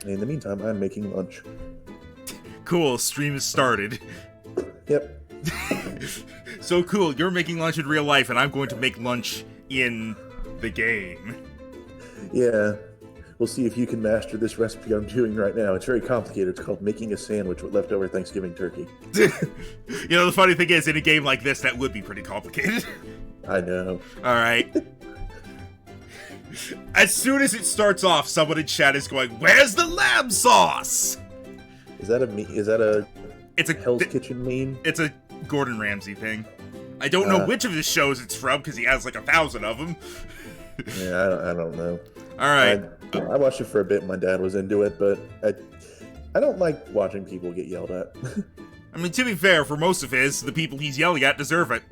In the meantime, I'm making lunch. Cool, stream has started. Yep. So cool, you're making lunch in real life, and I'm going to make lunch in the game. Yeah. We'll see if you can master this recipe I'm doing right now. It's very complicated. It's called making a sandwich with leftover Thanksgiving turkey. You know, the funny thing is, in a game like this, that would be pretty complicated. I know. Alright. As soon as it starts off, someone in chat is going, "Where's the lamb sauce?" Is that a It's a Hell's Kitchen meme? It's a Gordon Ramsay thing. I don't know which of his shows it's from, because he has like 1,000 of them. Yeah, I don't know. Alright. I watched it for a bit. My dad was into it, but I don't like watching people get yelled at. I mean, to be fair, for most of his, the people he's yelling at deserve it.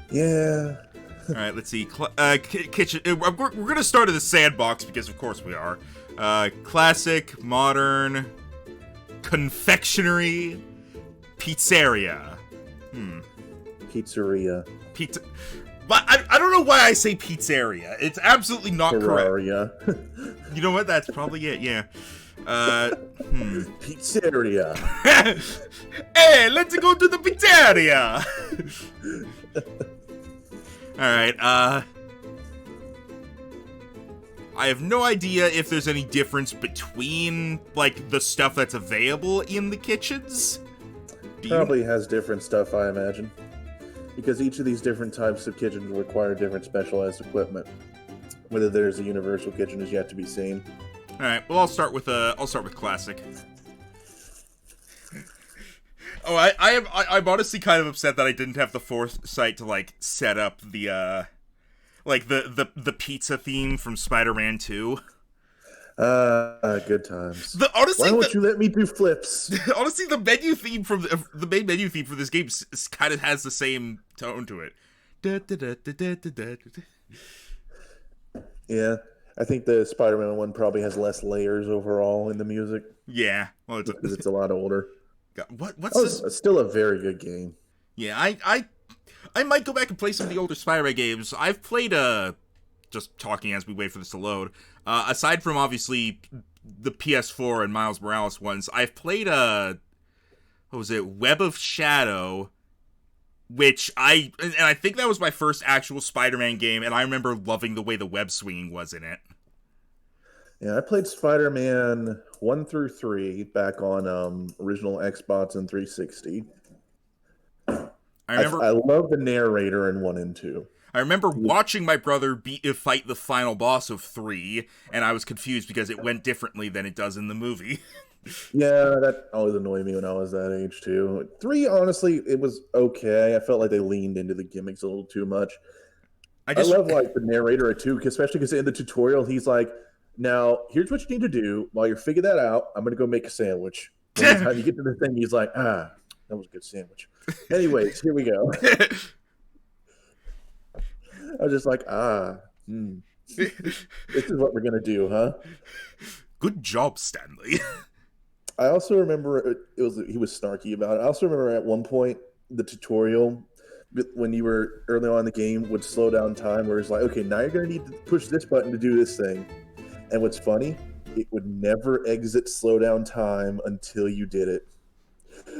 Yeah. Alright, let's see. Kitchen. We're gonna start at the sandbox, because of course we are. Classic, modern, confectionery, pizzeria. Pizzeria. Pizza. But I don't know why I say pizzeria. It's absolutely not Terraria. correct. You know what? That's probably it, yeah. Pizzeria. Hey, let's go to the pizzeria! Alright, I have no idea if there's any difference between, like, the stuff that's available in the kitchens. Probably has different stuff, I imagine. Because each of these different types of kitchens require different specialized equipment. Whether there's a universal kitchen is yet to be seen. Alright, well I'll start with classic. Oh, I'm honestly kind of upset that I didn't have the foresight to, like, set up the the pizza theme from Spider-Man 2. Good times. Why won't you let me do flips? Honestly, the menu theme from the main menu theme for this game kind of has the same tone to it. Yeah, I think the Spider-Man one probably has less layers overall in the music. Yeah, well, it's a lot older. What's this? It's still a very good game. Yeah, I might go back and play some of the older Spider-Man games. I've played just talking as we wait for this to load. Aside from obviously the PS4 and Miles Morales ones, I've played what was it, Web of Shadow, which I think that was my first actual Spider-Man game, and I remember loving the way the web swinging was in it. Yeah, I played Spider-Man 1 through 3 back on original Xbox and 360. I love the narrator in 1 and 2. I remember watching my brother fight the final boss of 3, and I was confused because it went differently than it does in the movie. Yeah, that always annoyed me when I was that age, too. 3, honestly, it was okay. I felt like they leaned into the gimmicks a little too much. I love, like, the narrator of 2, especially because in the tutorial, he's like, now, here's what you need to do. While you're figuring that out, I'm going to go make a sandwich. By the time you get to the thing, he's like, that was a good sandwich. Anyways, here we go. I was just like, this is what we're going to do, huh? Good job, Stanley. I also remember he was snarky about it. I also remember at one point, the tutorial, when you were early on in the game, would slow down time, where it's like, okay, now you're going to need to push this button to do this thing. And what's funny, it would never exit slow down time until you did it.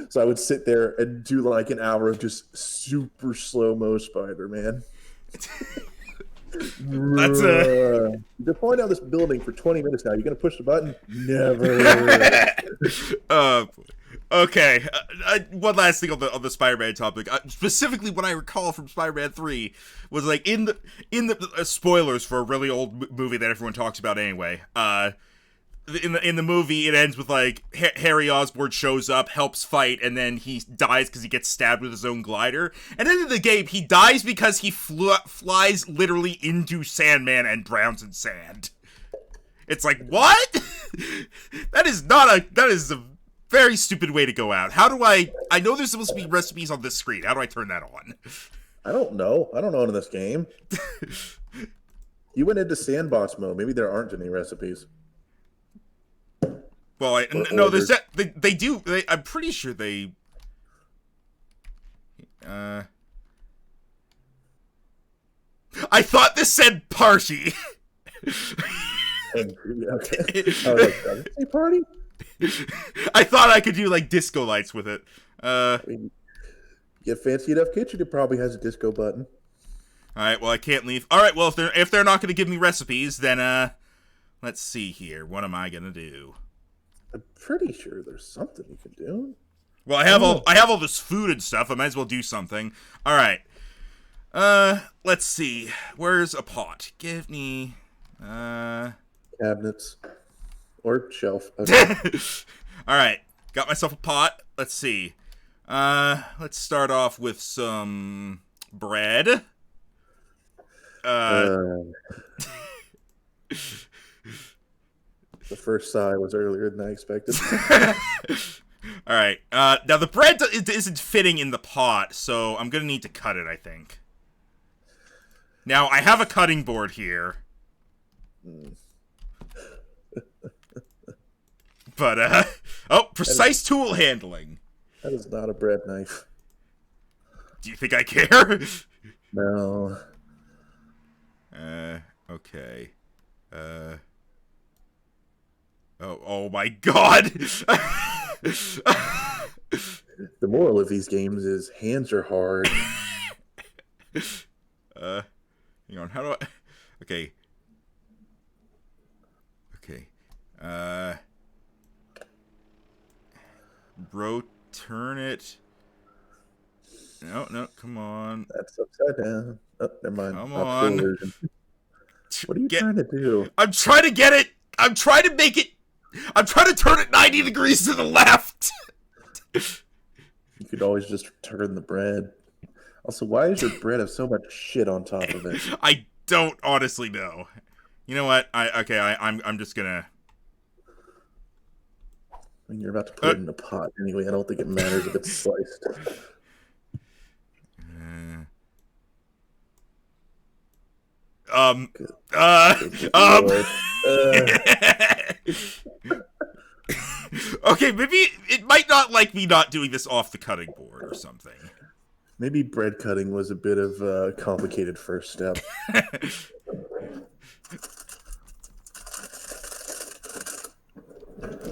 So I would sit there and do like an hour of just super slow-mo Spider-Man. That's You're falling down this building for 20 minutes now. You're going to push the button? Never. Okay. One last thing on the Spider-Man topic. Specifically, what I recall from Spider-Man 3 was like in the spoilers for a really old movie that everyone talks about anyway. In the movie, it ends with like Harry Osborn shows up, helps fight, and then he dies because he gets stabbed with his own glider. And then in the game, he dies because he flies literally into Sandman and drowns in sand. It's like, what? That is a very stupid way to go out. How do I know there's supposed to be recipes on this screen. How do I turn that on? I don't know in this game. You went into sandbox mode. Maybe there aren't any recipes. Well, no, there's that. They do. I'm pretty sure they. I thought this said party. Okay. I was like, does it say party? I thought I could do like disco lights with it. I mean, get fancy enough kitchen, it probably has a disco button. All right, well I can't leave. All right, well if they're not going to give me recipes, then let's see here. What am I going to do? I'm pretty sure there's something you can do. Well, I have all this food and stuff. I might as well do something. All right. Let's see. Where's a pot? Give me Cabinets or shelf. Okay. All right. Got myself a pot. Let's see. Let's start off with some bread. The first sigh was earlier than I expected. All right. Now the bread isn't fitting in the pot, so I'm gonna need to cut it, I think. Now I have a cutting board here, but precise tool handling. That is not a bread knife. Do you think I care? No. Okay. Oh my God. The moral of these games is hands are hard. Hang on, how do I... Okay. Turn it. No, come on. That's upside down. Oh, never mind. Come Not the on. cool version. What are you trying to do? I'm trying to get it. I'm trying to make it. I'm trying to turn it 90 degrees to the left. You could always just turn the bread. Also, why does your bread have so much shit on top of it? I don't honestly know. You know what? I'm just gonna. I mean, you're about to put it in a pot anyway. I don't think it matters if it's sliced. Okay, maybe it might not like me not doing this off the cutting board or something. Maybe bread cutting was a bit of a complicated first step.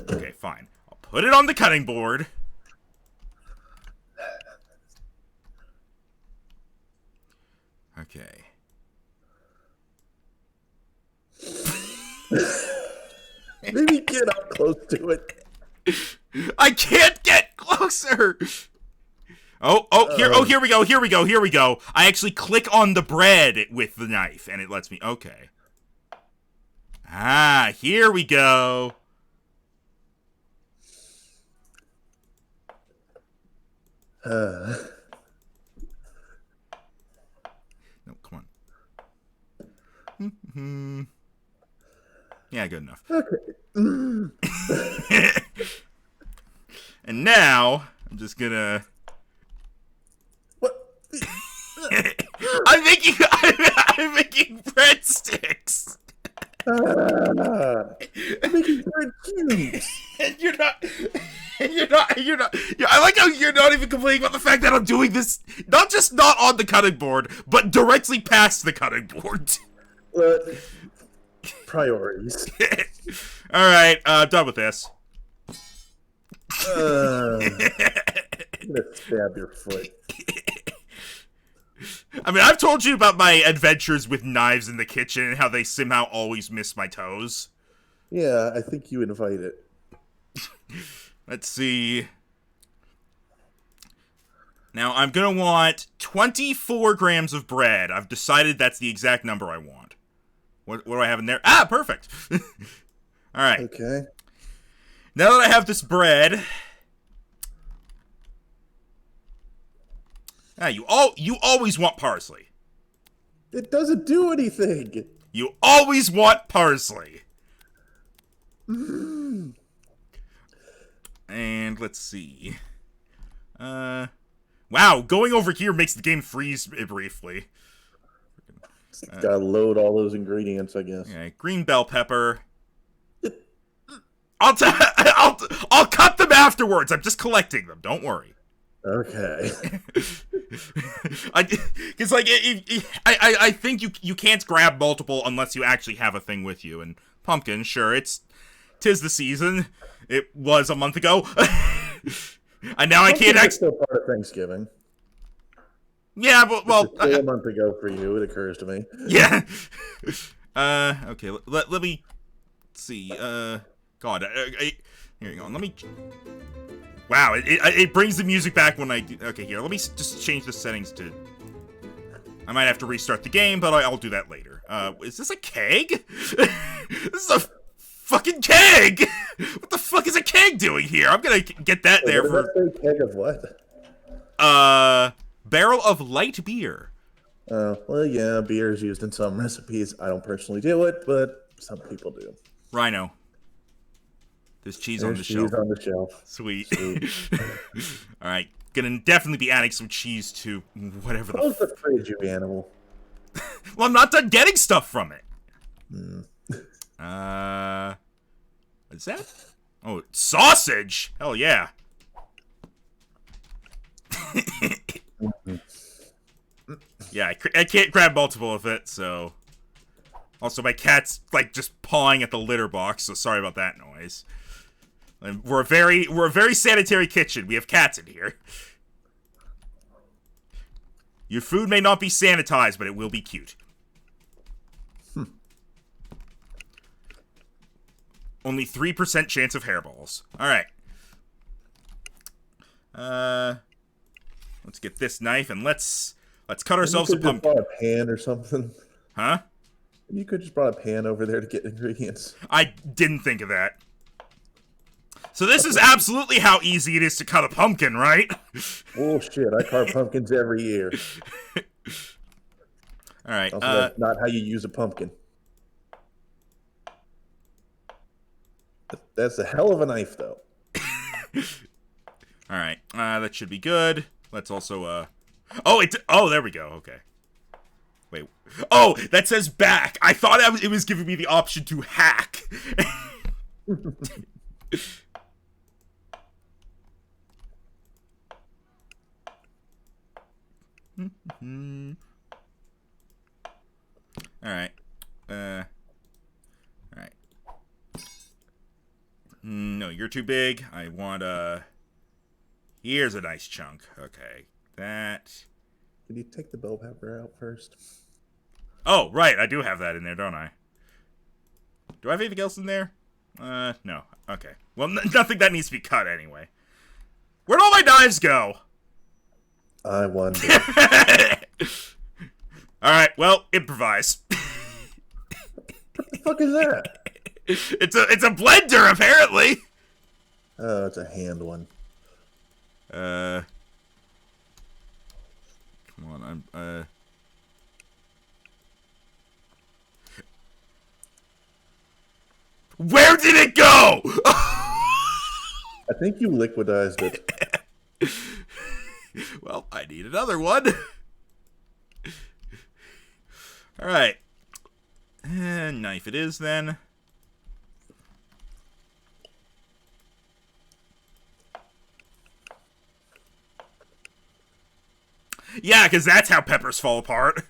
Okay, fine. I'll put it on the cutting board. Okay. Maybe get up close to it. I can't get closer. Here we go. I actually click on the bread with the knife, and it lets me. Okay. Here we go. No, come on. Yeah, good enough. Okay. And now I'm just gonna. What? I'm making breadsticks. I'm making bread cubes. And you're not. I like how you're not even complaining about the fact that I'm doing this, not just not on the cutting board, but directly past the cutting board. Priorities. Alright, I'm done with this. I'm gonna stab your foot. I mean, I've told you about my adventures with knives in the kitchen and how they somehow always miss my toes. Yeah, I think you invite it. Let's see. Now, I'm gonna want 24 grams of bread. I've decided that's the exact number I want. What do I have in there? Perfect! Alright. Okay. Now that I have this bread... you always want parsley. It doesn't do anything! You always want parsley. And let's see. Wow, going over here makes the game freeze briefly. Gotta load all those ingredients, I guess. Yeah, green bell pepper. I'll cut them afterwards. I'm just collecting them. Don't worry. Okay. Because like I think you can't grab multiple unless you actually have a thing with you. And pumpkin, sure, tis the season. It was a month ago, and now I can't actually. Still part of Thanksgiving. Yeah, but well, a month ago for you. It occurs to me. Yeah. Okay. Let me see. God. Here you go. Let me. Wow. It brings the music back when I. Okay. Here. Let me just change the settings to. I might have to restart the game, but I'll do that later. Is this a keg? This is a fucking keg. What the fuck is a keg doing here? I'm gonna get that there for. That keg of what? Barrel of light beer. Oh, well, yeah, beer is used in some recipes. I don't personally do it, but some people do. Rhino. There's cheese on the shelf. Cheese on the shelf. Sweet. All right. Gonna definitely be adding some cheese to whatever Close the fridge, you animal. Well, I'm not done getting stuff from it. What's that? Oh, sausage! Hell yeah. Yeah, I can't grab multiple of it, so... Also, my cat's, like, just pawing at the litter box, so sorry about that noise. And we're a very sanitary kitchen. We have cats in here. Your food may not be sanitized, but it will be cute. Only 3% chance of hairballs. Alright. Let's get this knife, and let's cut ourselves a pumpkin. You could just brought a pan or something. Huh? You could just brought a pan over there to get ingredients. I didn't think of that. So this is absolutely how easy it is to cut a pumpkin, right? Oh shit, I carve pumpkins every year. Alright, also, that's not how you use a pumpkin. That's a hell of a knife, though. Alright, that should be good. Let's also, oh, there we go, okay. Wait. Oh, that says back. I thought it was giving me the option to hack. Alright. Alright. No, you're too big. I want here's a nice chunk. Okay. That. Did you take the bell pepper out first? Oh, right. I do have that in there, don't I? Do I have anything else in there? No. Okay. Well, nothing that needs to be cut anyway. Where'd all my knives go? I wonder. Alright, well, improvise. What the fuck is that? It's a blender, apparently. Oh, it's a hand one. Come on, Where did it go? I think you liquidized it. Well, I need another one. Alright. And knife it is, then. Yeah, because that's how peppers fall apart.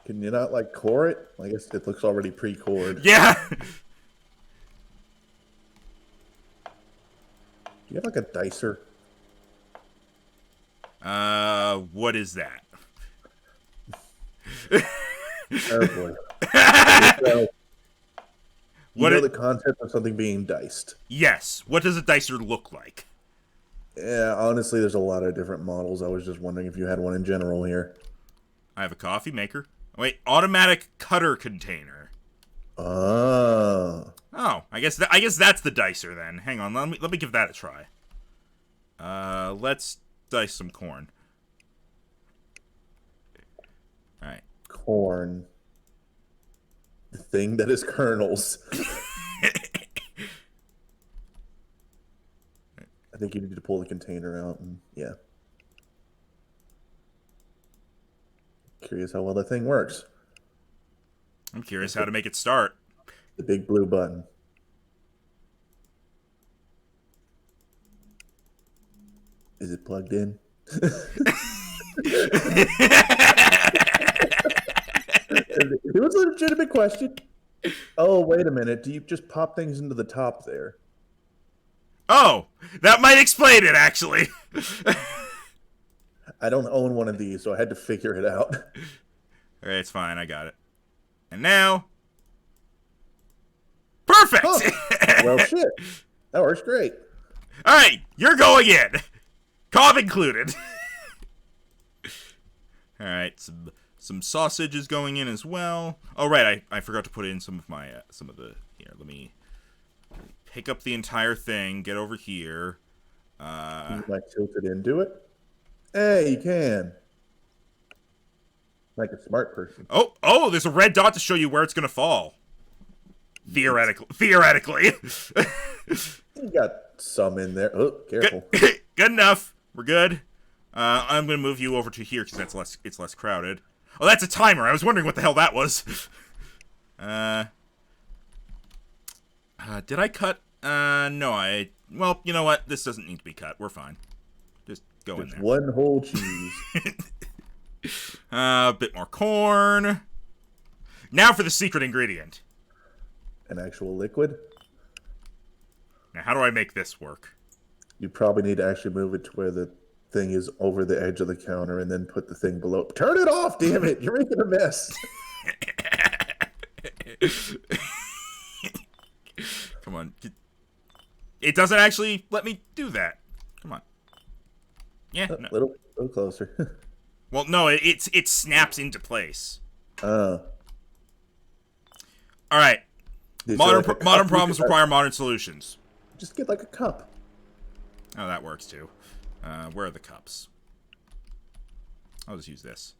Can you not, like, core it? I guess it looks already pre-cored. Yeah. Do you have, like, a dicer? What is that? Oh, boy. So, you know the concept of something being diced? Yes. What does a dicer look like? Yeah, honestly, there's a lot of different models. I was just wondering if you had one in general here. I have a coffee maker. Wait, automatic cutter container. Oh, I guess that's the dicer then. Hang on, let me give that a try. Let's dice some corn. All right. Corn. The thing that is kernels. I think you need to pull the container out and yeah. Curious how well that thing works. I'm curious how to make it start. The big blue button. Is it plugged in? It was a legitimate question. Oh, wait a minute. Do you just pop things into the top there? Oh, that might explain it, actually. I don't own one of these, so I had to figure it out. Alright, it's fine. I got it. And now... Perfect! Huh. Well, shit. That works great. Alright, you're going in. Cobb included. Alright, some sausage is going in as well. Oh, right, I forgot to put in some of my, here, let me pick up the entire thing, get over here. You might tilt it into it. Hey, you can. Like a smart person. Oh, there's a red dot to show you where it's gonna fall. Theoretically. You got some in there. Oh, careful. Good enough. We're good. I'm gonna move you over to here because it's less crowded. Oh, that's a timer. I was wondering what the hell that was. Did I cut? No, well, you know what? This doesn't need to be cut. We're fine. Just go in there. One whole cheese. A bit more corn. Now for the secret ingredient. An actual liquid? Now, how do I make this work? You probably need to actually move it to where the thing is over the edge of the counter and then put the thing below. Turn it off, damn it! You're making a mess. Come on. It doesn't actually let me do that. Come on. Yeah, A no. little closer. Well, no, it snaps into place. Oh. All right. Dude, Modern so like modern problems require modern solutions. Just get like a cup. Oh, that works too. Where are the cups? I'll just use this.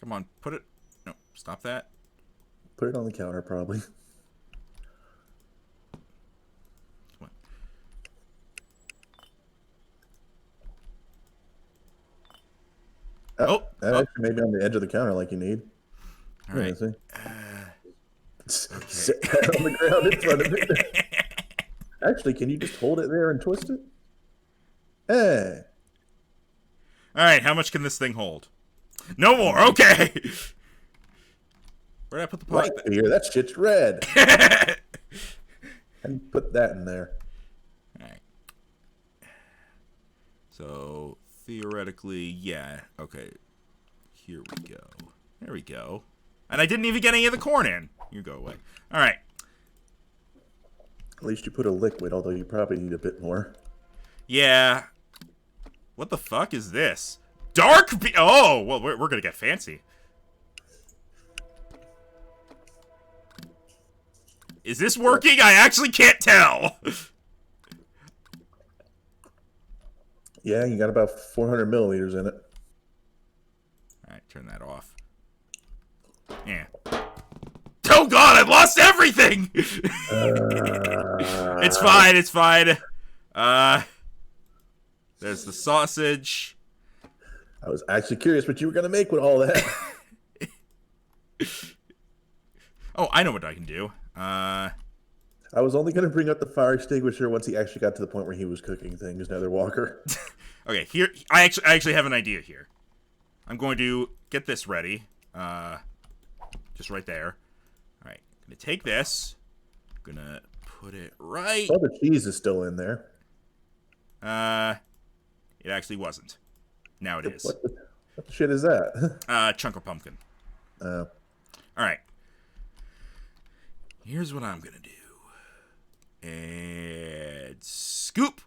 Come on, put it... No, stop that. Put it on the counter, probably. Come on. Actually, maybe on the edge of the counter like you need. All right. See? Sit that on the ground in front of it. Actually, can you just hold it there and twist it? Hey. All right, how much can this thing hold? No more. Okay. Where did I put the pot? Right here, that shit's red. And put that in there. All right. So theoretically, yeah. Okay. Here we go. There we go. And I didn't even get any of the corn in. You go away. All right. At least you put a liquid, although you probably need a bit more. Yeah. What the fuck is this? Dark oh, well, we're gonna get fancy. Is this working? I actually can't tell. Yeah, you got about 400 milliliters in it. Alright, turn that off. Yeah. Oh god, I've lost everything! It's fine, it's fine. There's the sausage. I was actually curious what you were going to make with all that. Oh, I know what I can do. I was only going to bring up the fire extinguisher once he actually got to the point where he was cooking things, Nether Walker. Okay, here, I actually have an idea here. I'm going to get this ready. Just right there. Alright, gonna take this. Gonna put it right. Oh, the cheese is still in there. It actually wasn't. Now it is. What the shit is that? Chunk of pumpkin. Alright. Here's what I'm gonna do. And scoop.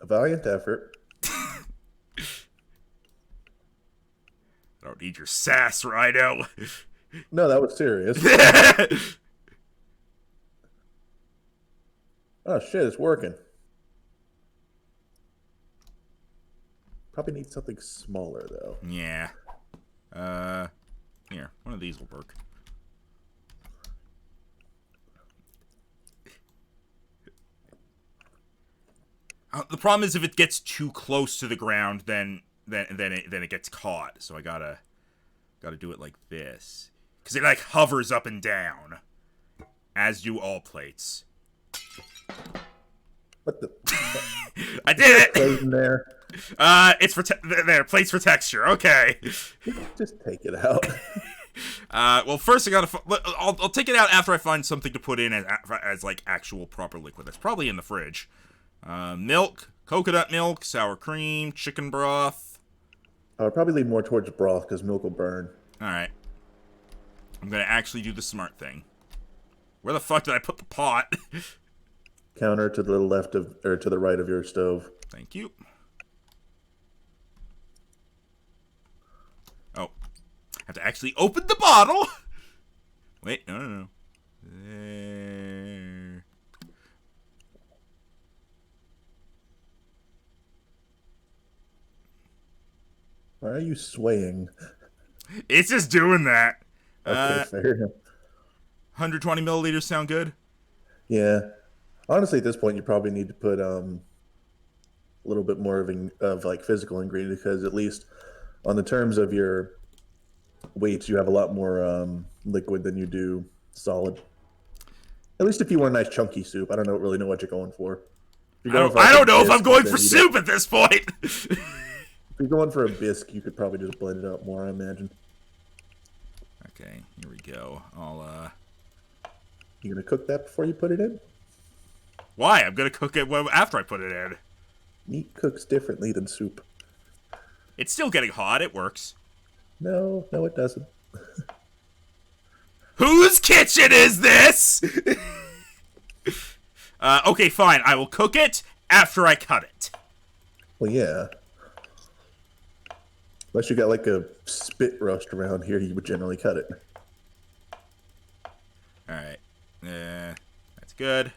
A valiant effort. I don't need your sass, Rhino. No, that was serious. Oh shit, it's working. Probably need something smaller though. Yeah. Here, one of these will work. The problem is if it gets too close to the ground, then it gets caught. So I gotta do it like this, because it like hovers up and down. As do all plates. What the? I did it! Plate in there. It's for there, plates for texture. Okay. Just take it out. Well, first I'll take it out after I find something to put in as like actual proper liquid. That's probably in the fridge. Milk, coconut milk, sour cream, chicken broth. I would probably lean more towards broth because milk will burn. All right. I'm gonna actually do the smart thing. Where the fuck did I put the pot? Counter to the left of, or to the right of your stove. Thank you. Oh. I have to actually open the bottle. Wait, no. There. Why are you swaying? It's just doing that. Okay, fair enough. 120 milliliters sound good? Yeah. Honestly, at this point, you probably need to put a little bit more of like physical ingredient because at least on the terms of your weights, you have a lot more liquid than you do solid. At least if you want a nice chunky soup. I don't really know what you're going for. I don't know if I'm going for soup at this point. If you're going for a bisque, you could probably just blend it out more, I imagine. Okay, here we go. You gonna cook that before you put it in? Why? I'm gonna cook it after I put it in. Meat cooks differently than soup. It's still getting hot. It works. No, it doesn't. Whose kitchen is this? Okay, fine. I will cook it after I cut it. Well, yeah. Unless you got like a spit roast around here, you would generally cut it. Alright. That's good.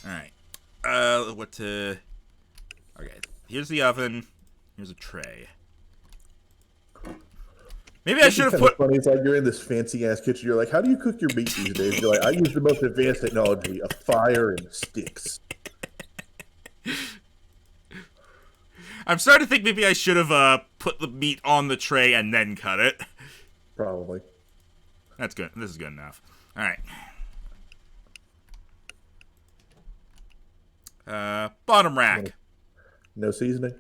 Alright. Okay. Here's the oven. Here's a tray. Maybe I should have put... Funny, it's like you're in this fancy-ass kitchen. You're like, how do you cook your meat these days? You're like, I use the most advanced technology, a fire and sticks. I'm starting to think maybe I should have put the meat on the tray and then cut it. Probably. That's good. This is good enough. All right. Bottom rack. No seasoning?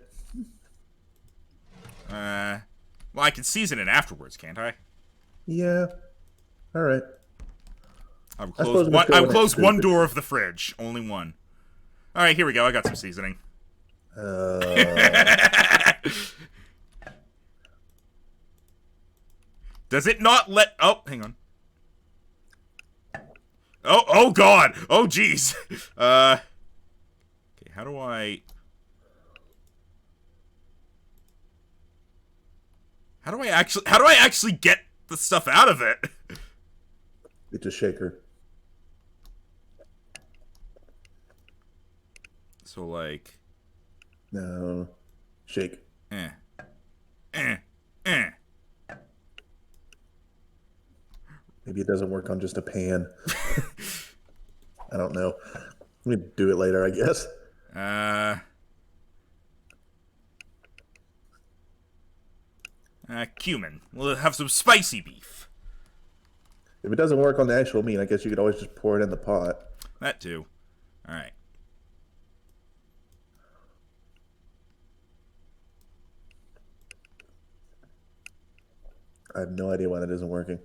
Well, I can season it afterwards, can't I? Yeah. All right. I would close one door of the fridge. Only one. All right, here we go. I got some seasoning. Does it not let... Oh, hang on. Oh God. Oh, jeez. Okay, how do I... How do I actually get the stuff out of it? It's a shaker. So, like... No. Shake. Maybe it doesn't work on just a pan. I don't know. Let me do it later, I guess. Cumin. We'll have some spicy beef. If it doesn't work on the actual meat, I guess you could always just pour it in the pot. That too. All right. I have no idea why that isn't working.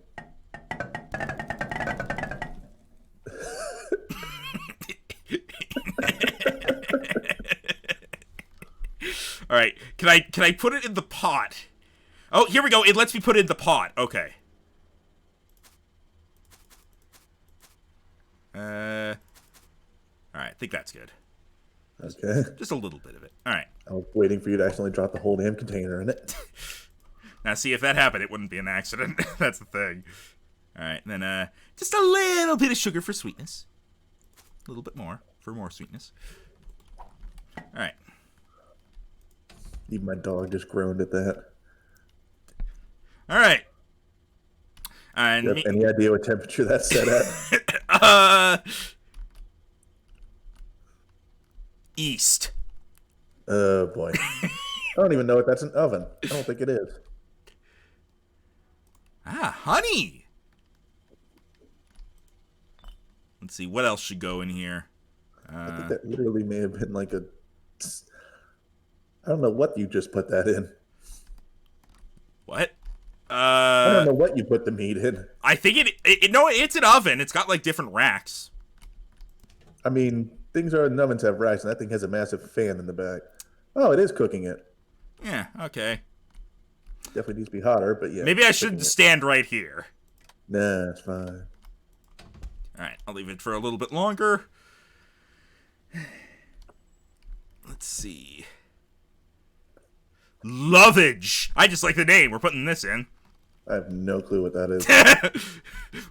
All right. Can I put it in the pot? Oh, here we go. It lets me put it in the pot. Okay. All right. I think that's good. Okay. Just a little bit of it. All right. I was waiting for you to accidentally drop the whole damn container in it. Now, see, if that happened, it wouldn't be an accident. That's the thing. All right. And then just a little bit of sugar for sweetness. A little bit more for more sweetness. All right. Even my dog just groaned at that. All right. And you have any idea what temperature that's set at? East. Oh, boy. I don't even know if that's an oven. I don't think it is. Honey. Let's see, what else should go in here? I think that literally may have been like a. I don't know what you just put that in. What? I don't know what you put the meat in. I think no, it's an oven. It's got like different racks. I mean, things are in ovens have racks, and that thing has a massive fan in the back. Oh, it is cooking it. Yeah, okay. Definitely needs to be hotter, but yeah. Maybe I should stand right here. Nah, it's fine. Alright, I'll leave it for a little bit longer. Let's see. Lovage! I just like the name. We're putting this in. I have no clue what that is.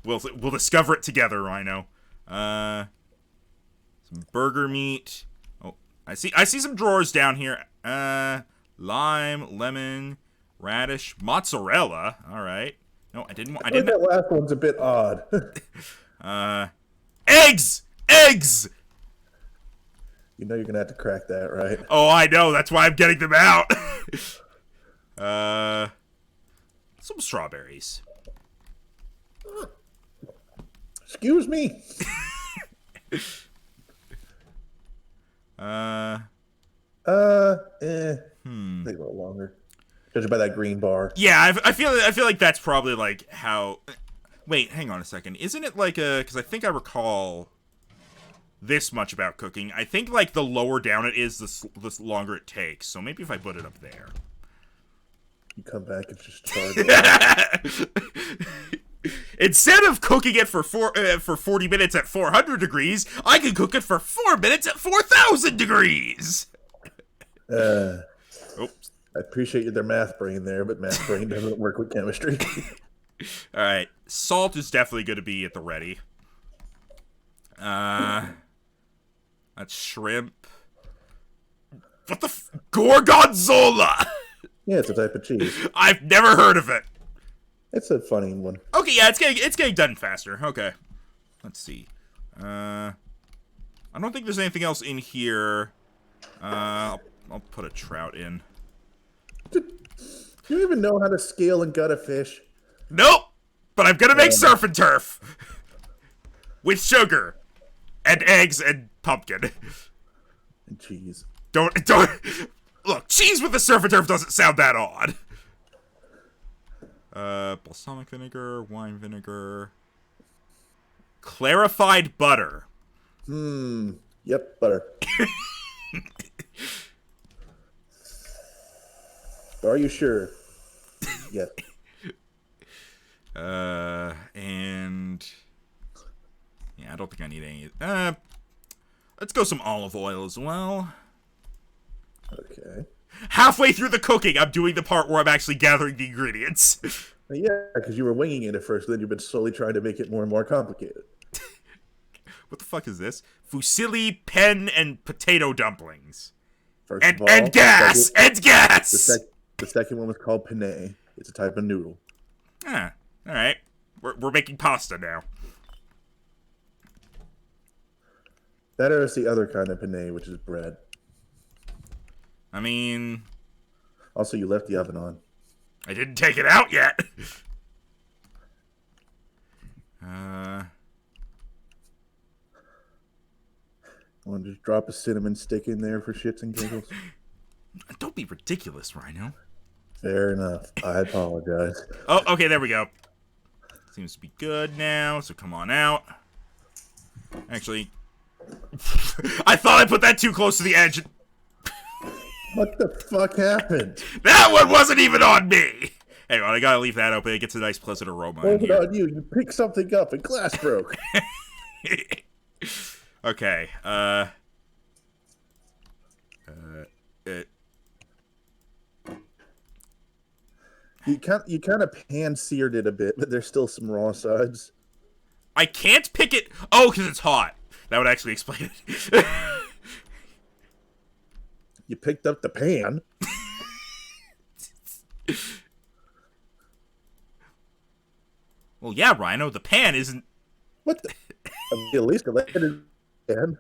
We'll discover it together, Rhino. Some burger meat. Oh, I see some drawers down here. Lime, lemon, radish, mozzarella. All right. No, I didn't. I didn't. That last one's a bit odd. Eggs. Eggs. You know you're gonna have to crack that, right? Oh, I know. That's why I'm getting them out. Some strawberries. Excuse me. Take a little longer. Judging by that green bar. Yeah, I feel like that's probably like how. Wait, hang on a second. Isn't it like a? Because I think I recall this much about cooking. I think like the lower down it is, the longer it takes. So maybe if I put it up there. You come back and just charge it. Instead of cooking it for 40 minutes at 400 degrees, I can cook it for 4 minutes at 4,000 degrees. Oops. I appreciate their math brain there, but math brain doesn't work with chemistry. All right, salt is definitely going to be at the ready. That's shrimp. What the Gorgonzola? Yeah, it's a type of cheese. I've never heard of it. It's a funny one. Okay, yeah, it's getting done faster. Okay, let's see. I don't think there's anything else in here. I'll put a trout in. Do you even know how to scale and gut a fish? Nope. But I'm gonna make surf and turf with sugar and eggs and pumpkin and cheese. Don't look. Cheese with the surf and turf doesn't sound that odd. Balsamic vinegar, wine vinegar, clarified butter. Yep, butter. Are you sure? Yes. And yeah, I don't think I need any. Let's go some olive oil as well. Okay. Halfway through the cooking, I'm doing the part where I'm actually gathering the ingredients. Yeah, because you were winging it at first, then you've been slowly trying to make it more and more complicated. What the fuck is this? Fusilli, pen, and potato dumplings. First of all, and gas! And gas! The second one was called penne. It's a type of noodle. Ah, alright. We're making pasta now. That is the other kind of penne, which is bread. I mean... Also, you left the oven on. I didn't take it out yet! I want to just drop a cinnamon stick in there for shits and giggles? Don't be ridiculous, Rhino. Fair enough. I apologize. Oh, okay, there we go. Seems to be good now, so come on out. Actually... I thought I put that too close to the edge. What the fuck happened? That one wasn't even on me! Hang on, I gotta leave that open. It gets a nice pleasant aroma in here. On you. You picked something up and glass broke. Okay, You kind of pan-seared it a bit, but there's still some raw sides. I can't pick it... Oh, because it's hot. That would actually explain it. You picked up the pan. Well, yeah, Rhino, the pan isn't... What the... At least I let it in.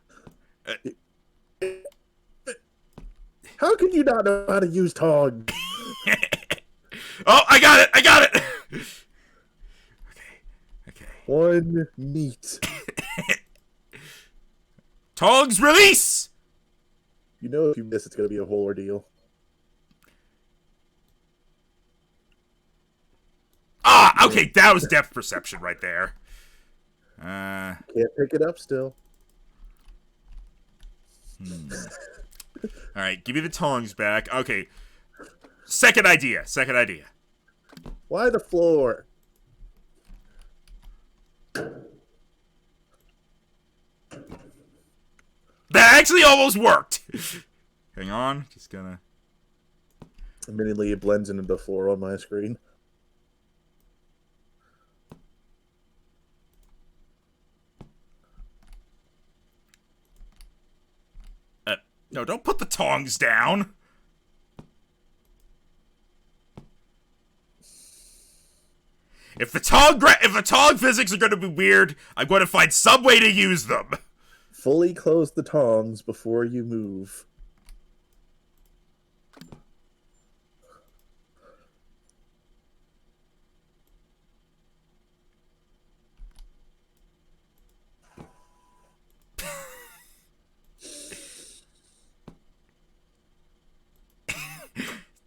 How can you not know how to use tongs? Oh, I got it! I got it! Okay. One meat. Tongs, release! You know if you miss, it's going to be a whole ordeal. Ah, okay, that was depth perception right there. Can't pick it up still. Alright, give me the tongs back. Okay. Second idea. Why the floor? That actually almost worked! Hang on, just gonna... Admittedly, it blends into the floor on my screen. No, don't put the tongs down! If the tong physics are gonna be weird, I'm going to find some way to use them! Fully close the tongs before you move.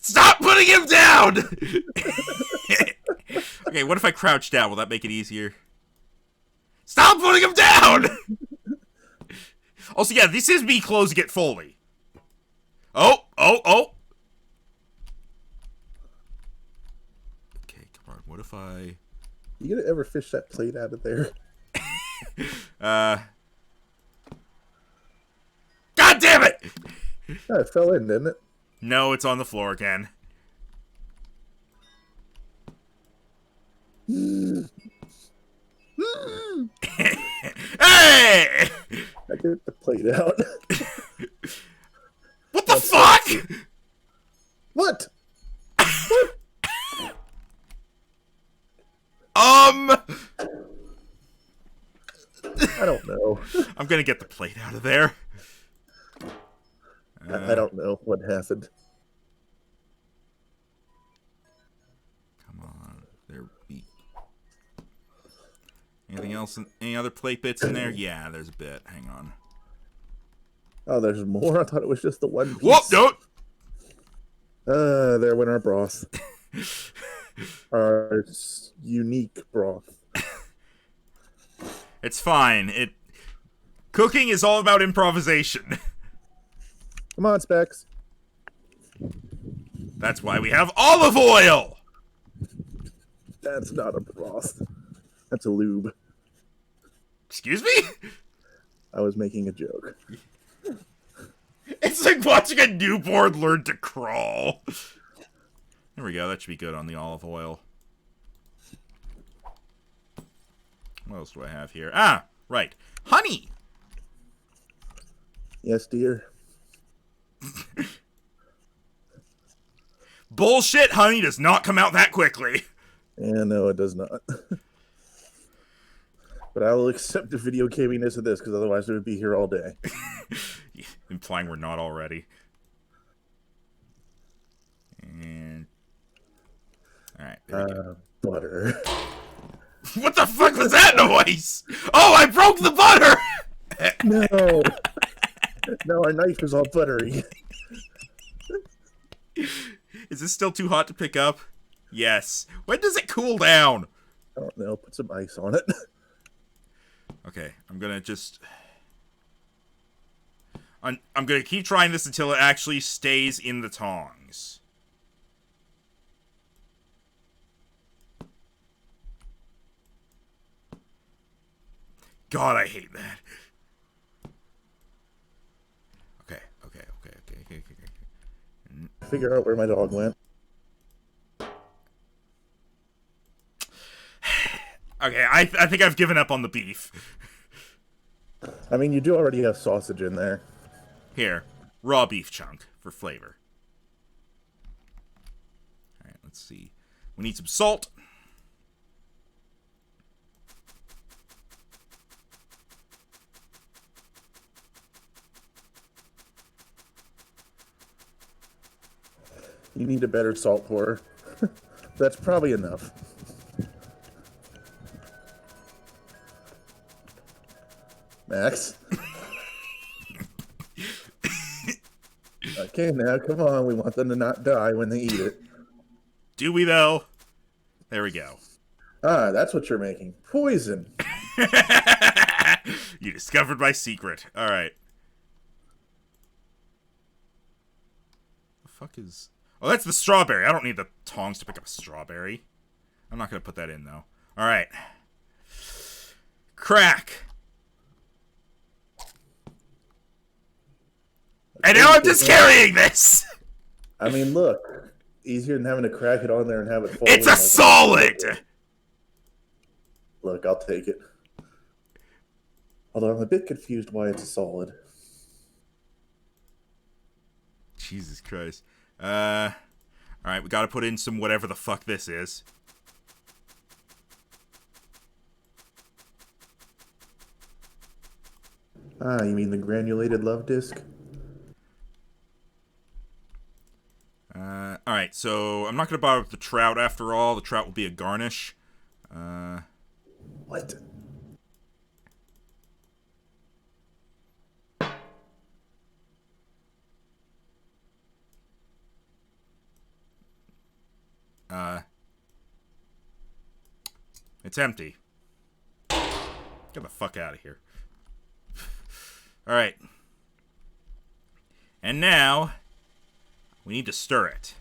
Stop putting him down! Okay, what if I crouch down? Will that make it easier? Stop putting him down! Also, yeah, this is me closing it fully. Oh! Okay, come on, what if I... You gonna ever fish that plate out of there? God damn it! Oh, it fell in, didn't it? No, it's on the floor again. Hey! I get the plate out. What the fuck? What? I don't know. I'm gonna get the plate out of there. I don't know what happened. Come on, there be anything else? Any other plate bits in there? Yeah, there's a bit. Hang on. Oh, there's more. I thought it was just the one piece. Whoop! No. There went our broth. Our unique broth. It's fine. Cooking is all about improvisation. Come on, Specs. That's why we have olive oil. That's not a broth. That's a lube. Excuse me? I was making a joke. It's like watching a newborn learn to crawl. There we go. That should be good on the olive oil. What else do I have here? Ah, right. Honey. Yes, dear. Bullshit, honey does not come out that quickly. Yeah, no, it does not. But I will accept the video gaminess of this, because otherwise it would be here all day. Implying we're not already. And... Alright, there we go. Butter. What the fuck was that noise? Oh, I broke the butter! No! No, our knife is all buttery. Is this still too hot to pick up? Yes. When does it cool down? I don't know. Put some ice on it. Okay, I'm gonna just... I'm gonna keep trying this until it actually stays in the tongs. God, I hate that. Okay. Figure out where my dog went. Okay, I think I've given up on the beef. I mean, you do already have sausage in there. Here, raw beef chunk for flavor. Alright, let's see. We need some salt. You need a better salt pour. That's probably enough. Max? Okay, now come on. We want them to not die when they eat it. Do we though? There we go. Ah, that's what you're making. Poison. You discovered my secret. All right. The fuck is? Oh, that's the strawberry. I don't need the tongs to pick up a strawberry. I'm not gonna put that in though. All right. Crack. And now I'm just carrying this. I mean, look, easier than having to crack it on there and have it fall. It's a solid. Look, I'll take it. Although I'm a bit confused why it's a solid. Jesus Christ. All right, we got to put in some whatever the fuck this is. Ah, you mean the granulated love disc? All right, so I'm not going to bother with the trout after all. The trout will be a garnish. What? It's empty. Get the fuck out of here. All right. And now we need to stir it.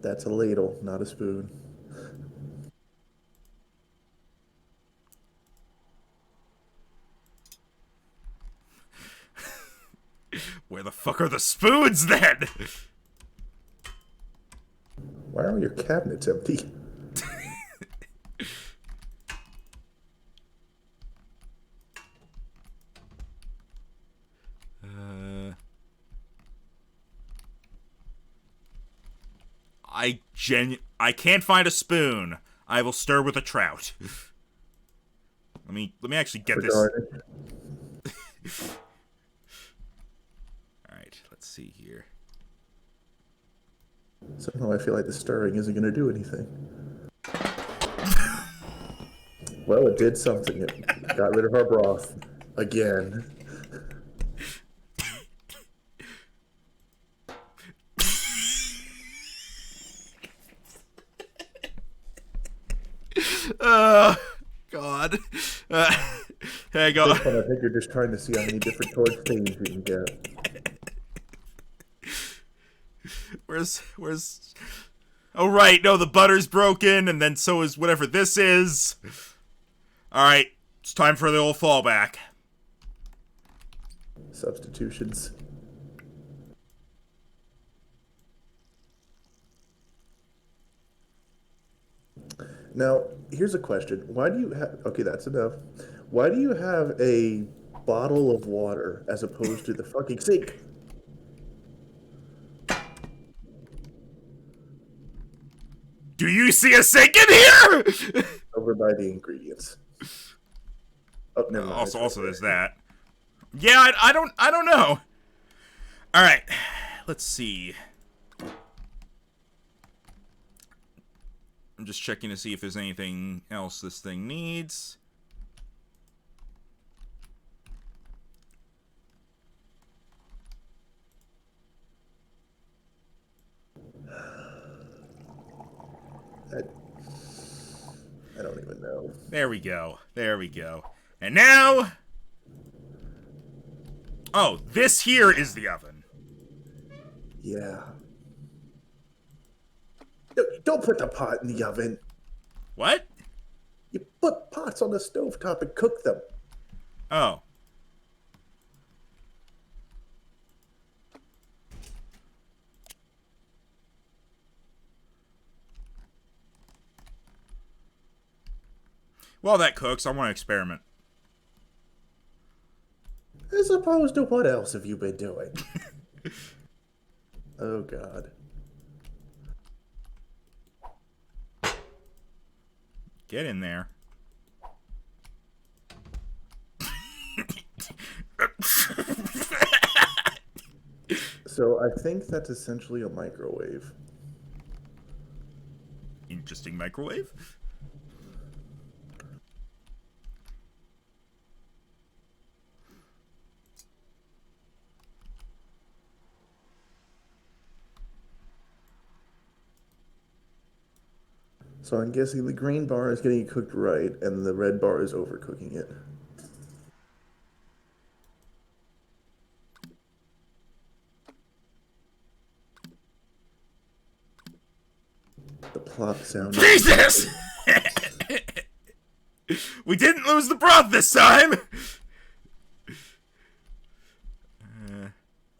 That's a ladle, not a spoon. Where the fuck are the spoons then? Why are your cabinets empty? I can't find a spoon. I will stir with a trout. Let me actually get this. All right, let's see here. Somehow I feel like the stirring isn't going to do anything. Well, it did something. It got rid of our broth. Again. Oh, God. Hang on. I think you're just trying to see how many different torch things we can get. Where's... Oh, right. No, the butter's broken, and then so is whatever this is. All right. It's time for the old fallback. Substitutions. Now, here's a question. Why do you have... Okay, that's enough. Why do you have a bottle of water as opposed to the fucking sink? Do you see a sink in here? Over by the ingredients. Oh, never mind. Also, there's that. Yeah, I don't know. All right, let's see. I'm just checking to see if there's anything else this thing needs. I don't even know. There we go. There we go. And now... Oh, this here is the oven. Yeah. No, don't put the pot in the oven. What? You put pots on the stovetop and cook them. Oh. While that cooks, I want to experiment. As opposed to what else have you been doing? Oh, God. Get in there. So I think that's essentially a microwave. Interesting microwave. So I'm guessing the green bar is getting it cooked right, and the red bar is overcooking it. The plop sound. Jesus! We didn't lose the broth this time!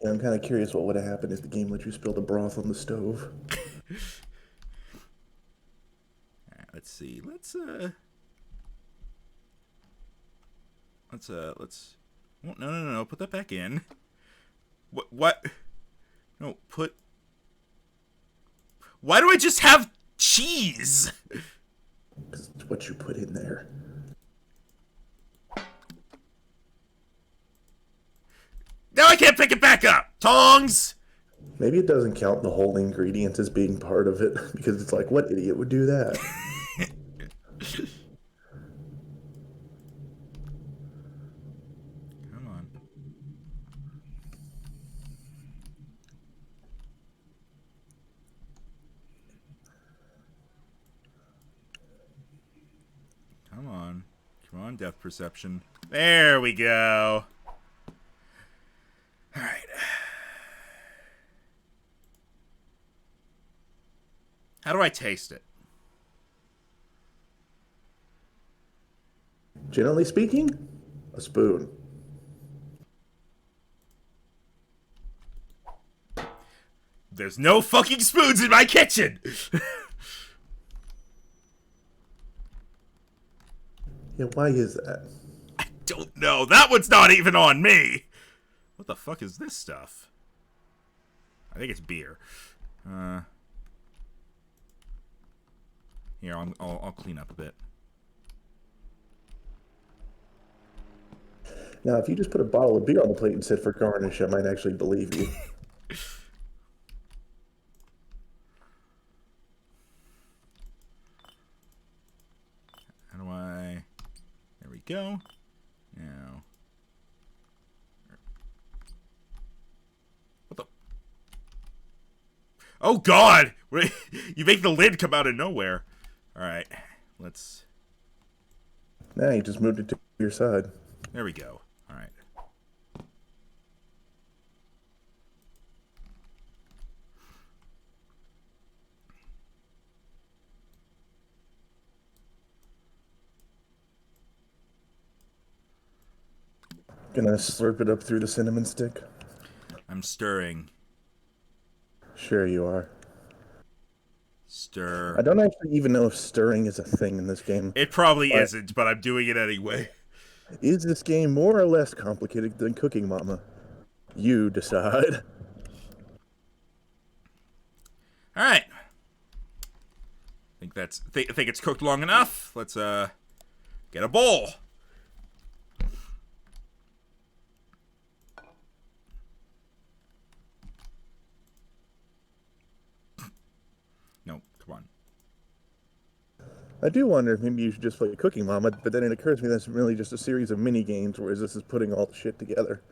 Yeah, I'm kind of curious what would have happened if the game let you spill the broth on the stove. Alright, let's see. Let's oh, no. Put that back in. What? No, put... Why do I just have cheese? Because it's what you put in there. Now I can't pick it back up! Tongs! Maybe it doesn't count the whole ingredient as being part of it, because it's like, what idiot would do that? Come on. Come on. Come on, depth perception. There we go. Alright. How do I taste it? Generally speaking, a spoon. There's no fucking spoons in my kitchen! Yeah, why is that? I don't know. That one's not even on me! What the fuck is this stuff? I think it's beer. Here, I'll clean up a bit. Now, if you just put a bottle of beer on the plate and said for garnish, I might actually believe you. How do I... There we go. Now... What the... Oh, God! You make the lid come out of nowhere. Alright, let's... Now you just moved it to your side. There we go. Alright. Gonna slurp it up through the cinnamon stick? I'm stirring. Sure you are. Stir. I don't actually even know if stirring is a thing in this game. It probably isn't, but I'm doing it anyway. Is this game more or less complicated than Cooking Mama? You decide. Alright. Think it's cooked long enough. Let's get a bowl. No, come on. I do wonder if maybe you should just play Cooking Mama, but then it occurs to me that's really just a series of mini games, whereas this is putting all the shit together.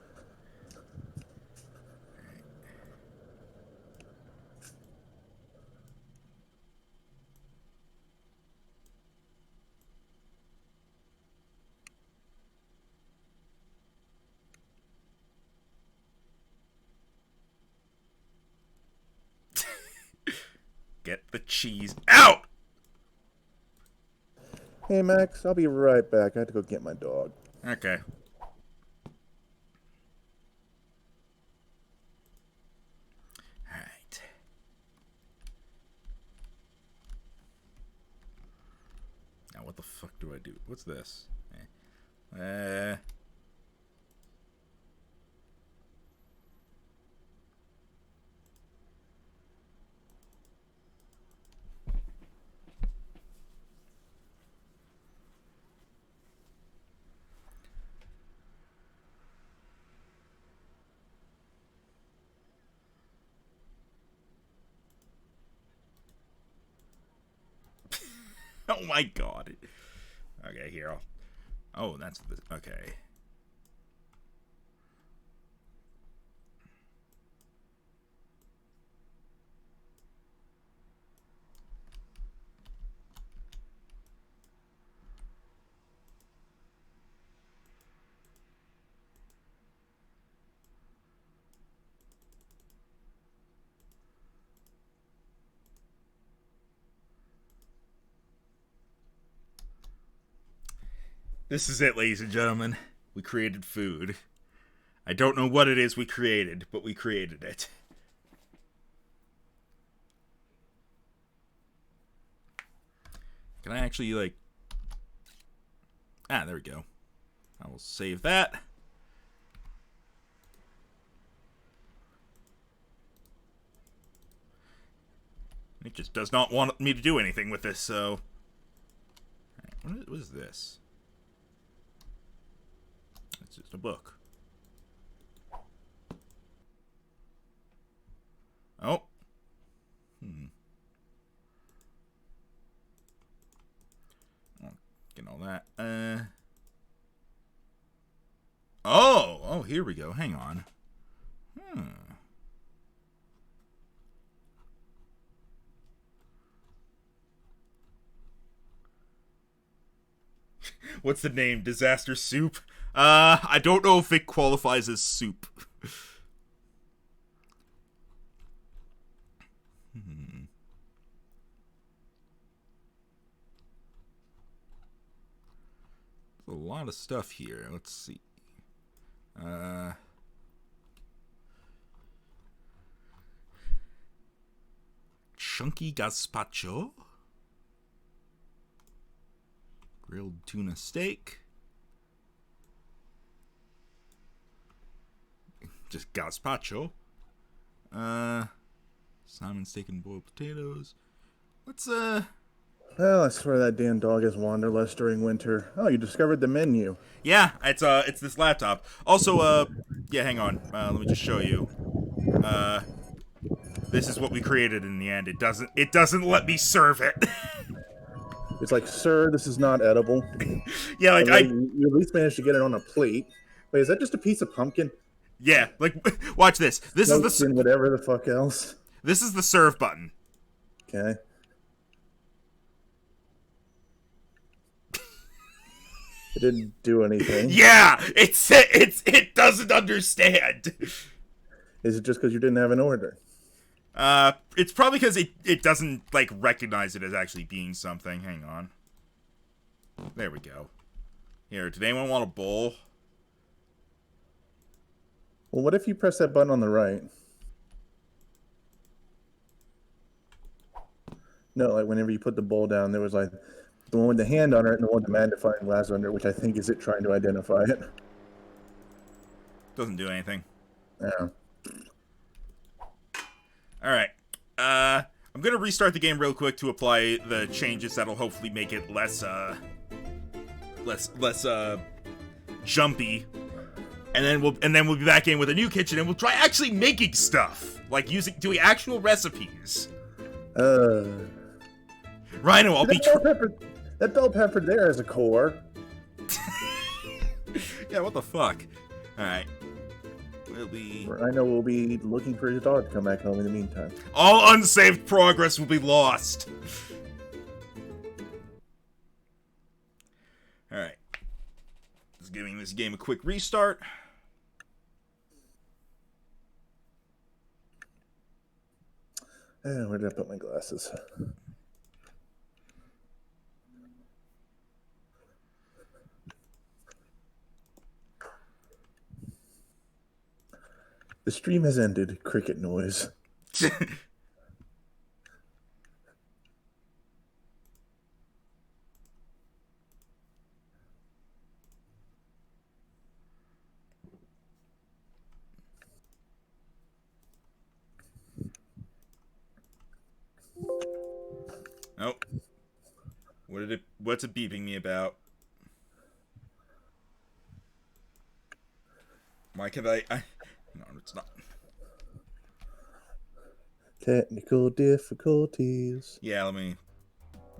Get the cheese out! Hey, Max, I'll be right back. I have to go get my dog. Okay. Alright. Now what the fuck do I do? What's this? Oh my god. Okay, here. Oh, that's the... Okay. This is it, ladies and gentlemen. We created food. I don't know what it is we created, but we created it. Can I actually, like... Ah, there we go. I will save that. It just does not want me to do anything with this, so... Alright, what is this? It's just a book. Oh. Get all that. Oh, here we go. Hang on. What's the name? Disaster soup? I don't know if it qualifies as soup. A lot of stuff here. Let's see. Chunky gazpacho. Grilled tuna steak. Just gazpacho. Salmon steak and boiled potatoes. Let's Well, I swear that damn dog is wanderlust during winter. Oh, you discovered the menu. Yeah, it's this laptop. Also, yeah, hang on. Let me just show you. This is what we created in the end. It doesn't let me serve it. It's like, sir, this is not edible. Yeah, like you at least managed to get it on a plate. Wait, is that just a piece of pumpkin? Yeah, like watch this. This is the whatever the fuck else. This is the serve button. Okay. It didn't do anything. Yeah, it doesn't understand. Is it just because you didn't have an order? It's probably because it doesn't like recognize it as actually being something. Hang on. There we go. Here, did anyone want a bowl? Well, what if you press that button on the right? No, like whenever you put the bowl down, there was like the one with the hand on it and the one with the magnifying glass under it, which I think is it trying to identify it. Doesn't do anything. Yeah. Alright. I'm gonna restart the game real quick to apply the changes that'll hopefully make it less jumpy. And then we'll be back in with a new kitchen and we'll try actually making stuff. Like doing actual recipes. Rhino, I'll be that bell pepper there is a core. Yeah, what the fuck? Alright. Rhino will be looking for his dog to come back home in the meantime. All unsaved progress will be lost. Alright. Just giving this game a quick restart. Where did I put my glasses? The stream has ended. Cricket noise. Oh. What's it beeping me about? Why can't I no, it's not. Technical difficulties. Yeah,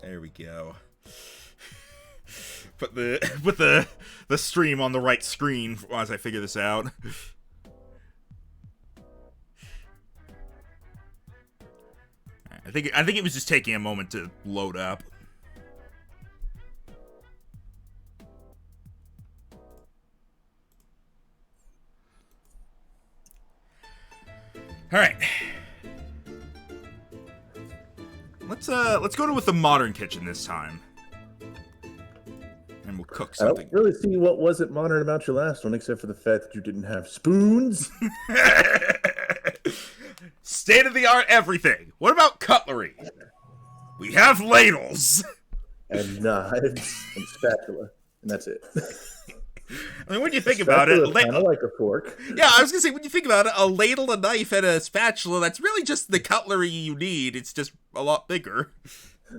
there we go. Put the stream on the right screen as I figure this out. I think it was just taking a moment to load up. All right. Let's go with the modern kitchen this time. and we'll cook I don't something. really see what wasn't modern about your last one, except for the fact that you didn't have spoons. State of the art everything. What about cutlery? We have ladles. And knives and spatula, and that's it. I mean, when you think about it, kind of like a fork. Yeah, I was gonna say, when you think about it, a ladle, a knife, and a spatula—that's really just the cutlery you need. It's just a lot bigger.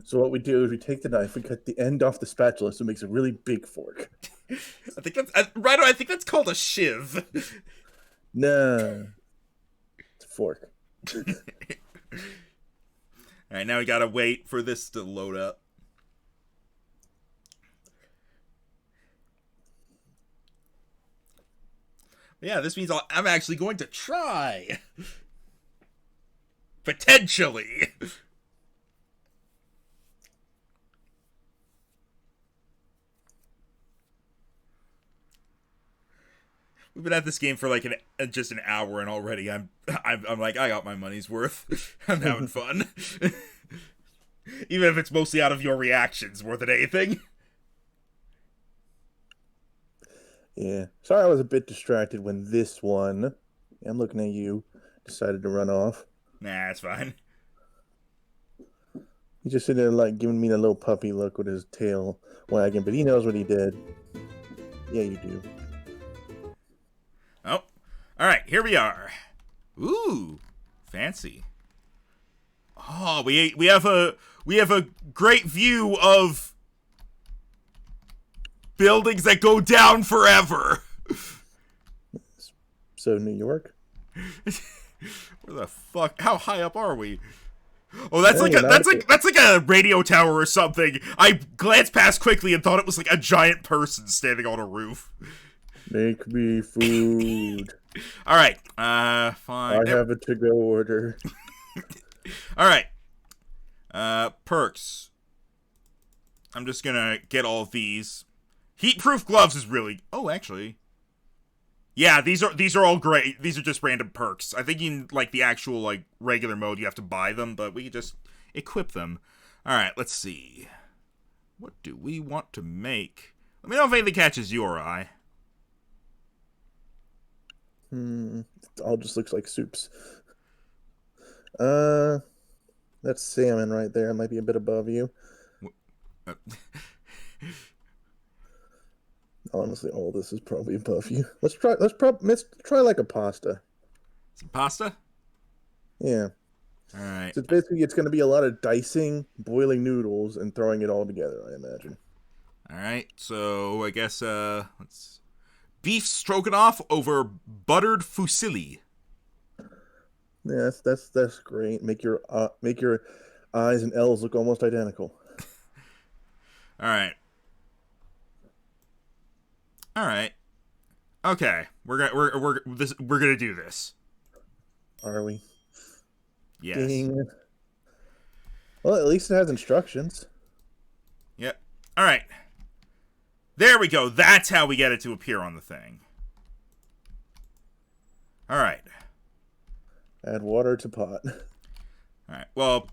So what we do is we take the knife, we cut the end off the spatula, so it makes a really big fork. I think that's right. I think that's called a shiv. No, it's a fork. All right, now we gotta wait for this to load up. Yeah, this means I'm actually going to try. Potentially. We've been at this game for like just an hour, and already I'm like, I got my money's worth. I'm having fun. Even if it's mostly out of your reactions more than anything. Yeah. Sorry I was a bit distracted when this one, I'm looking at you, decided to run off. Nah, it's fine. He's just sitting there like giving me a little puppy look with his tail wagging, but he knows what he did. Yeah, you do. Oh. Alright, here we are. Ooh. Fancy. Oh, we have a great view of buildings that go down forever. So New York? Where the fuck? How high up are we? Oh, that's like a radio tower or something. I glanced past quickly and thought it was like a giant person standing on a roof. Make me food. All right. Fine. I have a to-go order. All right. Perks. I'm just gonna get all of these. Heat-proof gloves is really... Oh, actually. Yeah, these are all great. These are just random perks. I think in like the actual like regular mode you have to buy them, but we can just equip them. All right, let's see. What do we want to make? Let me know if anything catches your eye. It all just looks like soups. That's salmon right there. It might be a bit above you. Honestly, all this is probably above you. Let's try like a pasta. Some pasta? Yeah. All right. So basically, it's going to be a lot of dicing, boiling noodles, and throwing it all together, I imagine. All right. So I guess let's beef stroganoff over buttered fusilli. Yeah, that's great. Make your I's and L's look almost identical. All right. All right. Okay. We're gonna do this. Are we? Yes. Ding. Well, at least it has instructions. Yep. All right. There we go. That's how we get it to appear on the thing. All right. Add water to pot. All right. Well,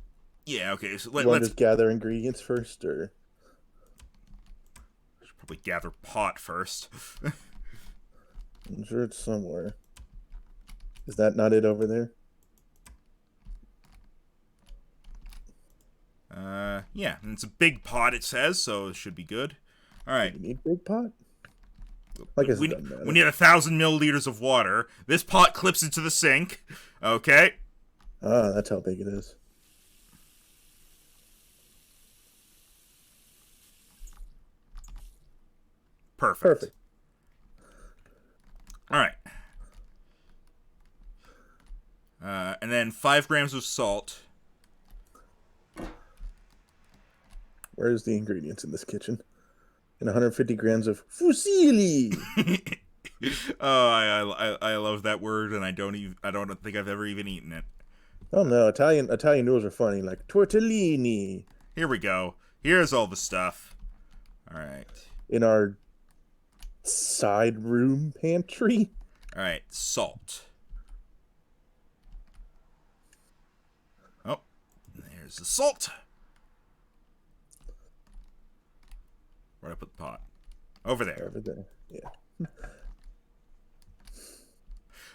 yeah. Okay. So let's just gather ingredients first, or should probably gather pot first. I'm sure it's somewhere. Is that not it over there? Yeah, and it's a big pot, it says, so it should be good. All right. You need big pot? We need 1,000 milliliters of water. This pot clips into the sink. Okay. Ah, that's how big it is. Perfect. All right. And then 5 grams of salt. Where's the ingredients in this kitchen? And 150 grams of fusilli. Oh, I love that word, and I don't think I've ever even eaten it. Oh no, Italian noodles are funny, like tortellini. Here we go. Here's all the stuff. All right. In our side room pantry. All right, salt. Oh, there's the salt. Where'd I put the pot? Over there. Over there. Yeah.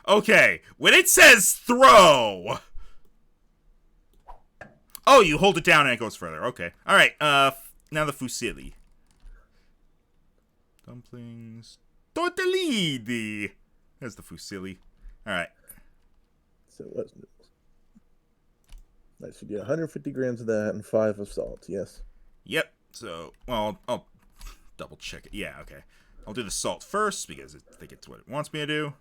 Okay, when it says throw... Oh, you hold it down and it goes further. Okay. Alright, now the fusilli. Dumplings. Tortellini! There's the fusilli. Alright. So what's noodles? Nice. You get 150 grams of that and 5 of salt. Yes. Yep. So, well, I'll double check it. Yeah, okay. I'll do the salt first because I think it's what it wants me to do.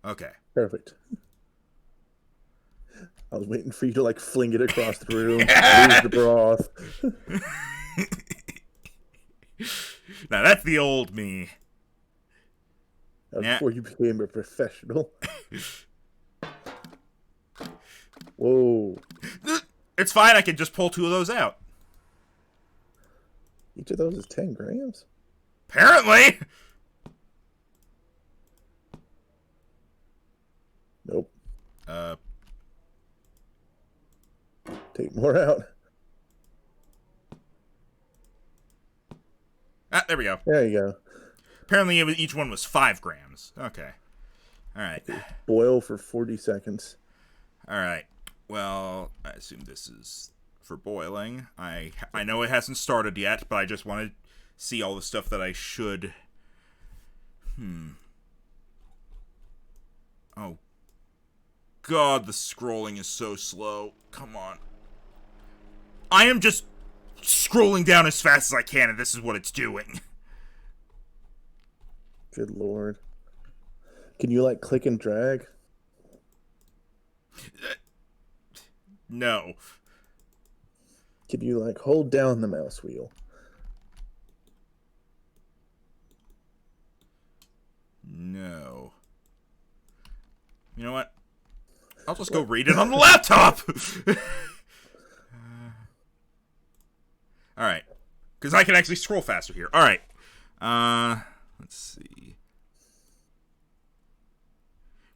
Okay. Perfect. I was waiting for you to like fling it across the room, lose the broth. Now that's the old me. That was before you became a professional. Whoa. It's fine, I can just pull 2 of those out. Each of those is 10 grams? Apparently! Nope. Take more out. Ah, there we go. There you go. Apparently each one was 5 grams. Okay. Alright. Boil for 40 seconds. Alright. Well, I assume this is for boiling. I know it hasn't started yet, but I just want to see all the stuff that I should... Oh. God, the scrolling is so slow. Come on. I am just scrolling down as fast as I can, and this is what it's doing. Good lord. Can you, like, click and drag? No. Can you, like, hold down the mouse wheel? No. You know what? I'll just go read it on the laptop! Alright. Because I can actually scroll faster here. Alright. Let's see.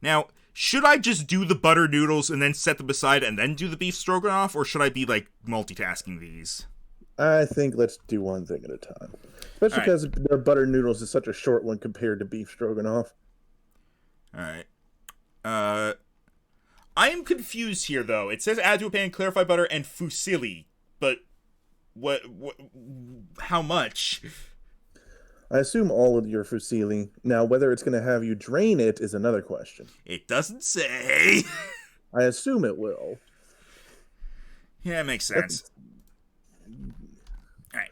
Now, should I just do the butter noodles and then set them aside and then do the beef stroganoff? Or should I be, like, multitasking these? I think let's do one thing at a time. Especially because their butter noodles is such a short one compared to beef stroganoff. Alright. I am confused here, though. It says add to a pan, clarify butter, and fusilli. But what how much? I assume all of your fusilli. Now, whether it's going to have you drain it is another question. It doesn't say. I assume it will. Yeah, it makes sense. Alright.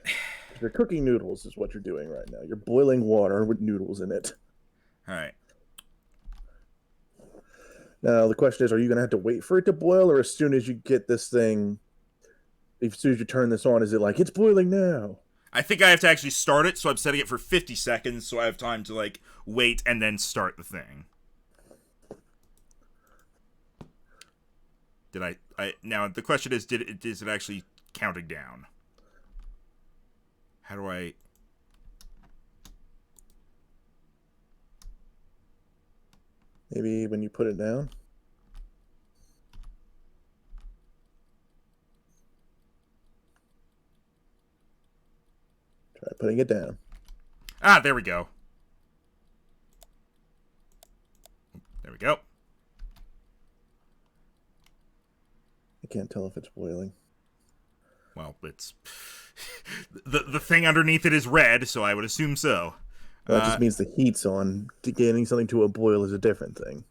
You're cooking noodles is what you're doing right now. You're boiling water with noodles in it. Alright. Now, the question is, are you going to have to wait for it to boil, or as soon as you get this thing, as soon as you turn this on, is it like, it's boiling now? I think I have to actually start it, so I'm setting it for 50 seconds, so I have time to, like, wait and then start the thing. Did I now, the question is, is it actually counting down? How do I... Maybe when you put it down? Try putting it down. Ah, there we go. There we go. I can't tell if it's boiling. Well, it's... the thing underneath it is red, so I would assume so. Well, that just means the heat's on. Getting something to a boil is a different thing.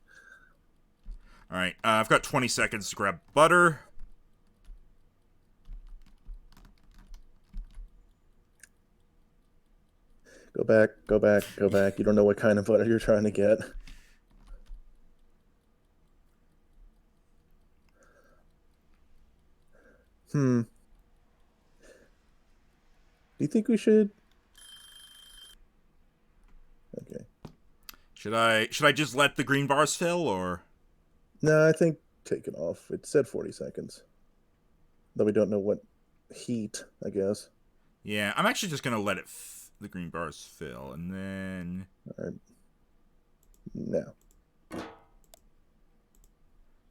Alright, I've got 20 seconds to grab butter. Go back, go back, go back. You don't know what kind of butter you're trying to get. Do you think we should... Okay. Should I just let the green bars fill, or? No, I think take it off. It said 40 seconds. Though we don't know what heat, I guess. Yeah, I'm actually just gonna let it the green bars fill, and then... All right. Now.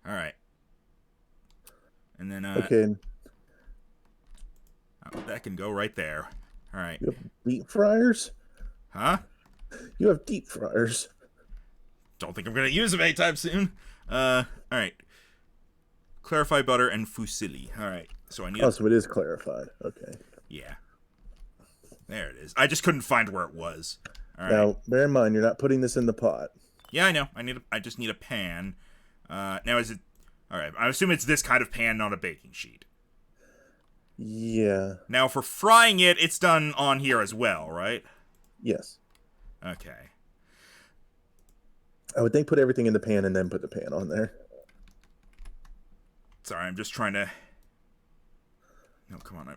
Alright. And then Okay, that can go right there. All right. you have deep fryers? Huh? You have deep fryers. Don't think I'm gonna use them anytime soon. All right. Clarify butter and fusilli. All right. So I need. Oh, so it is clarified. Okay. Yeah. There it is. I just couldn't find where it was. All right. Now, bear in mind, you're not putting this in the pot. Yeah, I know. I just need a pan. Now is it? All right. I assume it's this kind of pan, not a baking sheet. Yeah. Now for frying it, it's done on here as well, right? Yes. Okay. I would think put everything in the pan and then put the pan on there. Sorry, I'm just trying to. No, come on.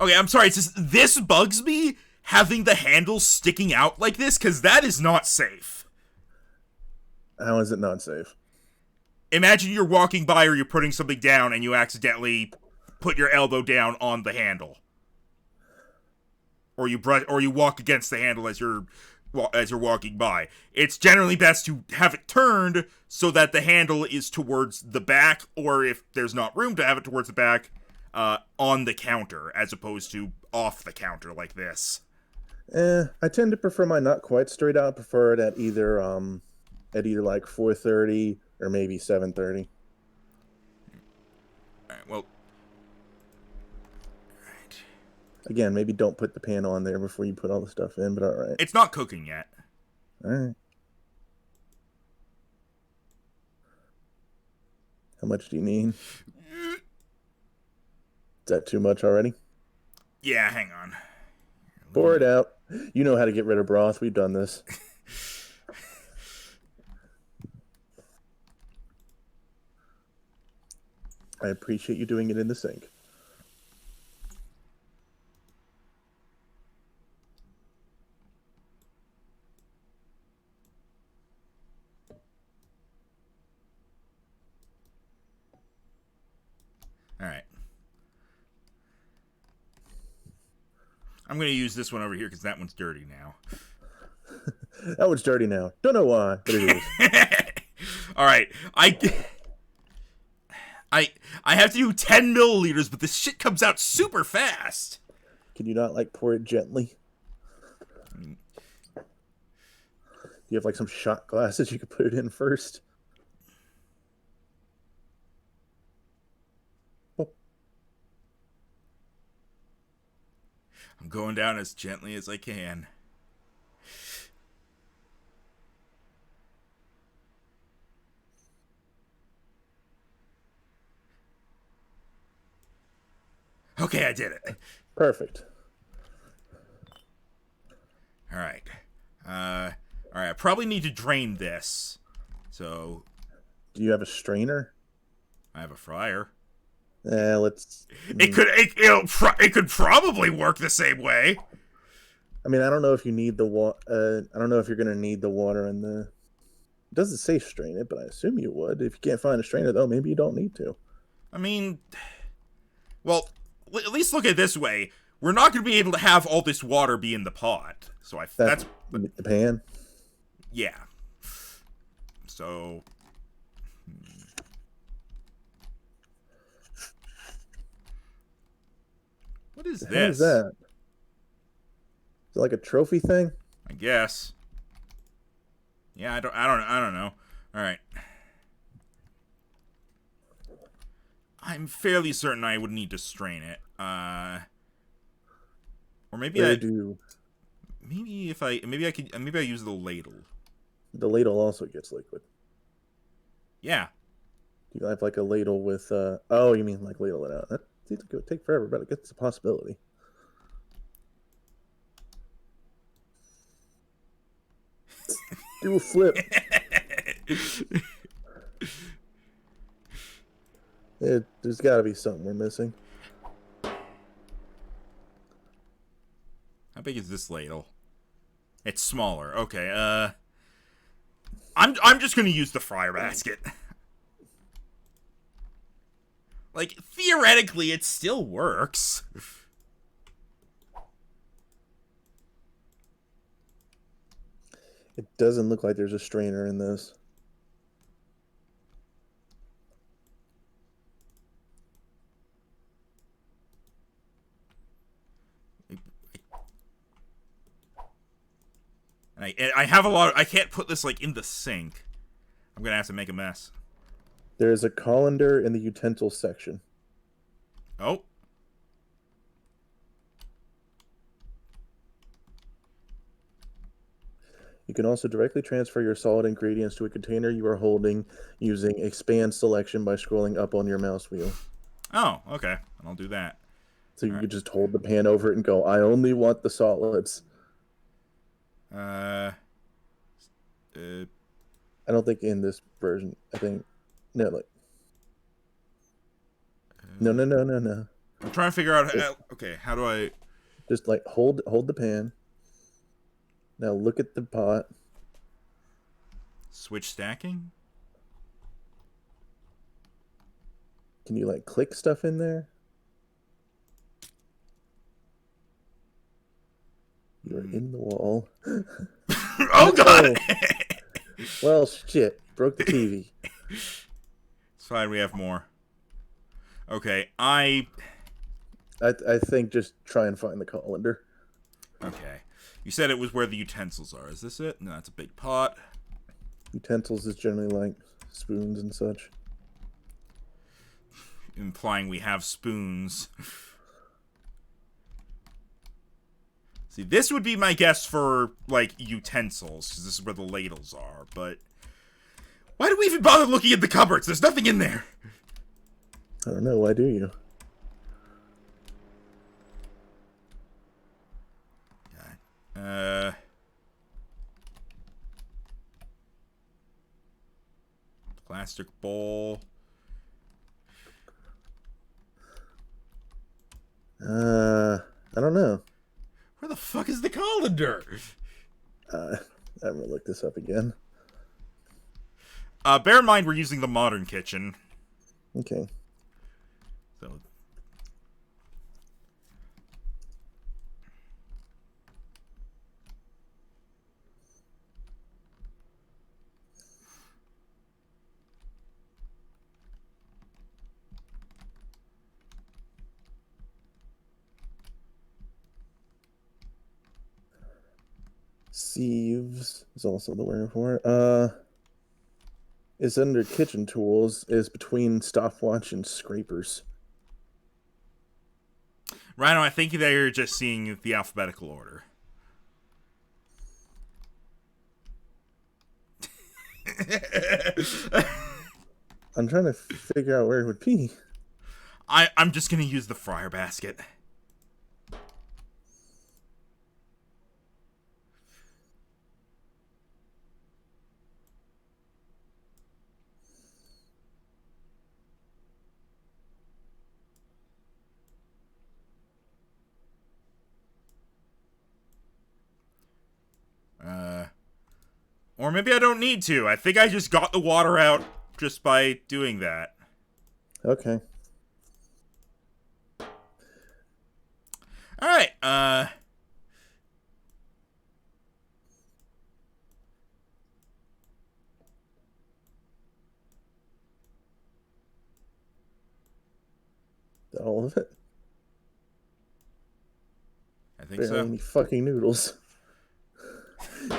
Okay, I'm sorry. It's just this bugs me having the handle sticking out like this because that is not safe. How is it not safe? Imagine you're walking by or you're putting something down and you accidentally put your elbow down on the handle, or you walk against the handle as you're walking by. It's generally best to have it turned so that the handle is towards the back, or if there's not room to have it towards the back, on the counter as opposed to off the counter like this. I tend to prefer mine not quite straight out. I prefer it at either like 4:30 or maybe 7:30. All right. Well. Again, maybe don't put the pan on there before you put all the stuff in, but all right. It's not cooking yet. All right. How much do you need? Is that too much already? Yeah, hang on. Pour it out. You know how to get rid of broth. We've done this. I appreciate you doing it in the sink. All right. I'm going to use this one over here because that one's dirty now. That one's dirty now. Don't know why, but it is. All right. I have to do 10 milliliters, but this shit comes out super fast. Can you not, like, pour it gently? Do you have, like, some shot glasses you could put it in first? Oh. I'm going down as gently as I can. Okay, I did it. Perfect. All right. All right. I probably need to drain this. So. Do you have a strainer? I have a fryer. Let's. It could probably work the same way. I mean, I don't know if you need the water. I don't know if you're gonna need the water in the. It doesn't say strain it, but I assume you would. If you can't find a strainer, though, maybe you don't need to. I mean, well, at least look at it this way. We're not going to be able to have all this water be in the pot. So that's the pan. Yeah. So. What is this? What is that? Is it like a trophy thing? I guess. Yeah, I don't know. All right. I'm fairly certain I would need to strain it. Or maybe maybe I use the ladle. The ladle also gets liquid. Yeah. Do you have like a ladle with oh, you mean like ladle it out. That seems like it would take forever, but I guess it's a possibility. Do a flip. There's got to be something we're missing. How big is this ladle? It's smaller. Okay. I'm just gonna use the fryer basket. Like, theoretically, it still works. It doesn't look like there's a strainer in this. I have a lot of, I can't put this, like, in the sink. I'm gonna have to make a mess. There is a colander in the utensils section. Oh. You can also directly transfer your solid ingredients to a container you are holding using expand selection by scrolling up on your mouse wheel. Oh, okay. I'll do that. So you could just hold the pan over it and go, I only want the solids. Uh, I don't think in this version. I think no, like no. I'm trying to figure out. Okay, how do I? Just like hold the pan. Now look at the pot. Switch stacking? Can you like click stuff in there? You're in the wall. Oh god! Well, shit. Broke the TV. It's fine, we have more. Okay, I think just try and find the colander. Okay. You said it was where the utensils are. Is this it? No, that's a big pot. Utensils is generally like spoons and such. Implying we have spoons. See, this would be my guess for, like, utensils, because this is where the ladles are, but... Why do we even bother looking at the cupboards? There's nothing in there! I don't know, why do you? Plastic bowl. I don't know. Where the fuck is the colander? I'm gonna look this up again. Bear in mind we're using the modern kitchen. Okay. So... Sieves is also the word for it. It's under kitchen tools, is between stopwatch and scrapers. Rhino, I think they're just seeing the alphabetical order. I'm trying to figure out where it would be. I'm just gonna use the fryer basket. Or maybe I don't need to. I think I just got the water out just by doing that. Okay. Alright, That all of it? I think Barely so. any fucking noodles.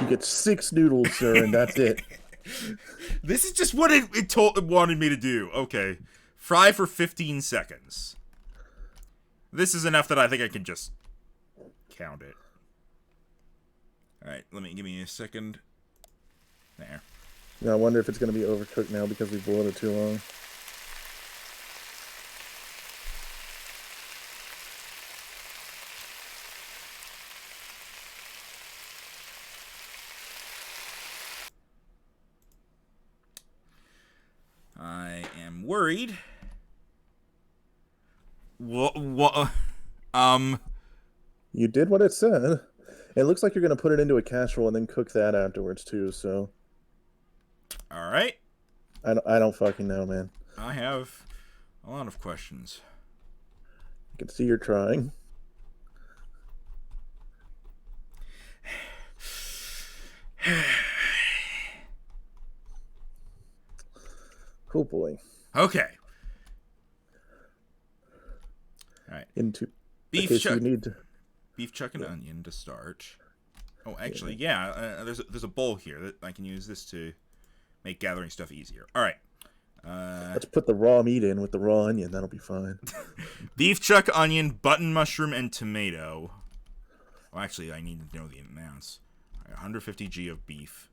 You get 6 noodles, sir, and that's it. This is just what it wanted me to do. Okay. Fry for 15 seconds. This is enough that I think I can just count it. Alright, give me a second. There. Now I wonder if it's going to be overcooked now because we boiled it too long. I am worried. What? You did what it said. It looks like you're going to put it into a casserole and then cook that afterwards too, so... Alright. I don't fucking know, man. I have a lot of questions. I can see you're trying. Cool boy. Okay. Alright. Into Beef okay, chuck. so you need to... Beef chuck and onion to start. Oh, actually, yeah. There's a bowl here that I can use this to make gathering stuff easier. All right. Let's put the raw meat in with the raw onion. That'll be fine. Beef chuck, onion, button mushroom, and tomato. Well, actually, I need to know the amounts. All right, 150 G of beef.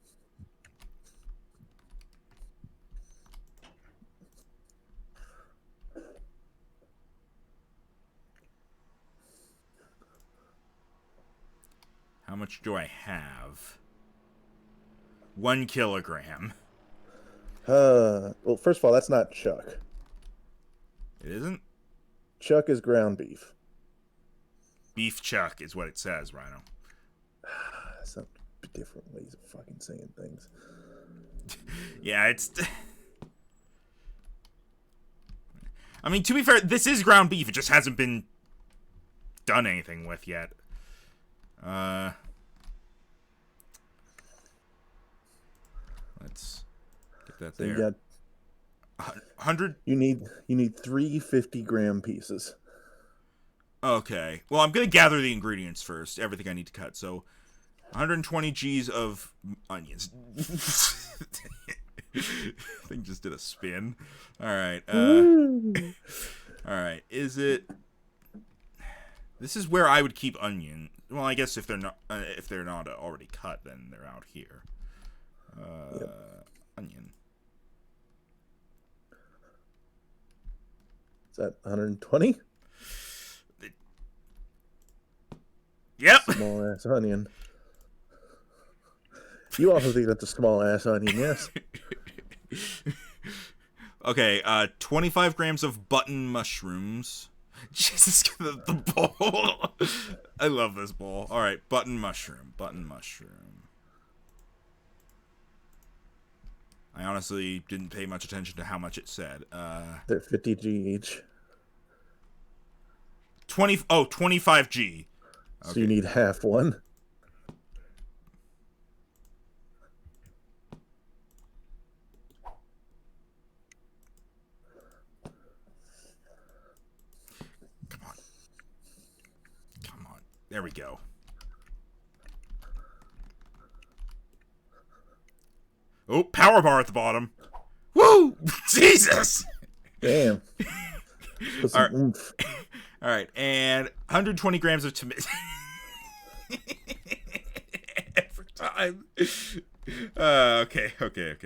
How much do I have? 1 kilogram. Well, first of all, that's not chuck. It isn't? Chuck is ground beef. Beef chuck is what it says, Rhino. Some different ways of fucking saying things. Yeah, it's... I mean, to be fair, this is ground beef. It just hasn't been done anything with yet. Let's get that there. You got 100. You need 3 50-gram pieces. Okay. Well, I'm gonna gather the ingredients first. Everything I need to cut. So, 120 G's of onions. Thing just did a spin. All right. All right. Is it? This is where I would keep onion. Well, I guess if they're not already cut, then they're out here. Onion. Is that 120? Yep. Small ass onion. You also think that's a small ass onion, yes? Okay, 25 grams of button mushrooms. Jesus, the bowl. I love this bowl. All right, button mushroom. I honestly didn't pay much attention to how much it said. They're 50 G each. 25 G. Okay. So you need half one. Come on. There we go. Oh, power bar at the bottom. Woo! Jesus! Damn. Put some oomph. All right, and 120 grams of tomato. Every time. Okay.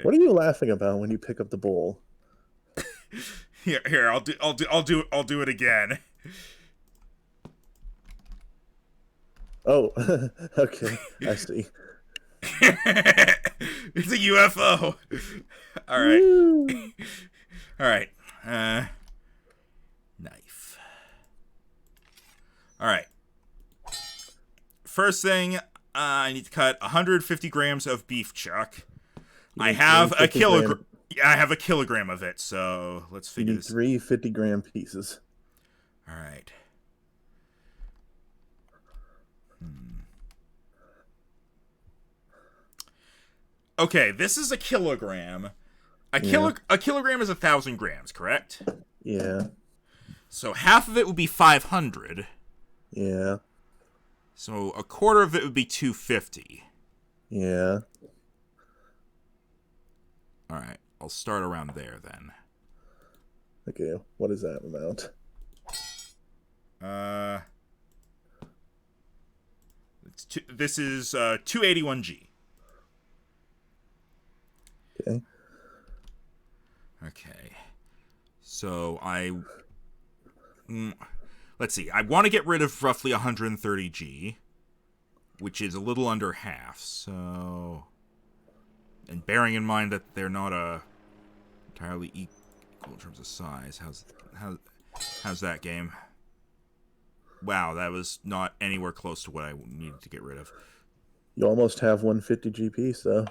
What are you laughing about when you pick up the bowl? Here. I'll do it again. Oh, okay. I see. It's a UFO. All right. Woo. All right. Knife. All right. First thing, I need to cut 150 grams of beef chuck. I have a kilogram. I have a kilogram of it, so let's figure this. 3 50-gram pieces. All right. Okay, this is a kilogram. A kilogram is 1,000 grams, correct? Yeah. So half of it would be 500. Yeah. So a quarter of it would be 250. Yeah. All right, I'll start around there then. Okay, what is that amount? This is 281 G. Okay. Okay. So let's see. I want to get rid of roughly 130 G, which is a little under half. So, and bearing in mind that they're not entirely equal in terms of size, how's that game? Wow, that was not anywhere close to what I needed to get rid of. You almost have 150 G piece, though.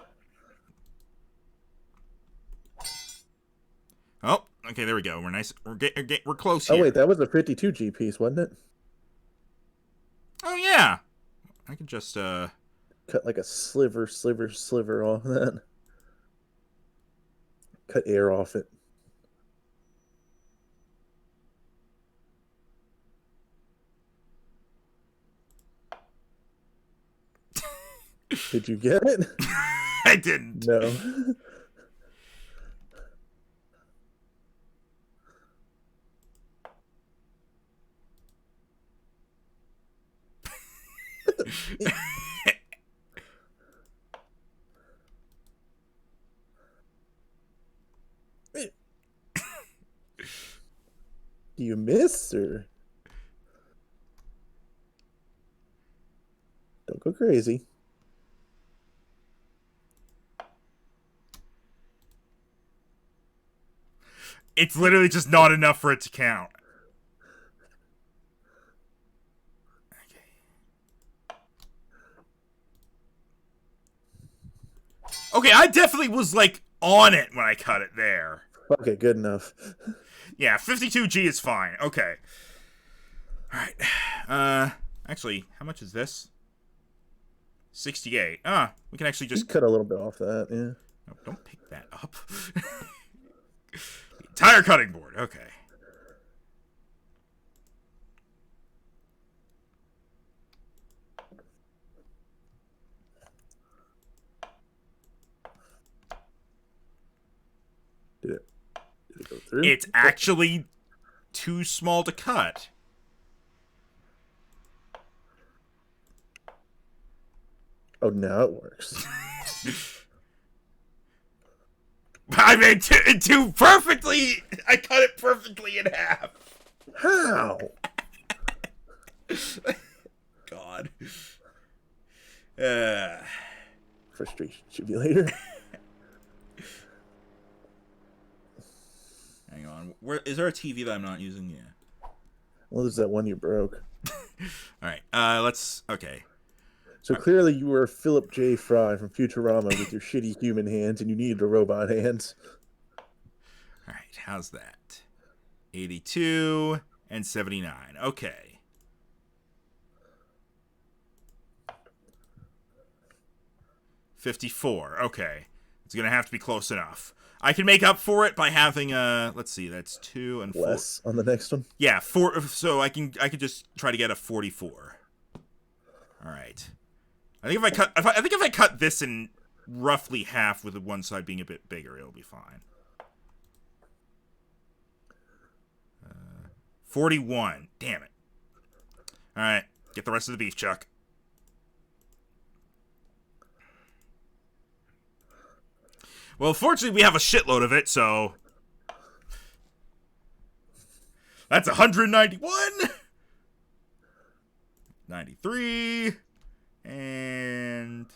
Oh, okay, there we go. We're nice. We're close here. Oh wait, that was a 52 G piece, wasn't it? Oh yeah, I can just cut like a sliver off that. Cut air off it. Did you get it? I didn't. No. Do you miss or don't go crazy? It's literally just not enough for it to count. Okay, I definitely was, like, on it when I cut it there. Okay, good enough. Yeah, 52G is fine. Okay. Alright. Actually, how much is this? 68. We can actually just... cut a little bit off that, yeah. No, don't pick that up. The entire cutting board. Okay. Did it go through? It's actually too small to cut. Oh, now it works. I made two perfectly. I cut it perfectly in half. How? God. Frustration simulator. Hang on. Where is there a TV that I'm not using? Yeah. Well, there's that one you broke. All right. Let's. Okay. So clearly you were Philip J. Fry from Futurama with your shitty human hands, and you needed a robot hands. All right. How's that? 82 and 79. Okay. $54. Okay. It's gonna have to be close enough. I can make up for it by having let's see, that's 2 and 4. Less on the next one. Yeah, 4. So I could just try to get a 44. All right. I think if I cut this in roughly half with the one side being a bit bigger, it'll be fine. 41. Damn it. All right, get the rest of the beef, Chuck. Well, fortunately, we have a shitload of it, so that's 191, 93, and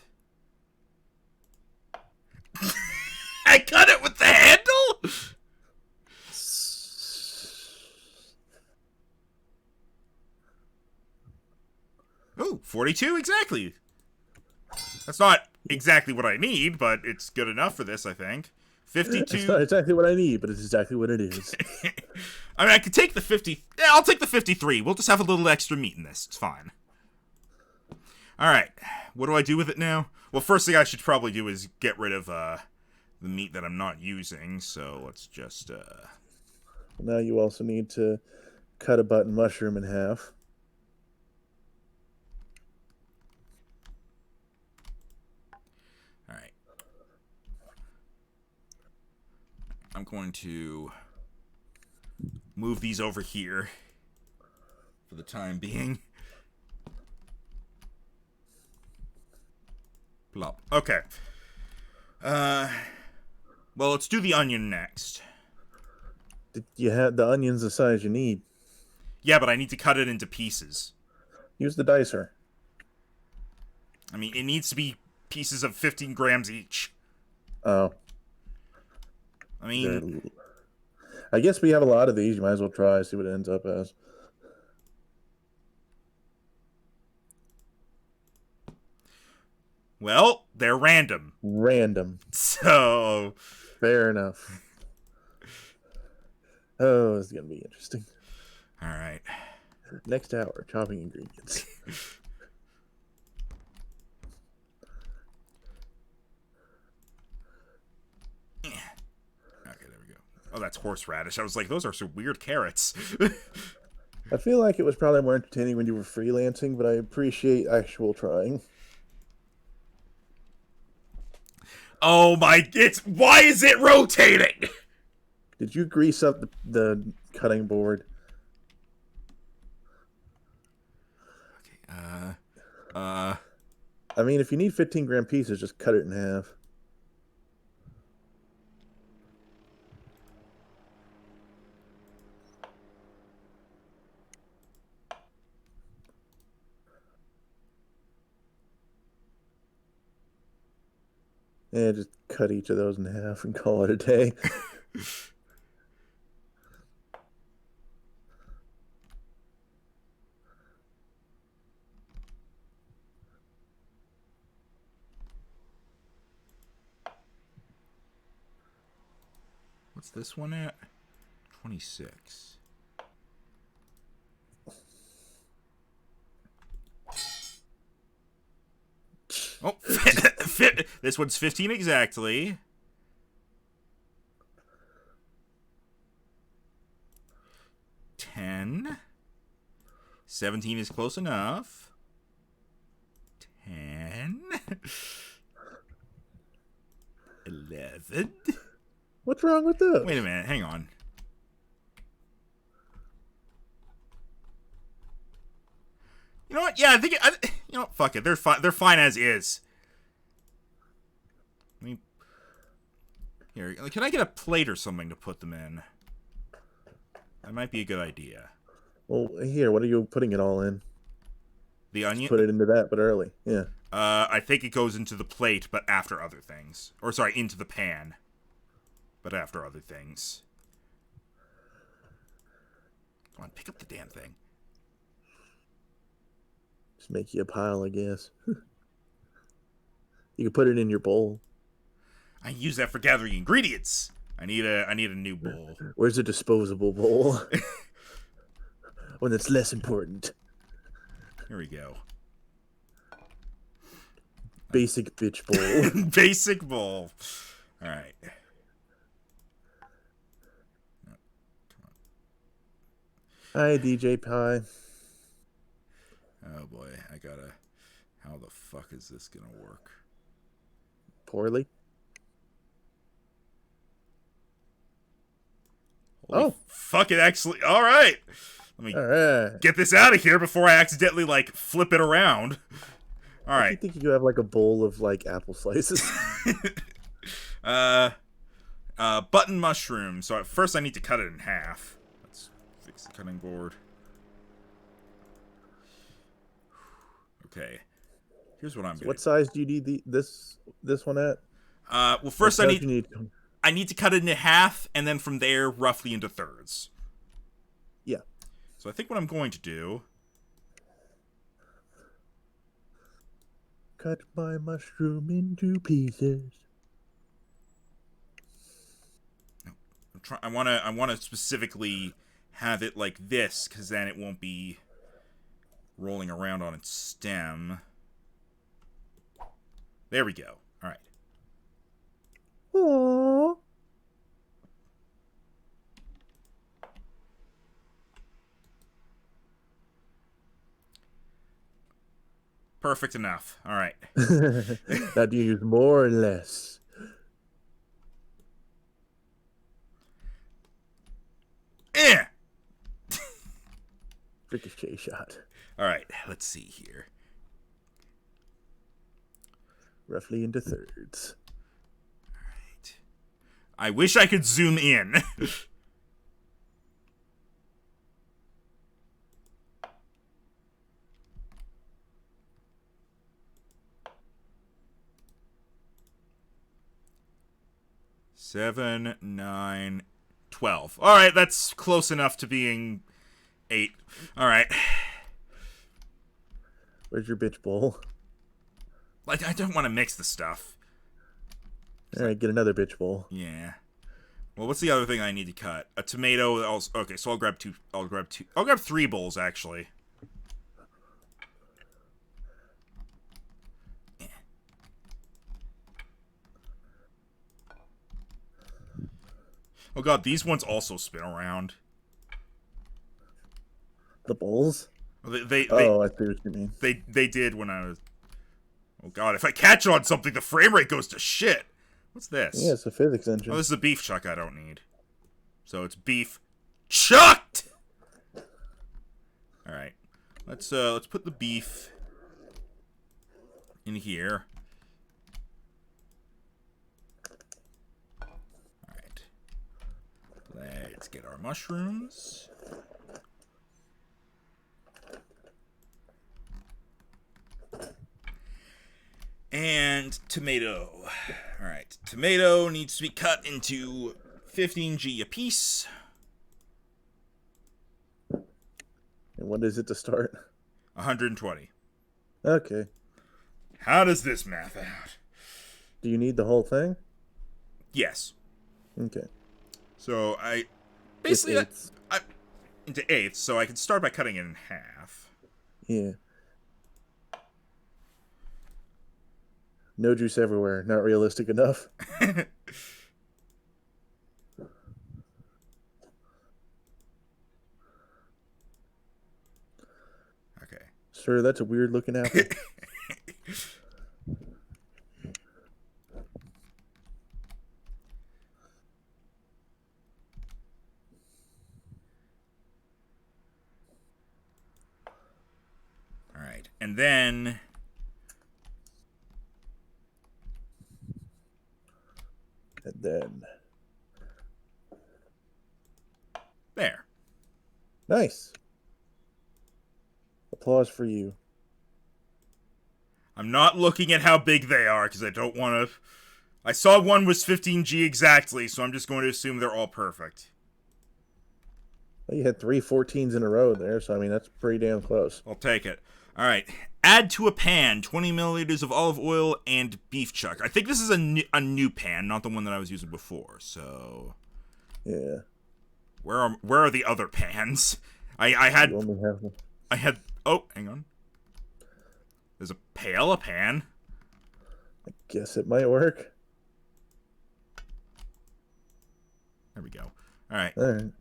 I cut it with the handle. Oh, 42 exactly. That's not exactly what I need, but it's good enough for this, I think. 52. It's not exactly what I need, but it's exactly what it is. I mean, I could take the 50. Yeah, I'll take the 53. We'll just have a little extra meat in this. It's fine. All right. What do I do with it now? Well, first thing I should probably do is get rid of the meat that I'm not using. So let's just... Now you also need to cut a button mushroom in half. All right. I'm going to move these over here for the time being. Plop. Okay. Well, let's do the onion next. You have the onions the size you need. Yeah, but I need to cut it into pieces. Use the dicer. I mean, it needs to be pieces of 15 grams each. Oh. I mean... I guess we have a lot of these. You might as well try, see what it ends up as. Well, they're random. Random. So... Fair enough. Oh, this is going to be interesting. All right. Next hour, chopping ingredients. Okay, there we go. Oh, that's horseradish. I was like, those are some weird carrots. I feel like it was probably more entertaining when you were freelancing, but I appreciate actual trying. Oh my! Why is it rotating? Did you grease up the cutting board? Okay. I mean, if you need 15-gram pieces, just cut it in half. Yeah, just cut each of those in half and call it a day. What's this one at? 26. Oh, this one's 15 exactly. 10. 17 is close enough. 10. 11. What's wrong with those? Wait a minute, hang on. You know what? Yeah, I think you know what? Fuck it. They're fine. They're fine as is. I mean, here, can I get a plate or something to put them in? That might be a good idea. Well, here, what are you putting it all in? The onion? Just put it into that, but early. Yeah. I think it goes into the plate, but after other things. Or sorry, into the pan, but after other things. Come on, pick up the damn thing. Just make you a pile, I guess. You can put it in your bowl. I use that for gathering ingredients. I need a new bowl. Where's a disposable bowl? One that's less important. Here we go. Basic bitch bowl. Basic bowl. All right. Hi, DJ Pie. Oh boy, I gotta. How the fuck is this gonna work? Poorly. Holy fuck! It actually. All right. Let me get this out of here before I accidentally like flip it around. All right. I think you could have like a bowl of like apple slices. Button mushroom. So at first I need to cut it in half. Let's fix the cutting board. Okay. Here's what I'm gonna. What size do you need this one at? Well, first I need to cut it into half, and then from there roughly into thirds. Yeah. So I think what I'm going to do. Cut my mushroom into pieces. I want to specifically have it like this, because then it won't be rolling around on its stem. There we go. All right. Aww. Perfect enough. All right. Now do you use more or less? Ricochet shot. All right. Let's see here. Roughly into thirds. All right. I wish I could zoom in. Seven, 9, 12. All right, that's close enough to being 8. All right. Where's your bitch bowl? Like, I don't want to mix the stuff. All right, get another bitch bowl. Yeah. Well, what's the other thing I need to cut? A tomato. Okay, so I'll grab 2. I'll grab 3 bowls actually. Oh god, these ones also spin around. The bowls? I see what you mean. They did when I was. Oh god, if I catch on something, the frame rate goes to shit. What's this? Yeah, it's a physics engine. Oh, this is a beef chuck I don't need. So it's beef chucked. All right, let's put the beef in here. All right, let's get our mushrooms. And tomato. Alright, tomato needs to be cut into 15G a piece. And what is it to start? 120. Okay. How does this math out? Do you need the whole thing? Yes. Okay. So I basically It's I into eighths, so I can start by cutting it in half. Yeah. No juice everywhere. Not realistic enough. Okay. Sir, that's a weird looking apple. All right. And then there. Nice. Applause for you. I'm not looking at how big they are because I don't want to. I saw one was 15G exactly, so I'm just going to assume they're all perfect. Well, you had 3 14s in a row there, so I mean that's pretty damn close. I'll take it. All right. Add to a pan 20 milliliters of olive oil and beef chuck. I think this is a new pan, not the one that I was using before. So, yeah. Where are the other pans? I had. You only have one. I had. Oh, hang on. There's a pan. I guess it might work. There we go. All right. All right.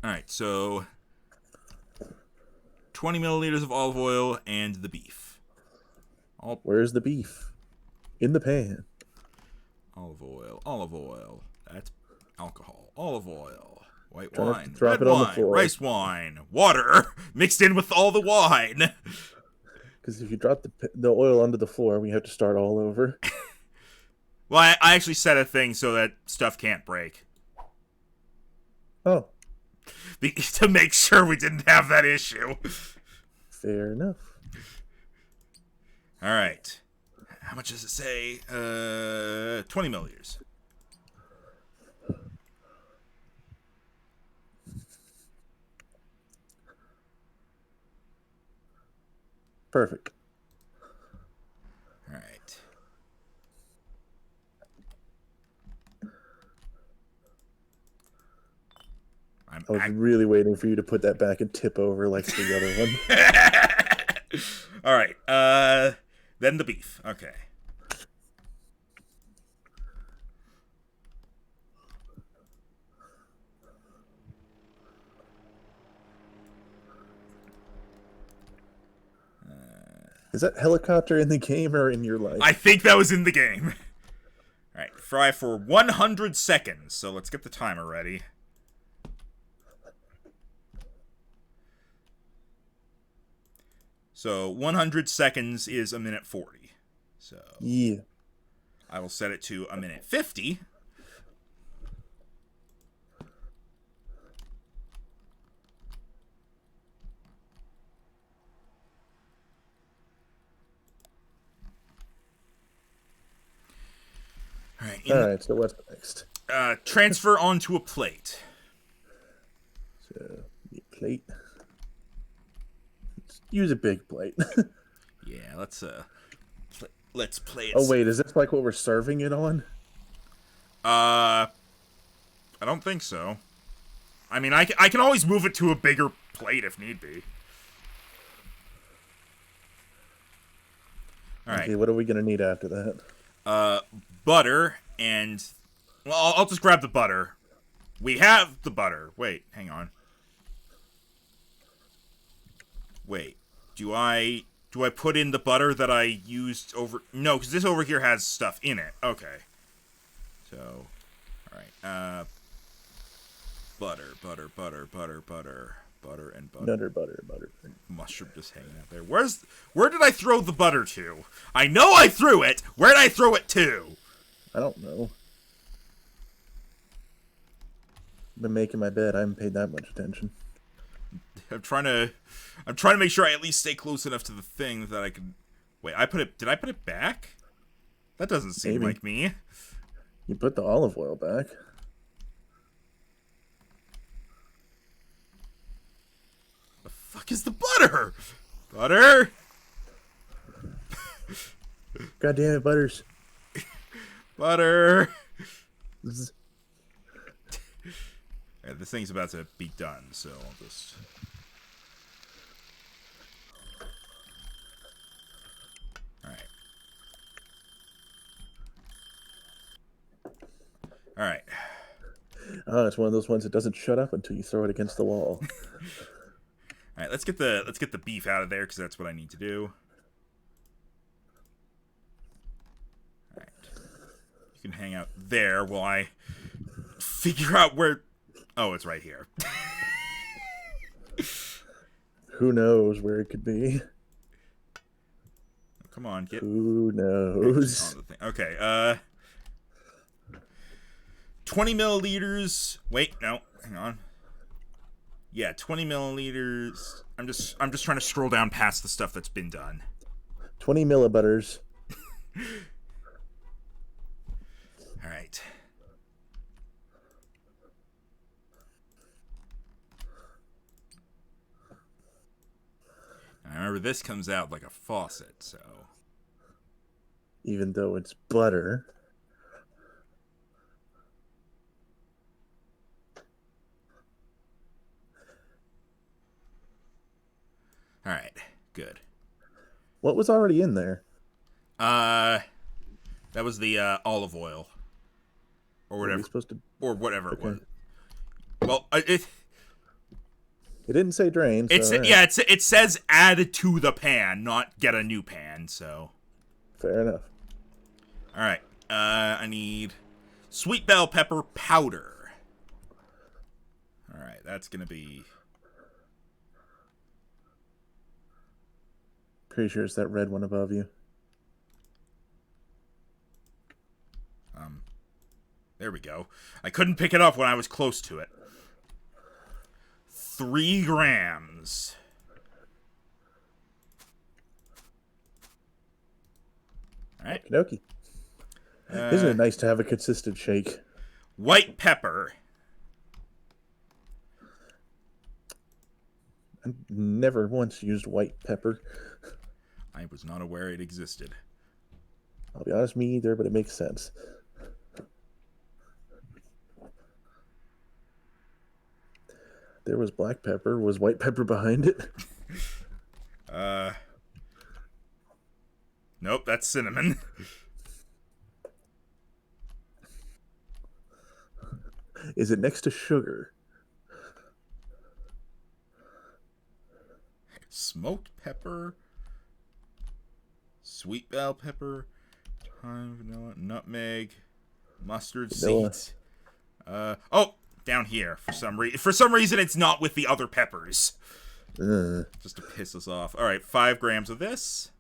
All right. So 20 milliliters of olive oil and the beef. Where's the beef? In the pan. Olive oil. That's alcohol. Olive oil. White Try not to wine. drop Red it on the wine. floor. Rice wine. Water mixed in with all the wine. Because if you drop the oil onto the floor, we have to start all over. Well, I actually set a thing so that stuff can't break. Oh. To make sure we didn't have that issue. Fair enough. All right. How much does it say? 20 milliliters. Perfect. All right. I was really waiting for you to put that back and tip over like the other one. All right. Then the beef. Okay. Is that helicopter in the game or in your life? I think that was in the game. All right. Fry for 100 seconds. So let's get the timer ready. So 100 seconds is a minute 40. So yeah. I will set it to a minute 50. All right, so what's next? Transfer onto a plate. So, plate. Let's use a big plate. Yeah, let's play it. Oh wait, is this like what we're serving it on? I don't think so. I mean, I can always move it to a bigger plate if need be. All right. Okay, what are we gonna need after that? Butter and... Well, I'll just grab the butter. We have the butter. Wait, hang on. Wait, do I put in the butter that I used over... No, because this over here has stuff in it. Okay. So, all right. Butter, butter, butter, butter, butter, butter, and butter. Butter. Mushroom just hanging out there. Where did I throw the butter to? I know I threw it. Where did I throw it to? I don't know. I've been making my bed. I haven't paid that much attention. I'm trying to make sure I at least stay close enough to the thing that I can. Wait, did I put it back? That doesn't seem Maybe. like me. You put the olive oil back. The fuck is the butter? Butter? God damn it, Butters. Butter. Zzz. Yeah, this thing's about to be done, so I'll just. All right. Oh, it's one of those ones that doesn't shut up until you throw it against the wall. All right, let's get the beef out of there because that's what I need to do. All right, you can hang out there while I figure out where. Oh, it's right here. Who knows where it could be? Come on, get. Who knows? On the thing. Okay. 20 milliliters. Wait, no, hang on. Yeah, 20 milliliters. I'm just trying to scroll down past the stuff that's been done. 20 millibutters. All right. I remember this comes out like a faucet, so. Even though it's butter. All right, good. What was already in there? That was the olive oil, or whatever, Supposed to... or whatever Okay. it was. Well, it didn't say drain. So yeah, it says add to the pan, not get a new pan. So fair enough. all right, I need sweet bell pepper powder. All right, that's gonna be. Pretty sure it's that red one above you. There we go. I couldn't pick it up when I was close to it. 3 grams. All right. Okie dokie. Isn't it nice to have a consistent shake? White pepper. I never once used white pepper. I was not aware it existed. I'll be honest, me either, but it makes sense. There was black pepper. Was white pepper behind it? Nope, that's cinnamon. Is it next to sugar? Smoked pepper. Sweet bell pepper. Thyme, vanilla, nutmeg, mustard Vanilla. seeds. Oh, down here for some reason. For some reason, it's not with the other peppers. Just to piss us off. All right, 5 grams of this.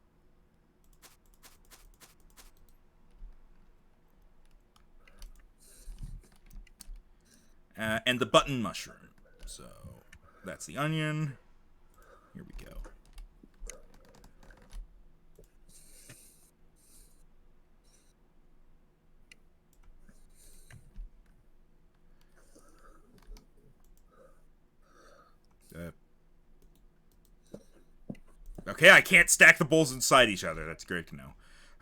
And the button mushroom. So that's the onion. Here we go. Okay, I can't stack the bowls inside each other. That's great to know.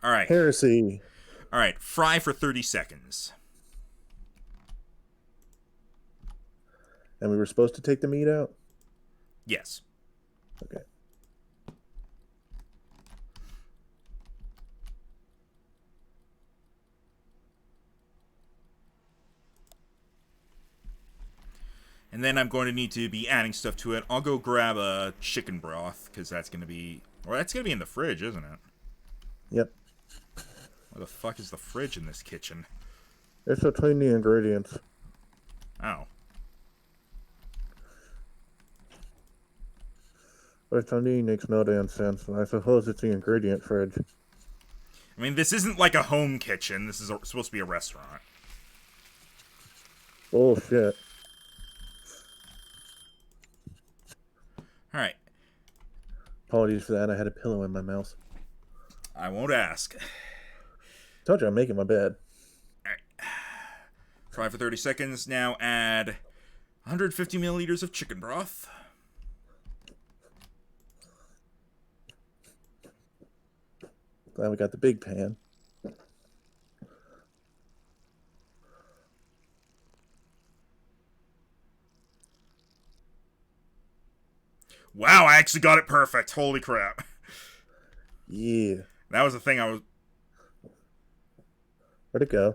All right. Heresy. All right, fry for 30 seconds. And we were supposed to take the meat out? Yes. Okay. And then I'm going to need to be adding stuff to it. I'll go grab a chicken broth, because that's going to be... Or that's going to be in the fridge, isn't it? Yep. Where the fuck is the fridge in this kitchen? It's between the ingredients. Oh. Which to me makes no damn sense, and I suppose it's the ingredient fridge. I mean, this isn't like a home kitchen. This is supposed to be a restaurant. Bullshit. All right. Apologies for that. I had a pillow in my mouth. I won't ask. Told you I'm making my bed. All right. Fry for 30 seconds. Now add 150 milliliters of chicken broth. Glad we got the big pan. Wow, I actually got it perfect. Holy crap. Yeah. That was the thing I was... Where'd it go?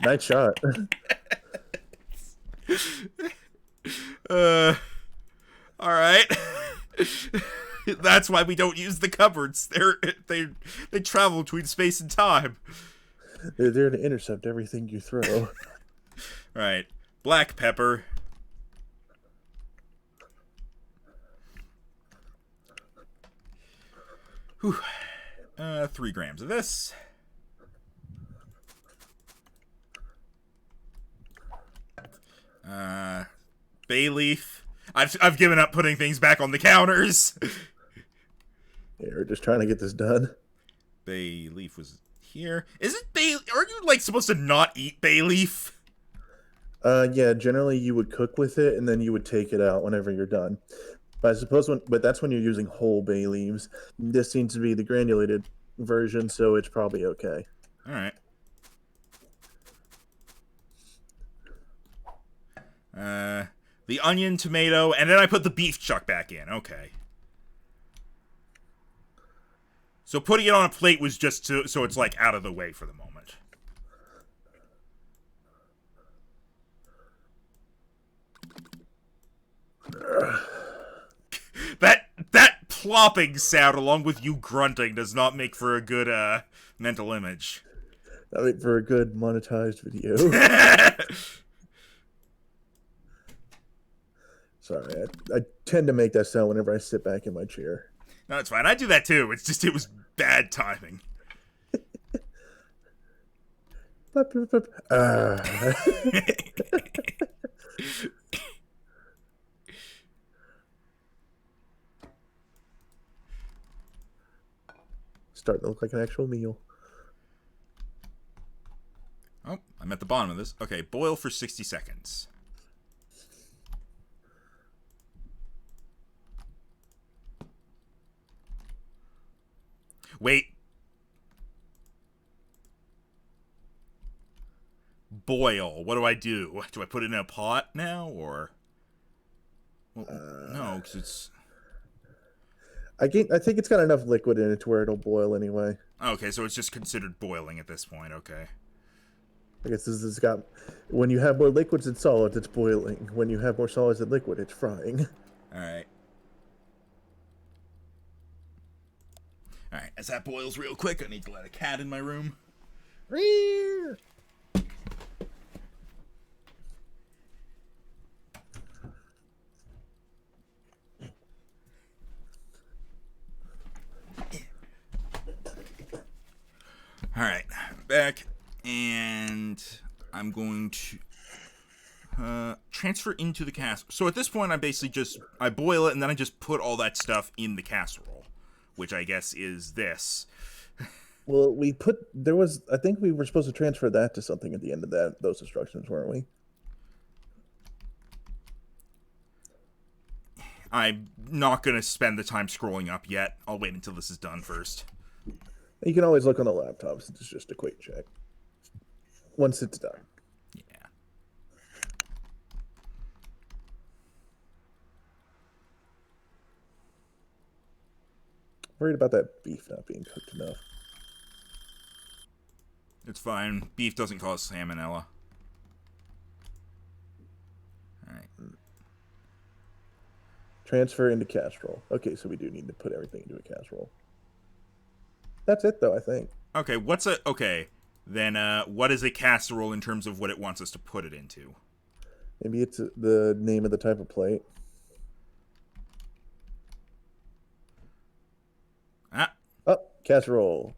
Nice shot. Alright. That's why we don't use the cupboards. They travel between space and time. They're there to intercept everything you throw. Right. Black pepper. Whew. 3 grams of this. Bay leaf. I've given up putting things back on the counters. Yeah, we're just trying to get this done. Bay leaf was here. Is it bay? Are you like supposed to not eat bay leaf? Yeah, generally you would cook with it and then you would take it out whenever you're done. But I suppose but that's when you're using whole bay leaves. This seems to be the granulated version, so it's probably okay. All right. The onion, tomato, and then I put the beef chuck back in. Okay. So putting it on a plate was just so it's like out of the way for the moment. That plopping sound along with you grunting does not make for a good mental image. I mean, for a good monetized video. Sorry, I tend to make that sound whenever I sit back in my chair. No, it's fine. I do that too. It's just it was bad timing. Starting to look like an actual meal. Oh, I'm at the bottom of this. Okay, boil for 60 seconds. Wait. Boil. What do I do? Do I put it in a pot now, or? Well, no, because it's... I think it's got enough liquid in it to where it'll boil anyway. Okay, so it's just considered boiling at this point. Okay. I guess this has got... When you have more liquids than solids, it's boiling. When you have more solids than liquid, it's frying. Alright. Alright, as that boils real quick, I need to let a cat in my room. Alright, back, and I'm going to transfer into the casserole. So at this point, I basically I boil it, and then I just put all that stuff in the casserole, which I guess is this. Well, I think we were supposed to transfer that to something at the end of those instructions, weren't we? I'm not going to spend the time scrolling up yet. I'll wait until this is done first. You can always look on the laptop. It's just a quick check. Once it's done. Yeah. Worried about that beef not being cooked enough. It's fine. Beef doesn't cause salmonella. Alright. Transfer into casserole. Okay, so we do need to put everything into a casserole. That's it, though, I think. Okay, okay? Then what is a casserole in terms of what it wants us to put it into? Maybe it's the name of the type of plate. Ah, Oh, casserole.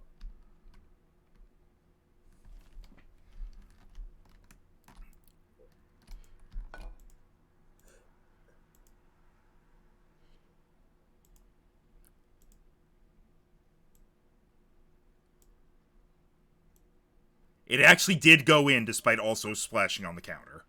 it actually did go in despite also splashing on the counter.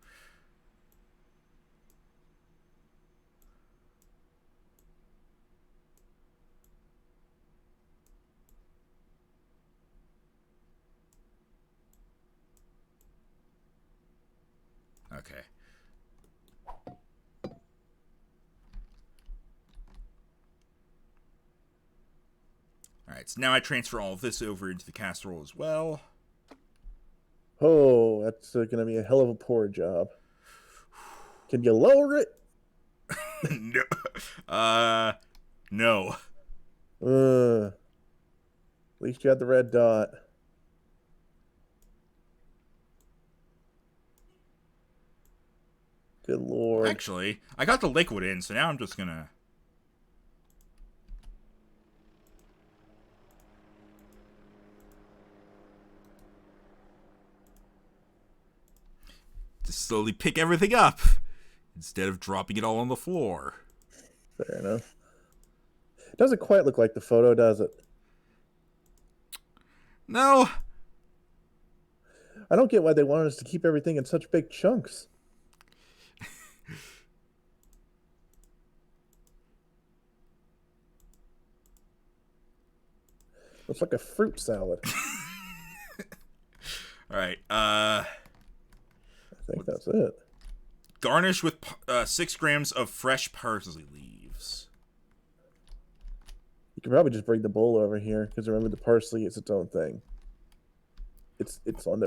Okay. Alright, so now I transfer all of this over into the casserole as well. Oh, that's going to be a hell of a pour job. Can you lower it? No. Uh, no. At least you had the red dot. Good Well, lord. actually, I got the liquid in, so now I'm just gonna... just slowly pick everything up instead of dropping it all on the floor. Fair enough. It doesn't quite look like the photo, does it? No. I don't get why they wanted us to keep everything in such big chunks. Looks like a fruit salad. All right. I think that's it. Garnish with 6 grams of fresh parsley leaves. You can probably just bring the bowl over here because remember the parsley is its own thing. It's on the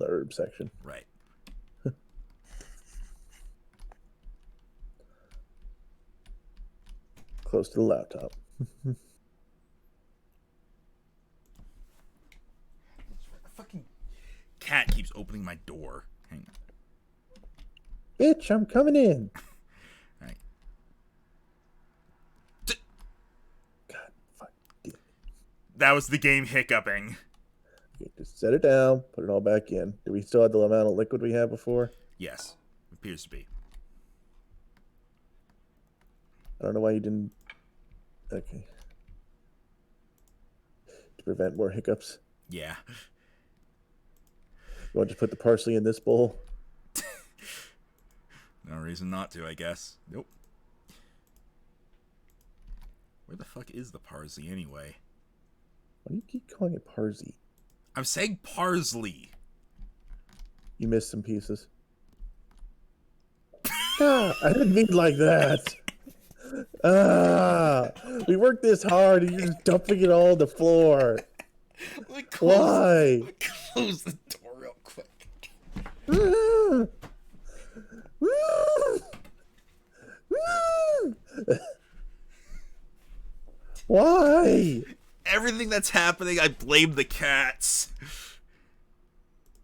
herb section. Right. Close to the laptop. Fucking cat keeps opening my door. Hang on. Bitch, I'm coming in. Right. God, fuck. Damn. That was the game hiccuping. Okay, just set it down, put it all back in. Do we still have the amount of liquid we had before? Yes, appears to be. I don't know why you didn't. Okay. To prevent more hiccups. Yeah. You want to just put the parsley in this bowl? No reason not to, I guess. Nope. Where the fuck is the parsley anyway? Why do you keep calling it parsley? I'm saying parsley. You missed some pieces. God, I didn't mean like that. We worked this hard and you're just dumping it all on the floor. Why? Close the door real quick. Why? Everything that's happening, I blame the cats.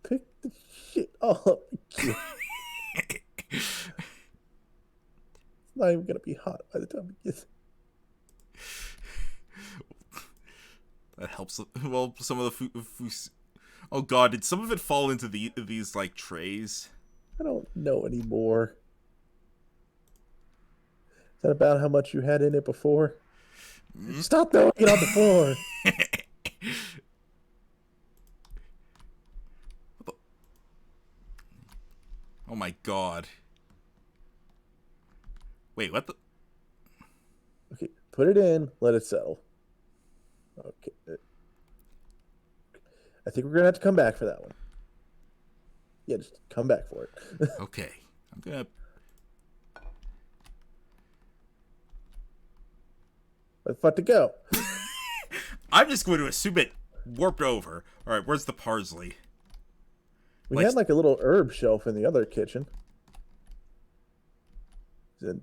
Pick the shit up. It's not even gonna be hot by the time it gets. That helps. Well, some of the food. Oh god, did some of it fall into these like trays? I don't know anymore. Is that about how much you had in it before? Stop throwing it on the floor. Oh my god. Wait, what the? Okay, put it in, let it settle. Okay. I think we're gonna have to come back for that one. Yeah, just come back for it. Okay, I'm gonna. Let's fuck to go. I'm just going to assume it warped over. All right, where's the parsley? We had like a little herb shelf in the other kitchen. Is it...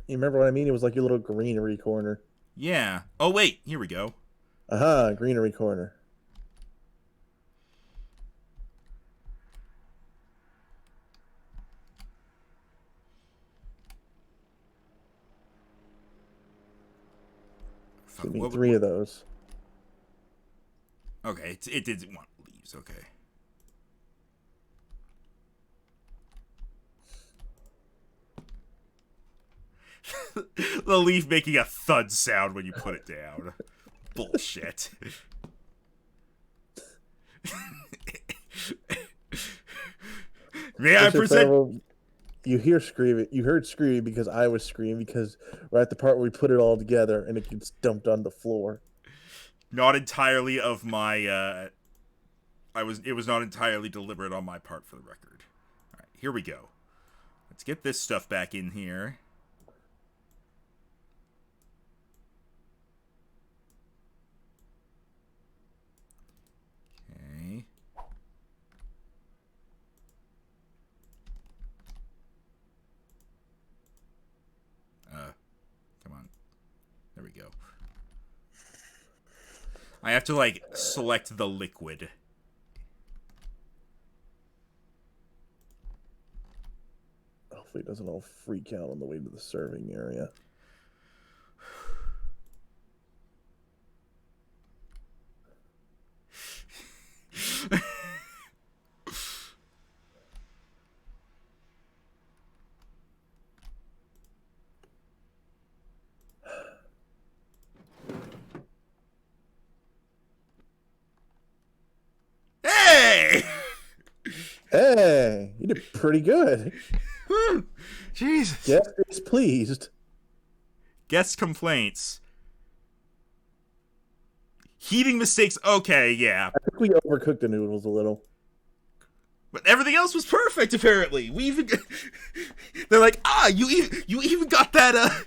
You remember what I mean? It was like your little greenery corner. Yeah. Oh, wait. Here we go. Aha, greenery corner. Fuck, Give me three of those. Okay, it did want leaves. Okay. The leaf making a thud sound when you put it down. Bullshit. May I present? You hear screaming. You heard screaming because I was screaming because we're at the part where we put it all together and it gets dumped on the floor. Not entirely of my. It was not entirely deliberate on my part, for the record. All right, here we go. Let's get this stuff back in here. Okay. Come on. There we go. I have to, like, select the liquid. Hopefully it doesn't all freak out on the way to the serving area. Hey! Hey, you did pretty good. Jesus. Guest is pleased. Guest complaints. Heating mistakes. Okay, yeah. I think we overcooked the noodles a little. But everything else was perfect, apparently. We even... They're like, you even got that,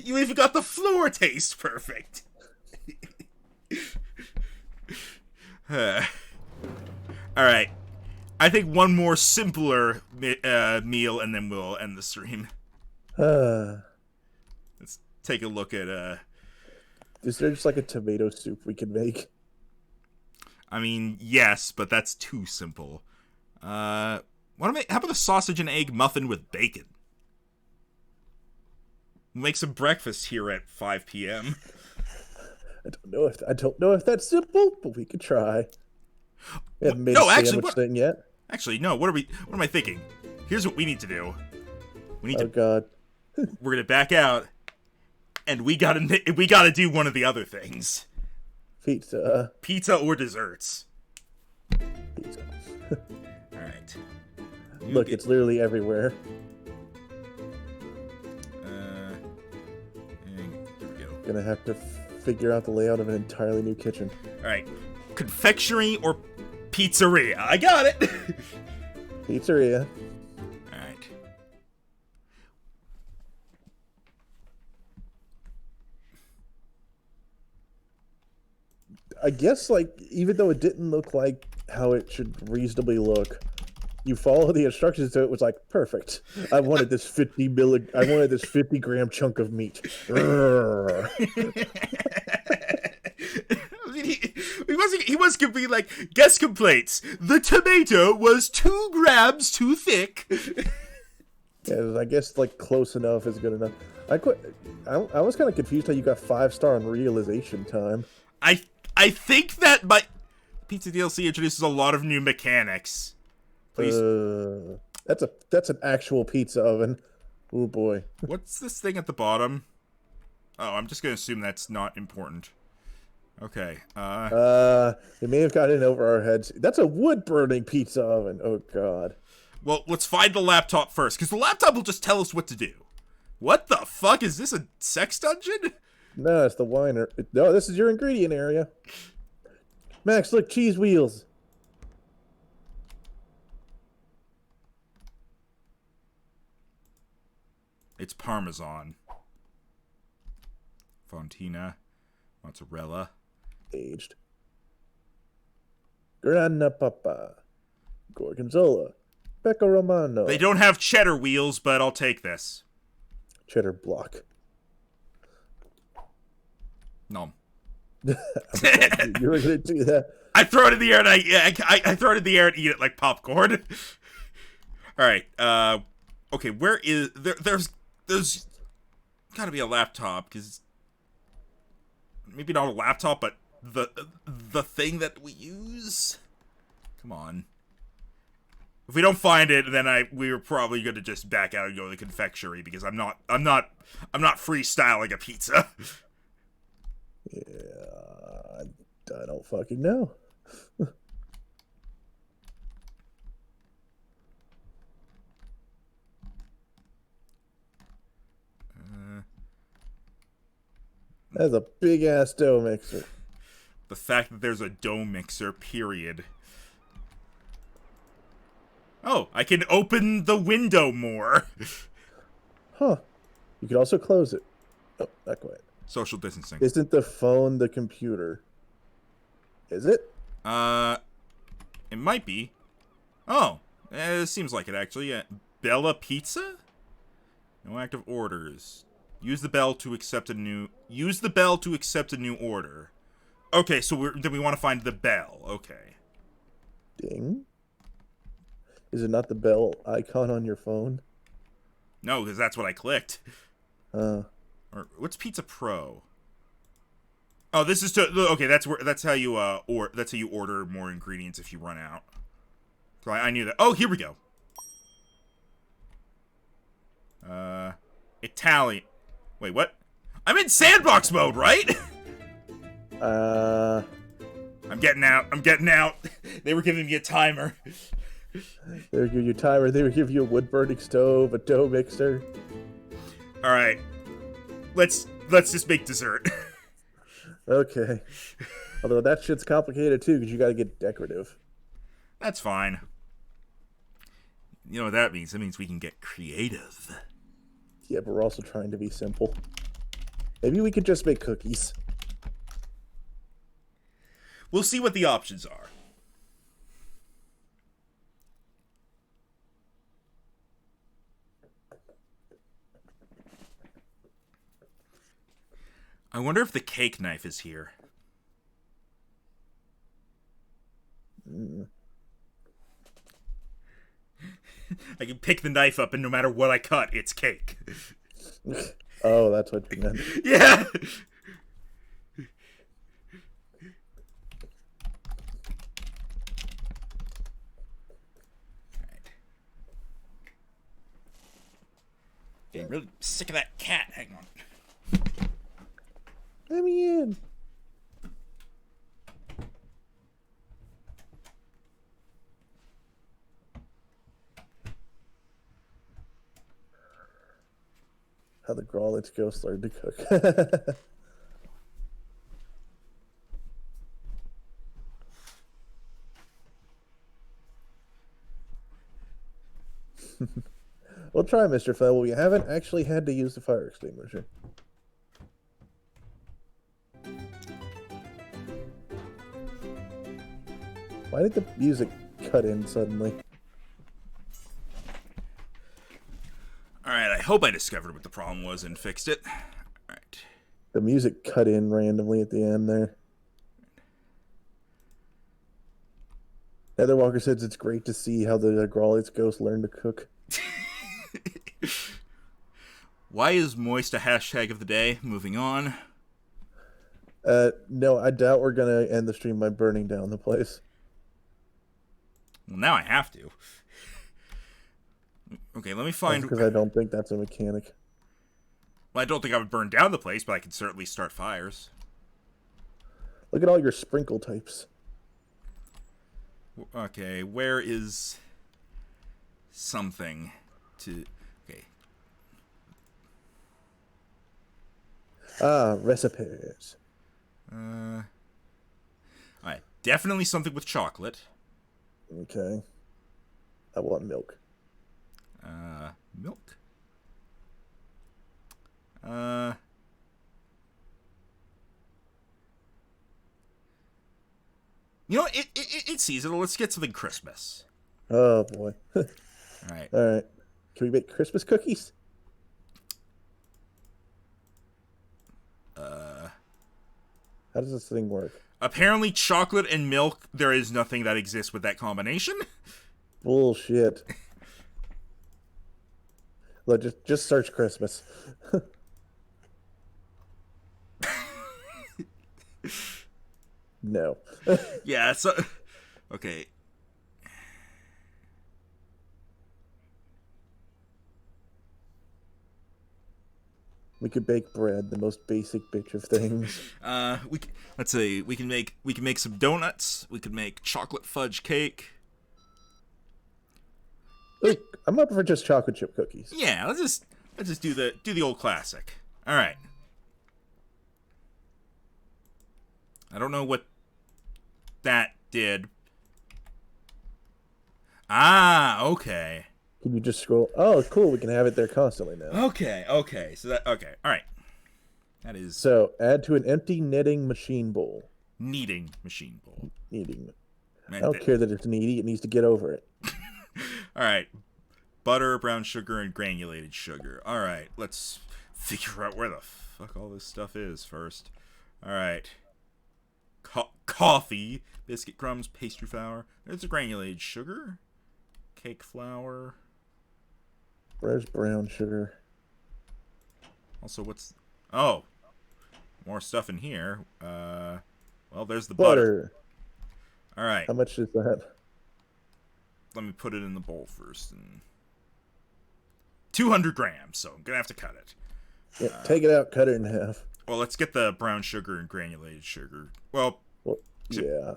you even got the floor taste perfect. Alright. I think one more simpler meal, and then we'll end the stream. Let's take a look at, Is there just like a tomato soup we can make? I mean, yes, but that's too simple. How about a sausage and egg muffin with bacon? We'll make some breakfast here at 5 p.m. I don't know if that's simple, but we could try. We haven't made No, a actually, sandwich thing yet. Actually, no. What am I thinking? Here's what we need to do. Oh God. We're gonna back out, and we gotta do one of the other things. Pizza or desserts. Pizza. All right. Look, it's literally everywhere. Here we go. Gonna have to figure out the layout of an entirely new kitchen. All right. Confectionery or pizzeria? I got it. Pizzeria. All right. I guess, like, even though it didn't look like how it should reasonably look, you follow the instructions to it, was like, perfect. I wanted this 50-gram chunk of meat. He was gonna be like, guest complaints. The tomato was 2 grams too thick. Yeah, I guess like close enough is good enough. I was kind of confused how you got 5-star on realization time. I think that my Pizza DLC introduces a lot of new mechanics. Please. That's an actual pizza oven. Oh boy. What's this thing at the bottom? Oh, I'm just gonna assume that's not important. Okay. It may have gotten in over our heads. That's a wood-burning pizza oven. Oh god. Well, let's find the laptop first, because the laptop will just tell us what to do. What the fuck? Is this a sex dungeon? No, it's the winer. No, this is your ingredient area. Max, look, cheese wheels. It's Parmesan. Fontina. Mozzarella. Aged. Grana Papa. Gorgonzola. Becco Romano. They don't have cheddar wheels, but I'll take this. cheddar block. No. You were gonna do that. I throw it in the air and I throw it in the air and eat it like popcorn. All right. Okay. Where is there's got to be a laptop, because maybe not a laptop, but the thing that we use. Come on. If we don't find it, then we were probably going to just back out and go to the confectionery, because I'm not freestyling a pizza. Yeah, I don't fucking know. That's a big ass dough mixer. The fact that there's a dough mixer, period. Oh, I can open the window more. Huh. You could also close it. Oh, not quite. Social distancing. Isn't the phone the computer? Is it? It might be. Oh, it seems like it, actually. Bella Pizza? No active orders. Use the bell to accept a new order. Okay, so then we want to find the bell. Okay. Ding. Is it not the bell icon on your phone? No, because that's what I clicked. Or what's Pizza Pro? Oh, this is to okay. That's how you order more ingredients if you run out. So I knew that. Oh, here we go. Italian. Wait, what? I'm in sandbox mode, right? I'm getting out. They were giving me a timer. They would give you a timer. They would give you a wood burning stove, a dough mixer. All right, let's just make dessert. Okay. Although that shit's complicated too, because you got to get decorative. That's fine. You know what that means? That means we can get creative. Yeah, but we're also trying to be simple. Maybe we could just make cookies. We'll see what the options are. I wonder if the cake knife is here. I can pick the knife up, and no matter what I cut, it's cake. Oh, that's what you meant. Yeah! I'm really sick of that cat. Hang on. Let me in. How the Grawlit's ghost learned to cook. We'll try, Mr. Fell. We haven't actually had to use the fire extinguisher. Why did the music cut in suddenly? Alright, I hope I discovered what the problem was and fixed it. Alright. The music cut in randomly at the end there. Heather Walker says it's great to see how the Grawlit's ghost learned to cook. Why is moist a hashtag of the day? Moving on. No, I doubt we're gonna end the stream by burning down the place. Well, now I have to. Okay, let me find... Because I don't think that's a mechanic. Well, I don't think I would burn down the place, but I can certainly start fires. Look at all your sprinkle types. Okay, where is something to... Okay. Ah, recipes. Alright, definitely something with chocolate. Okay. I want milk. Milk? You know, it's seasonal. Let's get something Christmas. Oh, boy. Alright. Alright. Can we make Christmas cookies? How does this thing work? Apparently, chocolate and milk, there is nothing that exists with that combination. Bullshit. Look, just search Christmas. No. Yeah, so... Okay. We could bake bread, the most basic bitch of things. Let's see. We can make some donuts. We could make chocolate fudge cake. Look, I'm up for just chocolate chip cookies. Yeah, let's just do the old classic. All right. I don't know what that did. Ah, okay. Can you just scroll? Oh, cool. We can have it there constantly now. Okay. So that okay. All right. That is So add to an empty knitting machine bowl. kneading machine bowl. Kneading. I don't care that it's needy. It needs to get over it. All right. Butter, brown sugar, and granulated sugar. All right. Let's figure out where the fuck all this stuff is first. All right. Coffee, biscuit crumbs, pastry flour. There's the granulated sugar. Cake flour. Where's brown sugar? Also, what's... Oh. More stuff in here. Well, there's the butter. All right. How much is that? Let me put it in the bowl first. 200 grams, so I'm going to have to cut it. Yeah, take it out, cut it in half. Well, let's get the brown sugar and granulated sugar. Well yeah.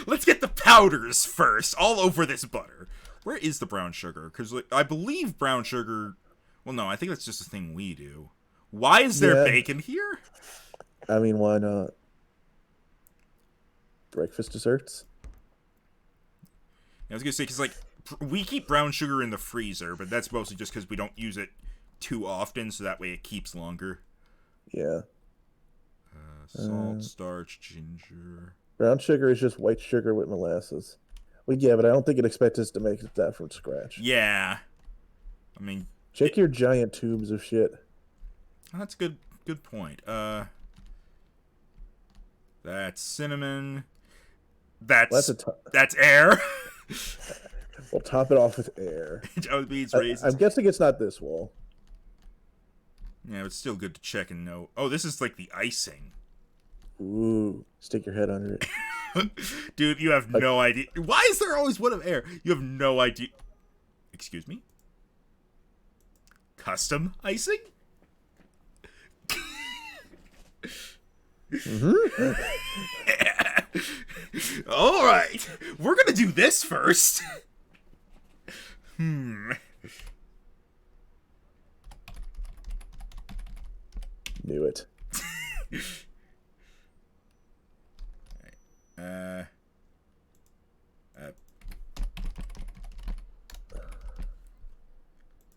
Let's get the powders first, all over this butter. Where is the brown sugar? Because I believe brown sugar... Well, no, I think that's just a thing we do. Why is there bacon here? I mean, why not? Breakfast desserts? I was going to say, because, like, we keep brown sugar in the freezer, but that's mostly just because we don't use it too often, so that way it keeps longer. Yeah. Salt, starch, ginger... Brown sugar is just white sugar with molasses. Well, yeah, but I don't think it expects us to make that from scratch. Yeah. I mean... Check your giant tubes of shit. That's a good point. That's cinnamon. That's air. We'll top it off with air. Jelly beans, raisins. I'm guessing it's not this wall. Yeah, it's still good to check and know. Oh, this is like the icing. Ooh, stick your head under it. Dude, you have no idea. Why is there always one of air? You have no idea. Excuse me? Custom icing? All right. We're going to do this first. Knew it.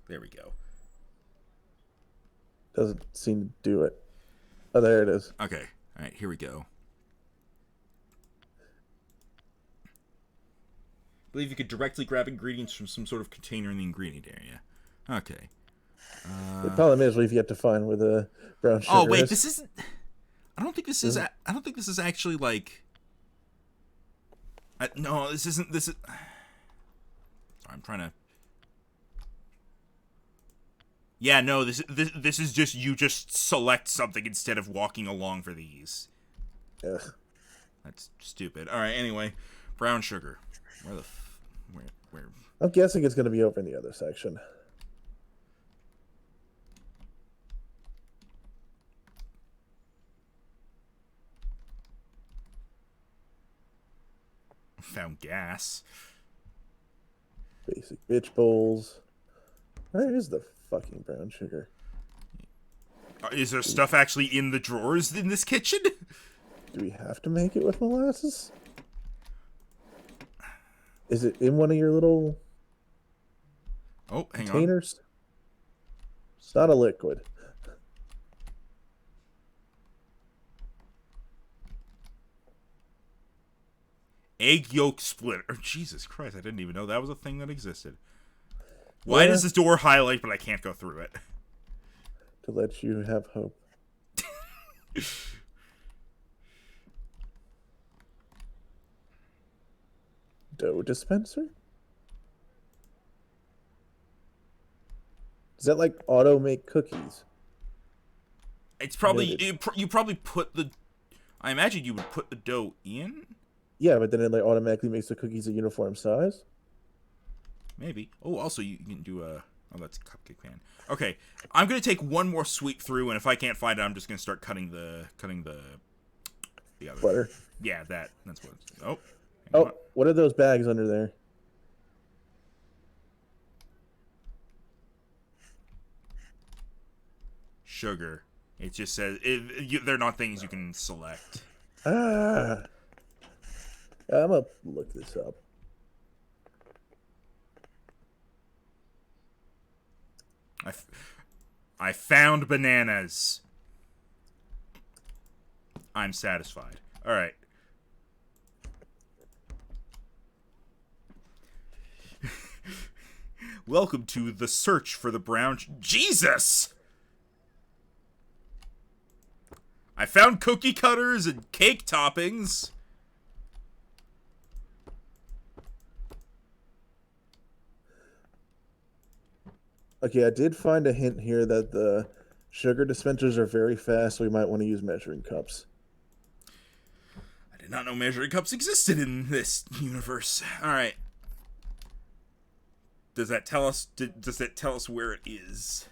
There we go. Doesn't seem to do it. Oh, there it is. Okay. All right, here we go. I believe you could directly grab ingredients from some sort of container in the ingredient area. Okay. The problem is we've yet to find where the brown sugar is. Oh wait, this isn't. I don't think this is. I don't think this is actually like. No, this isn't. This is. Sorry, I'm trying to. Yeah, no. This is just you. Just select something instead of walking along for these. Ugh. That's stupid. All right. Anyway, brown sugar. Where the where? I'm guessing it's going to be over in the other section. Found gas. Basic bitch bowls. Where is the fucking brown sugar? Is there stuff actually in the drawers in this kitchen? Do we have to make it with molasses? Is it in one of your little containers? Hang on. It's not a liquid. Egg yolk splitter. Oh, Jesus Christ, I didn't even know that was a thing that existed. Why does this door highlight but I can't go through it? to let you have hope. Dough dispenser? Does that like auto make cookies? It's probably Noted. you probably put the. I imagine you would put the dough in. Yeah, but then it like automatically makes the cookies a uniform size. Maybe. Oh, also you can do a. Oh, that's a cupcake pan. Okay, I'm gonna take one more sweep through, and if I can't find it, I'm just gonna start cutting the other thing. Butter. Yeah, that's what. Oh, hang on. Oh, what are those bags under there? Sugar. It just says they're not things you can select. Ah, I'm gonna look this up. I found bananas. I'm satisfied. All right. Welcome to the search for the brown. Jesus! I found cookie cutters and cake toppings. Okay, I did find a hint here that the sugar dispensers are very fast, so we might want to use measuring cups. I did not know measuring cups existed in this universe. All right. Does that tell us? Does that tell us where it is?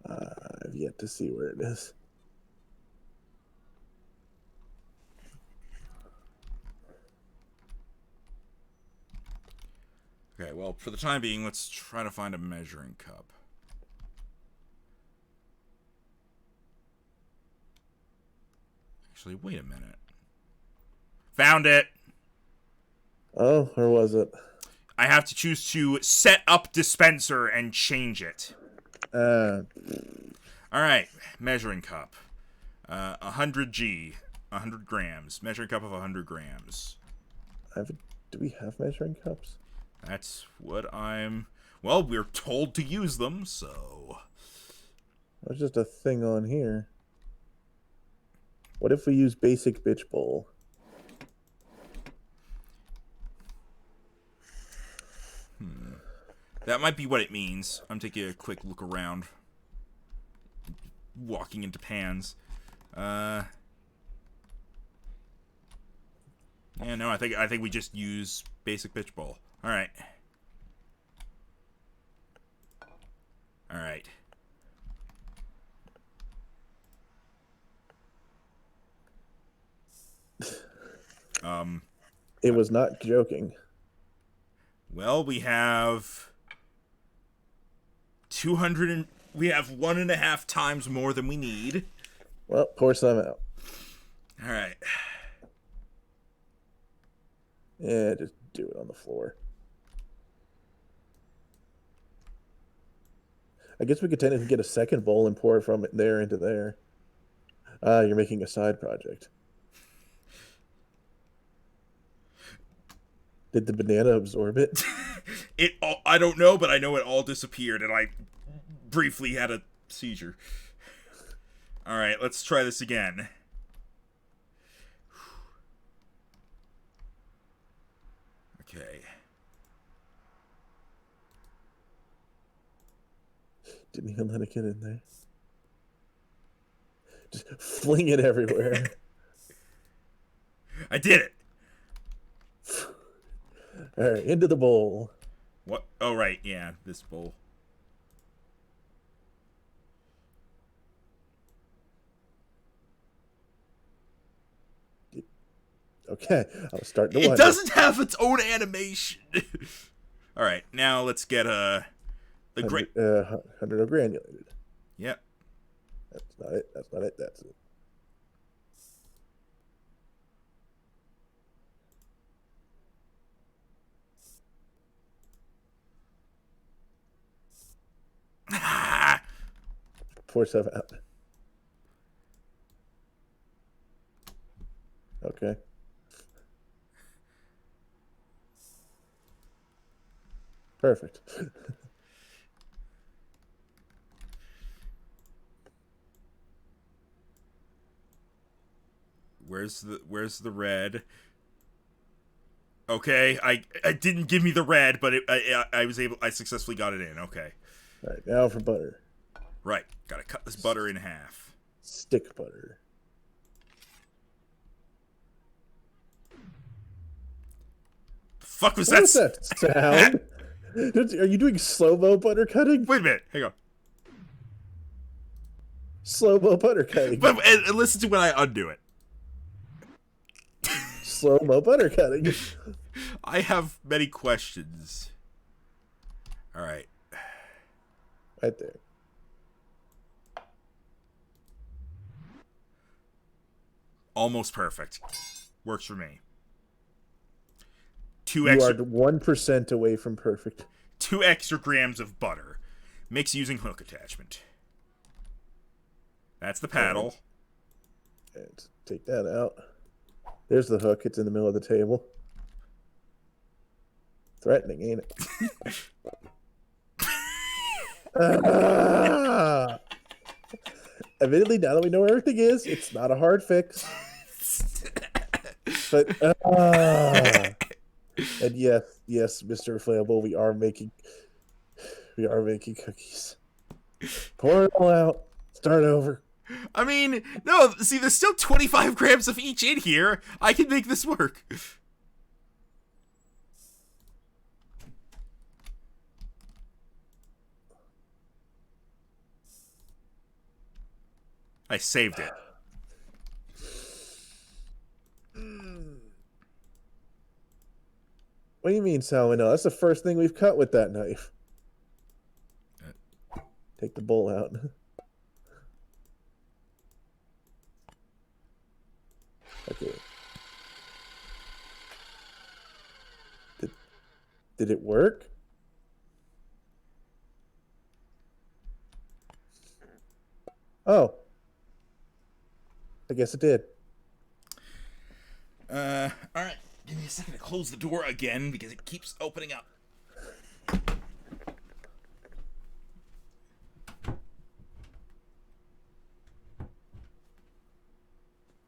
I've yet to see where it is. Okay, well, for the time being, let's try to find a measuring cup. Actually, wait a minute. Found it! Oh, where was it? I have to choose to set up dispenser and change it. Uh, Alright, measuring cup. 100G. 100 grams. Measuring cup of 100 grams. do we have measuring cups? That's what I'm... Well, we're told to use them, so... There's just a thing on here. What if we use basic bitch bowl? That might be what it means. I'm taking a quick look around. Walking into pans. Yeah, no, I think we just use basic bitch bowl. Alright. Alright. It was not joking. Well, we have 200 and we have 1.5 times more than we need. Well, pour some out. All right. Yeah, just do it on the floor. I guess we could technically get a second bowl and pour it from there into there. You're making a side project. Did the banana absorb it? I don't know, but I know it all disappeared, and I briefly had a seizure. All right, let's try this again. Okay. Didn't even let it get in there. Just fling it everywhere. I did it. All right, into the bowl. What? Oh, right. Yeah, this bowl. Okay, I was starting to It wonder. doesn't have its own animation. All right, now let's get the great. 100 of granulated. Yep. That's not it. That's not it. That's it. Ah! Pour stuff out. Okay. Perfect. Where's the red? Okay, I didn't give me the red, but I successfully got it in. Okay, All right, now for butter. right. Gotta cut this butter in half. Stick butter. The fuck was What that? was that sound? Are you doing slow-mo butter cutting? Wait a minute. Hang on. Slow-mo butter cutting. But and listen to when I undo it. Slow-mo butter cutting. I have many questions. All right. Right there. Almost perfect. Works for me. You are 1% away from perfect. 2 extra grams of butter. Makes using hook attachment. That's the paddle. And take that out. There's the hook. It's in the middle of the table. Threatening, ain't it? Admittedly, now that we know where everything is, it's not a hard fix. But and yes, Mr. Inflatable, we are making cookies. Pour it all out. Start over. I mean, no, see, there's still 25 grams of each in here. I can make this work. I saved it. What do you mean, salmonella? That's the first thing we've cut with that knife. Take the bowl out. Okay. Did it work? Oh. I guess it did. Alright. Give me a second to close the door again because it keeps opening up.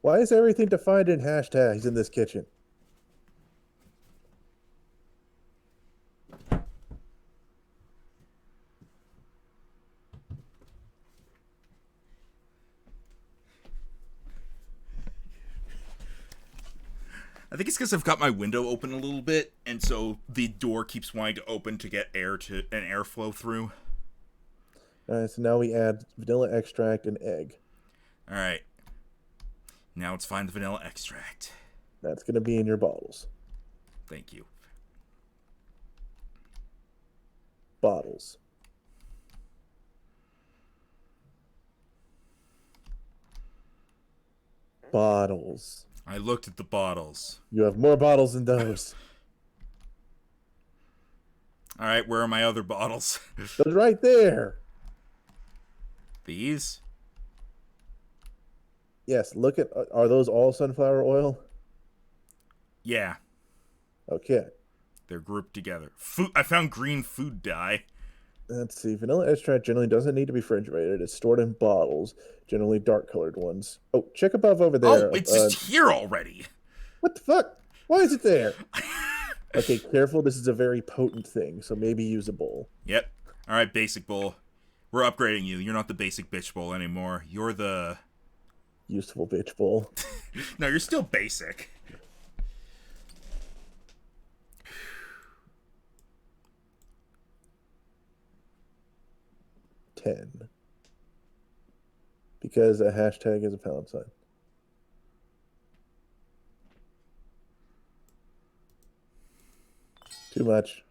Why is everything defined in hashtags in this kitchen? I think it's because I've got my window open a little bit, and so the door keeps wanting to open to get airflow through. Alright, so now we add vanilla extract and egg. Alright. Now let's find the vanilla extract. That's going to be in your bottles. Thank you. Bottles. Bottles. I looked at the bottles. You have more bottles than those. Alright, where are my other bottles? Those right there. These? Yes, look at... Are those all sunflower oil? Yeah. Okay. They're grouped together. I found green food dye. Let's see. Vanilla extract generally doesn't need to be refrigerated. It's stored in bottles, generally dark-colored ones. Oh, check above over there. Oh, it's just here already. What the fuck? Why is it there? Okay, careful. This is a very potent thing, so maybe use a bowl. Yep. All right, basic bowl. We're upgrading you. You're not the basic bitch bowl anymore. You're the... Useful bitch bowl. No, you're still basic. $10. Because a hashtag is a pound sign. Too much.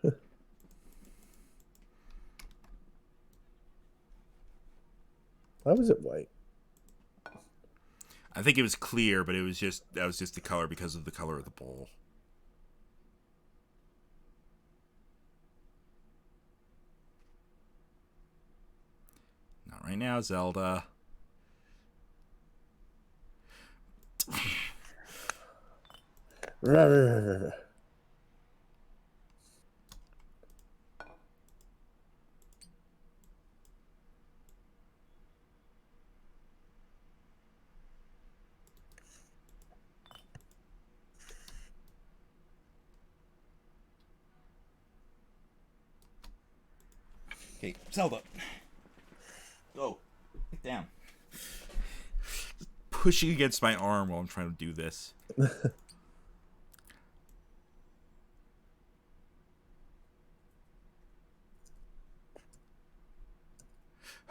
Why was it white? I think it was clear, but that was just the color because of the color of the bowl. Not right now, Zelda. Okay, Zelda. Go. Get down. Pushing against my arm while I'm trying to do this.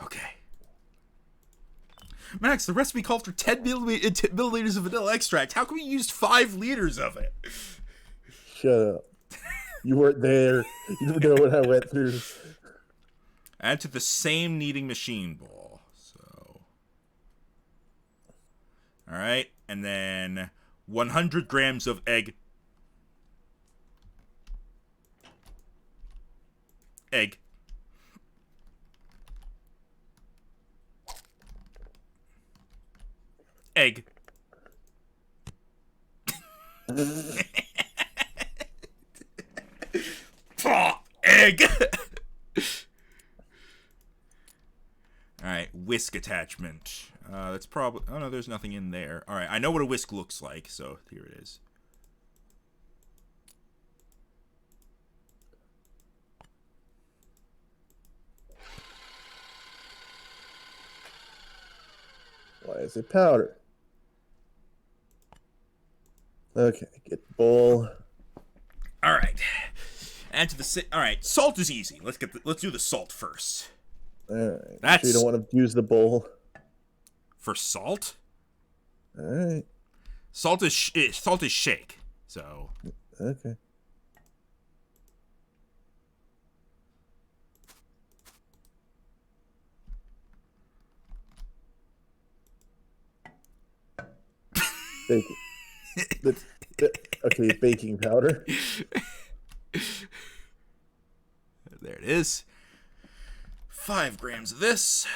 Okay. Max, the recipe called for 10 milliliters of vanilla extract. How come we used 5 liters of it? Shut up. You weren't there. You don't know what I went through. Add to the same kneading machine bowl. So. Alright. And then 100 grams of egg. Egg. Egg. Egg. Alright, whisk attachment. That's probably... Oh, no, there's nothing in there. Alright, I know what a whisk looks like, so here it is. Why is it powder? Okay, get the bowl. Alright. Add to the... Alright, salt is easy. Let's do the salt first. Alright. That's... So you don't want to use the bowl. For salt? Alright. Salt is shake. So... Okay. Baking. Okay, baking powder. There it is. 5 grams of this.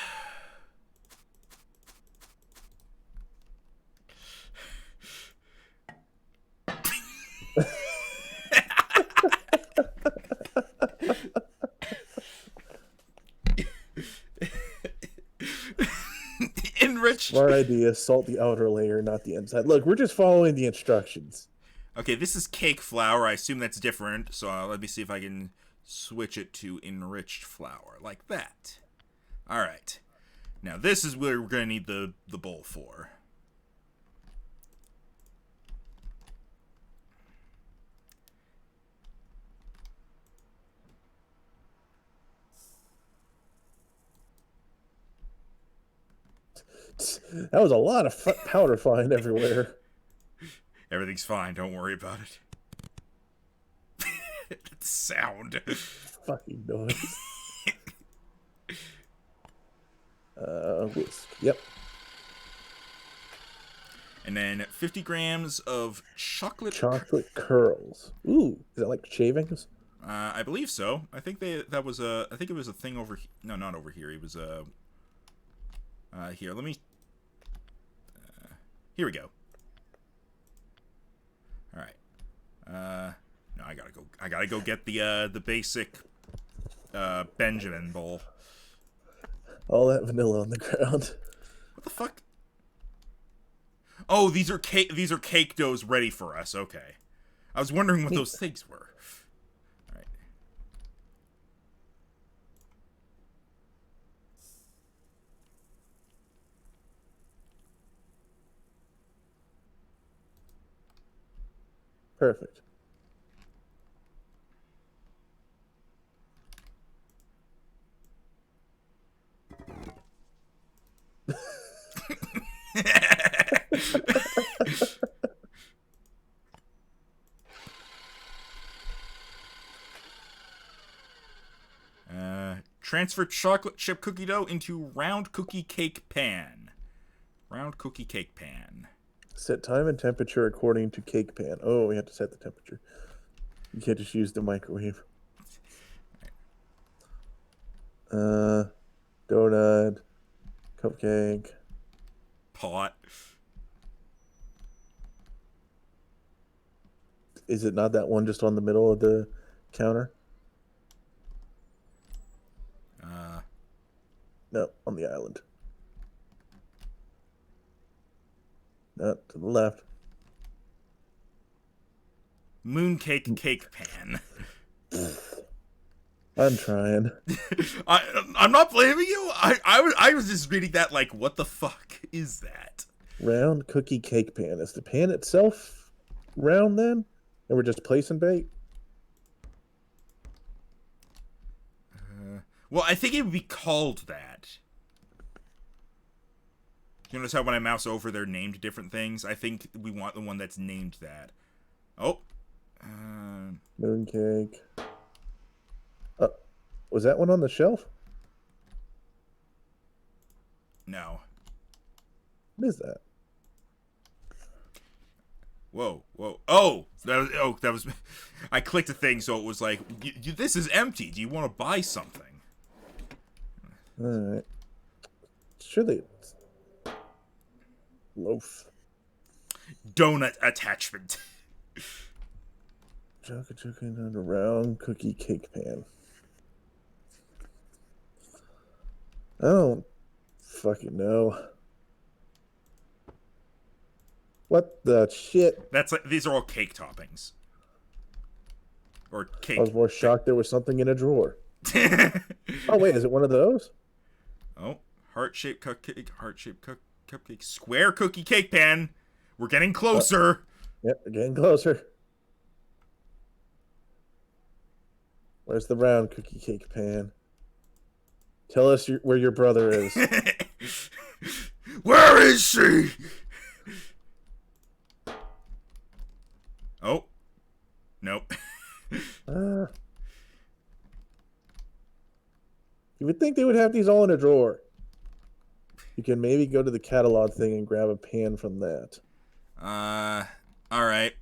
Enriched. Smart idea. Salt the outer layer, not the inside. Look, we're just following the instructions. Okay, this is cake flour. I assume that's different. So let me see if I can switch it to enriched flour. Like that. Alright. Now this is where we're going to need the bowl for. That was a lot of powder flying everywhere. Everything's fine. Don't worry about it. Sound. Fucking noise. Whisk. Yep. And then 50 grams of chocolate curls. Ooh, is that like shavings? I believe so. I think that was a. I think it was a thing over. No, not over here. It was a. Here, let me. Here we go. All right. No, I gotta go. I gotta go get the basic Benjamin bowl. All that vanilla on the ground. What the fuck? Oh, these are cake doughs ready for us. Okay. I was wondering what those things were. All right. Perfect. Transfer chocolate chip cookie dough into round cookie cake pan. Round cookie cake pan. Set time and temperature according to cake pan. Oh, we have to set the temperature. You can't just use the microwave. Donut, cupcake, pot. Is it not that one just on the middle of the counter? No, on the island. No, to the left. Mooncake cake pan. I'm trying. I'm not blaming you. I was just reading that like, what the fuck is that? Round cookie cake pan. Is the pan itself round then? And we're just placing bait? Well, I think it would be called that. You notice how when I mouse over, they're named different things? I think we want the one that's named that. Oh. Mooncake. Was that one on the shelf? No. What is that? Whoa. That was. I clicked a thing, so it was like, this is empty. Do you want to buy something? All right. Surely it's loaf. Donut attachment. Chocolate chicken on a round cookie cake pan. I don't fucking know. What the shit? That's like, these are all cake toppings. Or cake. I was more shocked there was something in a drawer. Oh wait, is it one of those? Oh, heart-shaped cupcake, cupcake, square cookie cake pan. We're getting closer. Yep, we're getting closer. Where's the round cookie cake pan? Tell us where your brother is. Where is she? Oh. Nope. You would think they would have these all in a drawer. You can maybe go to the catalog thing and grab a pan from that. All right.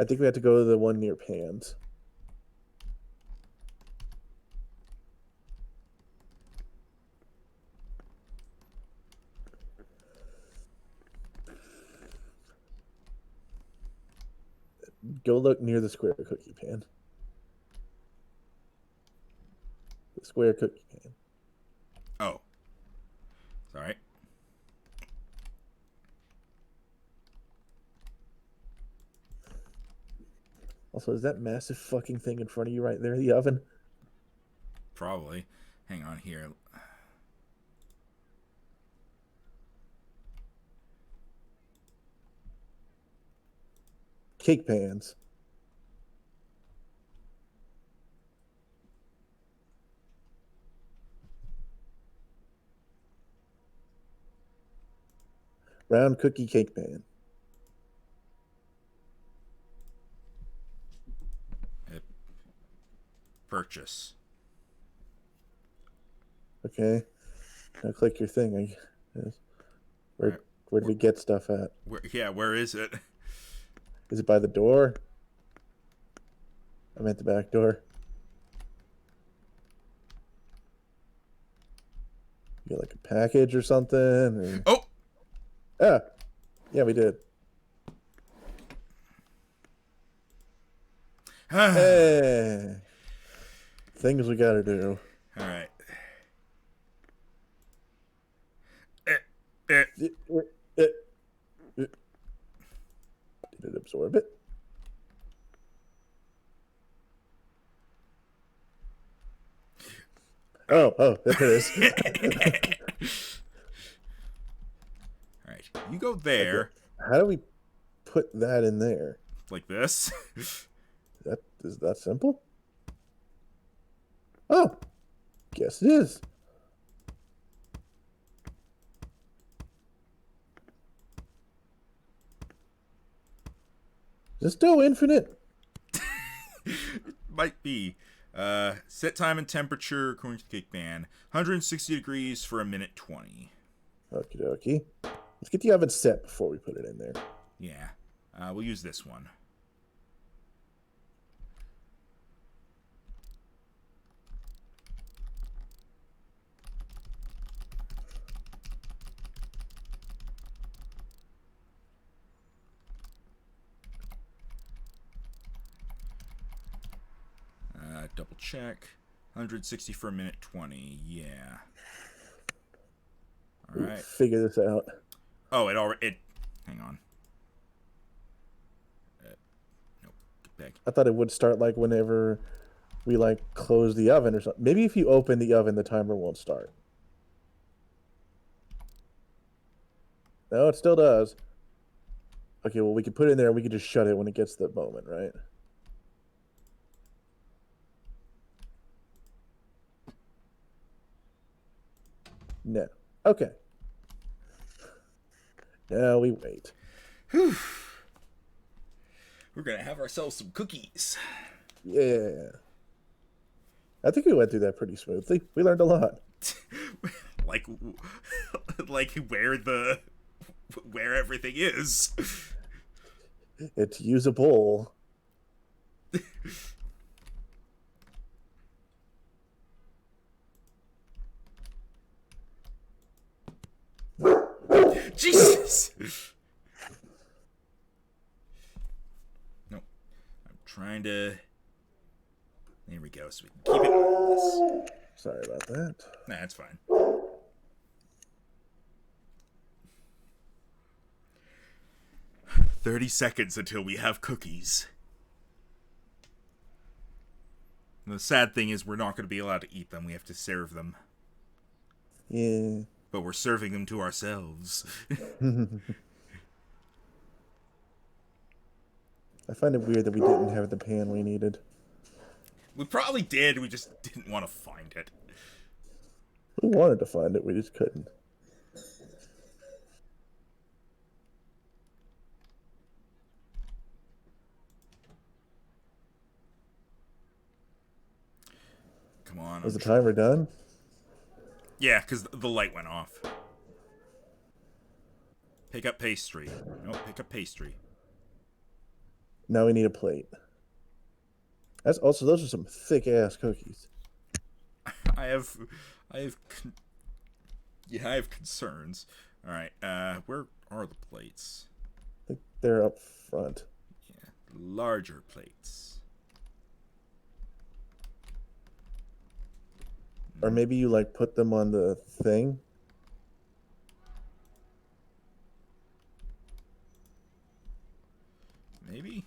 I think we have to go to the one near pans. Go look near the square cookie pan. The square cookie pan. Oh. Sorry. Also, is that massive fucking thing in front of you right there, the oven? Probably. Hang on here. Cake pans. Round cookie cake pan. Purchase. Okay. Now click your thing, I guess. Where do we get stuff at? Where is it? Is it by the door? I meant the back door. You get like a package or something? Or... Oh! Yeah, we did. Hey! Things we gotta do. All right. Did it absorb it? Oh, there it is. All right. You go there. Okay. How do we put that in there? Like this. That is that simple? Oh, guess it is. Is this still infinite? Might be. Set time and temperature according to the cake pan. 160 degrees for a minute 20. Okie dokie. Let's get the oven set before we put it in there. Yeah. We'll use this one. Double check. 160 for a minute 20. Yeah. All right. Figure this out. Oh, it already. Hang on. heck? I thought it would start like whenever we like close the oven or something. Maybe if you open the oven, the timer won't start. No, it still does. Okay, well we can put it in there and we can just shut it when it gets to the moment, right? No. Okay. Now we wait. Whew. We're gonna have ourselves some cookies. Yeah. I think we went through that pretty smoothly. We learned a lot. like, like where everything is. It's usable. Jesus. No, I'm trying to. There we go. So we can keep it like this. Sorry about that. Nah, that's fine. "30 seconds until we have cookies." And the sad thing is, we're not going to be allowed to eat them. We have to serve them. Yeah. But we're serving them to ourselves. I find it weird that we didn't have the pan we needed. We probably did. We just didn't want to find it. We wanted to find it, we just couldn't. Come on. Was the timer done? Yeah, because the light went off. Pick up pastry. No, pick up pastry. Now we need a plate. That's also, those are some thick ass cookies. I have concerns. All right, where are the plates? I think they're up front. Yeah, larger plates. Or maybe you like put them on the thing. Maybe.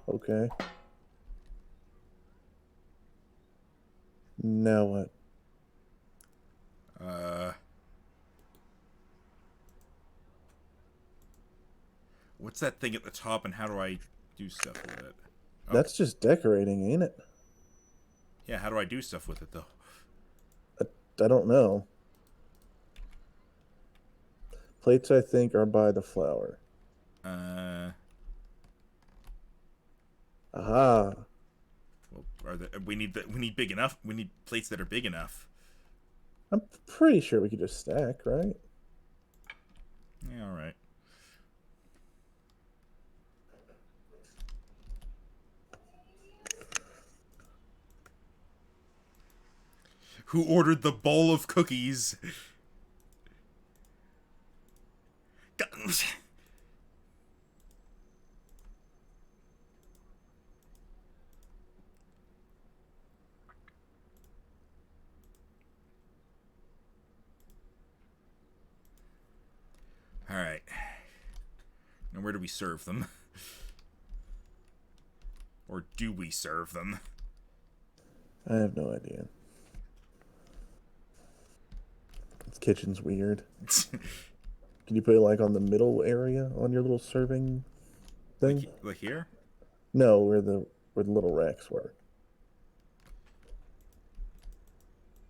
Okay. Now what? What's that thing at the top, and how do I do stuff with it? Oh. That's just decorating, ain't it? Yeah, how do I do stuff with it, though? I don't know. Plates, I think, are by the flour. Aha. Well, we need big enough. We need plates that are big enough. I'm pretty sure we could just stack, right? Yeah, all right. Who ordered the bowl of cookies? All right. Now where do we serve them? Or do we serve them? I have no idea. This kitchen's weird. Can you put it like on the middle area on your little serving thing? Like here? No, where the little racks were.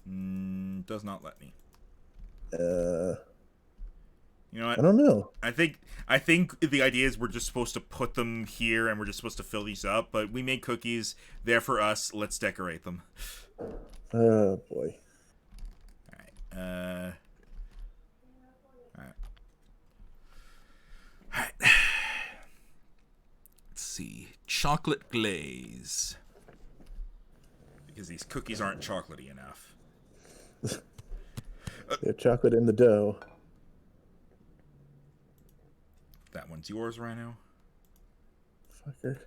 Does not let me. You know what? I don't know. I think the idea is we're just supposed to put them here and we're just supposed to fill these up, but we made cookies. They're for us. Let's decorate them. Oh boy. Alright. Alright. Let's see. Chocolate glaze. Because these cookies aren't chocolatey enough. They have chocolate in the dough. That one's yours, Rhino. Fucker.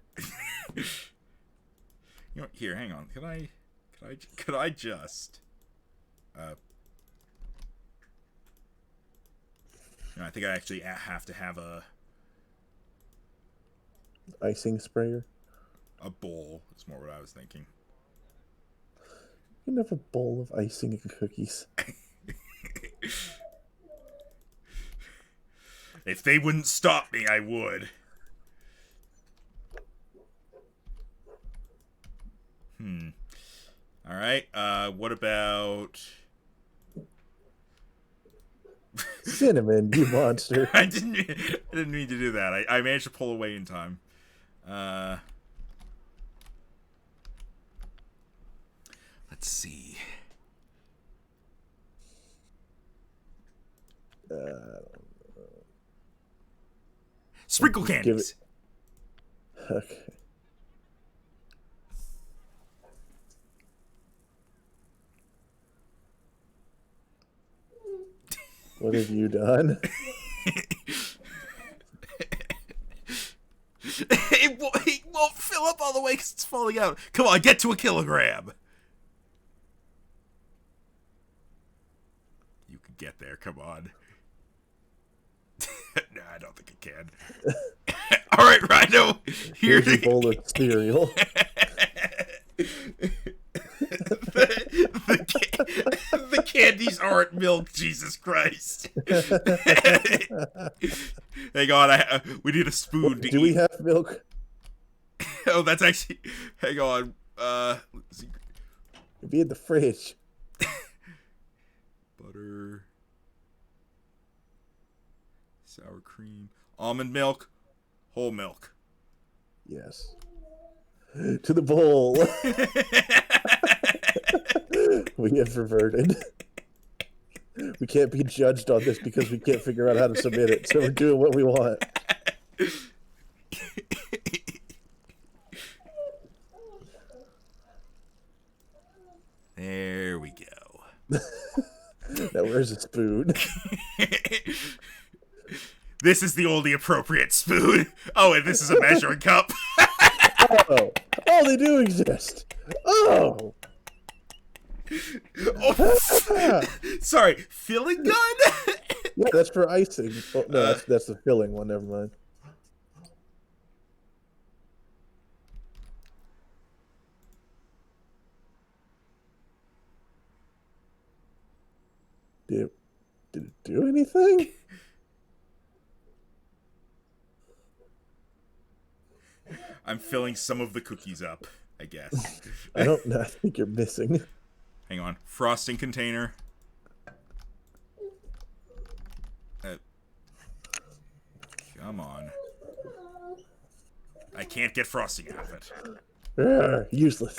You know what? Here, hang on. Could I just I think I actually have to have Icing sprayer. a bowl. Is more what I was thinking. You can have a bowl of icing and cookies. If they wouldn't stop me, I would. All right. What about? Cinnamon, you monster. I didn't mean to do that. I managed to pull away in time. Let's see. Sprinkle candies. Okay. What have you done? It won't fill up all the way because it's falling out. Come on, get to a kilogram. You can get there. Come on. No, I don't think it can. All right, Rhino. Here's a bowl of cereal. The candies aren't milk, Jesus Christ. Hang on, we need a spoon to Do eat. we have milk? Oh, that's actually... Hang on. Let's see. It'd be in the fridge. Butter. Sour cream. Almond milk. Whole milk. Yes. To the bowl. We have reverted. We can't be judged on this because we can't figure out how to submit it, so we're doing what we want. There we go. Now where's a spoon? This is the only appropriate spoon. Oh, and this is a measuring cup. Oh, they do exist. Oh. Oh, sorry, filling gun? Yeah, that's for icing. Oh, no, that's the filling one. Never mind. Did it do anything? I'm filling some of the cookies up, I guess. I don't know. I think you're missing. Hang on. Frosting container. Come on. I can't get frosting out of it. Useless.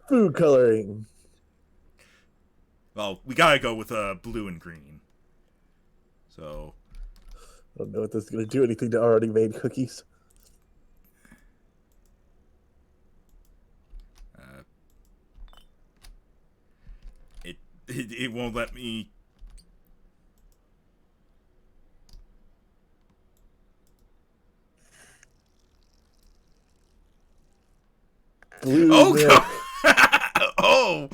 Food coloring. Well, we gotta go with blue and green. So. I don't know if this is going to do anything to already made cookies. It won't let me. Blue milk. Oh,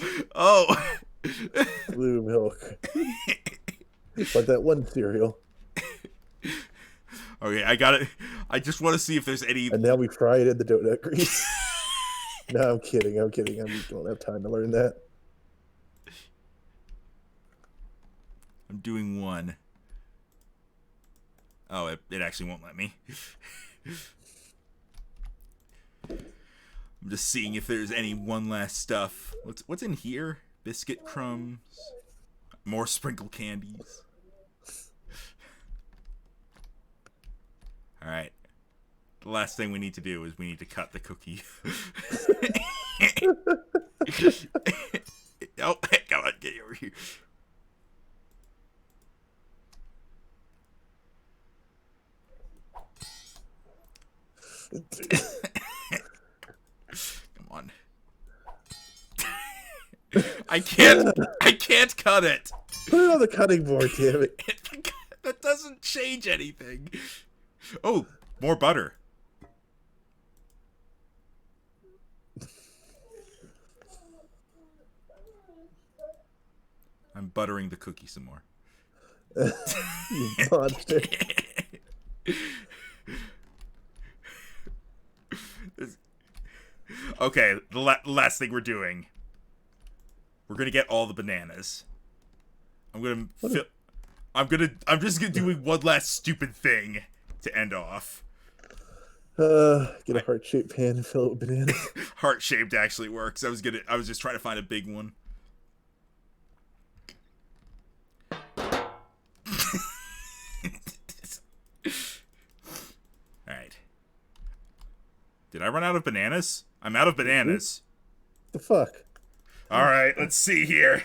blue milk. Like that one cereal. Okay, I got it. I just want to see if there's any. And now we fry it in the donut grease. No, I'm kidding. I don't have time to learn that. I'm doing one. Oh, it actually won't let me. I'm just seeing if there's any one last stuff. What's in here? Biscuit crumbs. More sprinkle candies. Alright. The last thing we need to do is we need to cut the cookie. Oh, come on, get over here. Come on. I can't cut it. Put it on the cutting board, damn it. That doesn't change anything. Oh, more butter. I'm buttering the cookie some more. You monster. Okay, the last thing we're doing. We're gonna get all the bananas. I'm gonna fill. I'm just gonna doing one last stupid thing to end off. Get a heart-shaped pan and fill it with bananas. Heart shaped actually works. I was just trying to find a big one. Alright. Did I run out of bananas? I'm out of bananas. The fuck? Alright, let's see here.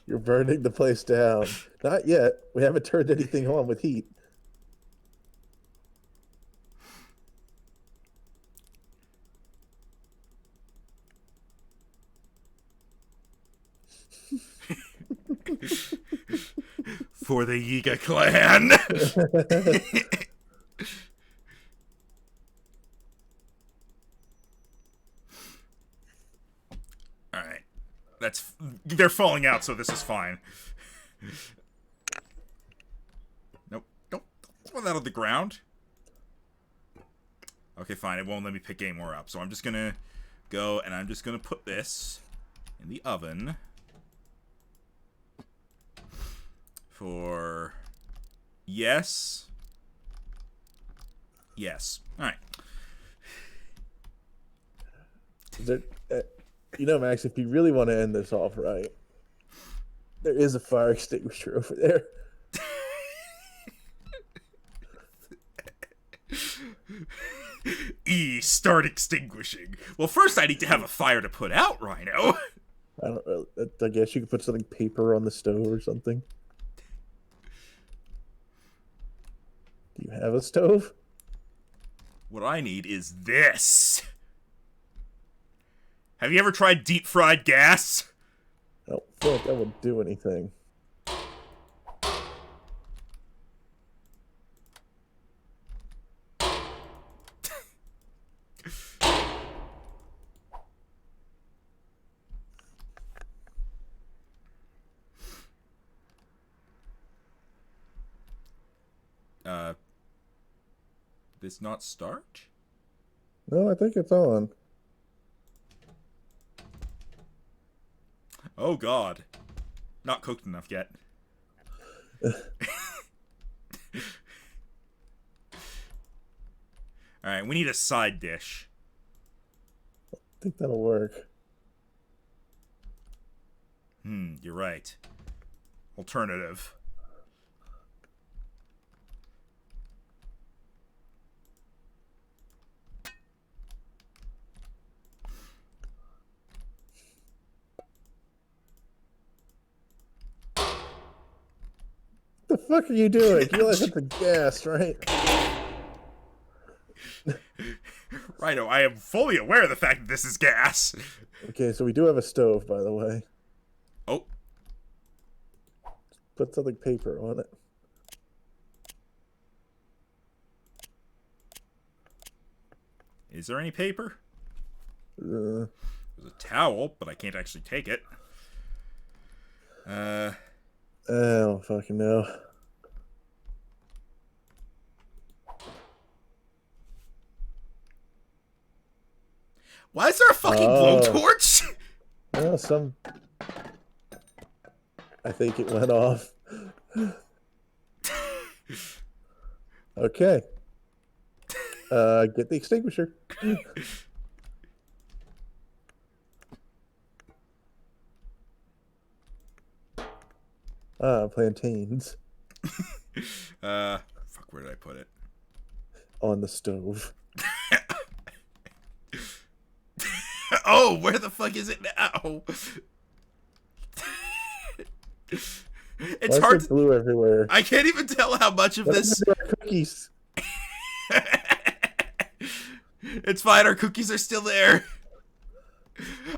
You're burning the place down. Not yet. We haven't turned anything on with heat. For the Yiga clan. Alright. They're falling out, so this is fine. Nope. Don't throw that on the ground. Okay, fine. It won't let me pick any more up. So I'm just gonna go and I'm just gonna put this in the oven for yes. Alright. You know, Max, if you really want to end this off right, there is a fire extinguisher over there. Start extinguishing. Well, first I need to have a fire to put out, Rhino. I guess you could put something paper on the stove or something. Do you have a stove? What I need is this. Have you ever tried deep fried gas? I don't feel like that will do anything. This not start? No, I think it's on. Oh god. Not cooked enough yet. Alright, we need a side dish. I think that'll work. You're right. Alternative. What the fuck are you doing? You realize that's the gas, right? Rhino, I am fully aware of the fact that this is gas. Okay, so we do have a stove, by the way. Oh. Put something paper on it. Is there any paper? Uh, There's a towel, but I can't actually take it. I don't fucking know. Why is there a fucking blowtorch? Well, I think it went off. Okay. Get the extinguisher. Plantains. Fuck, where did I put it? On the stove. Oh, where the fuck is it now? It's hard. Blue everywhere. I can't even tell how much of this. Cookies. It's fine. Our cookies are still there.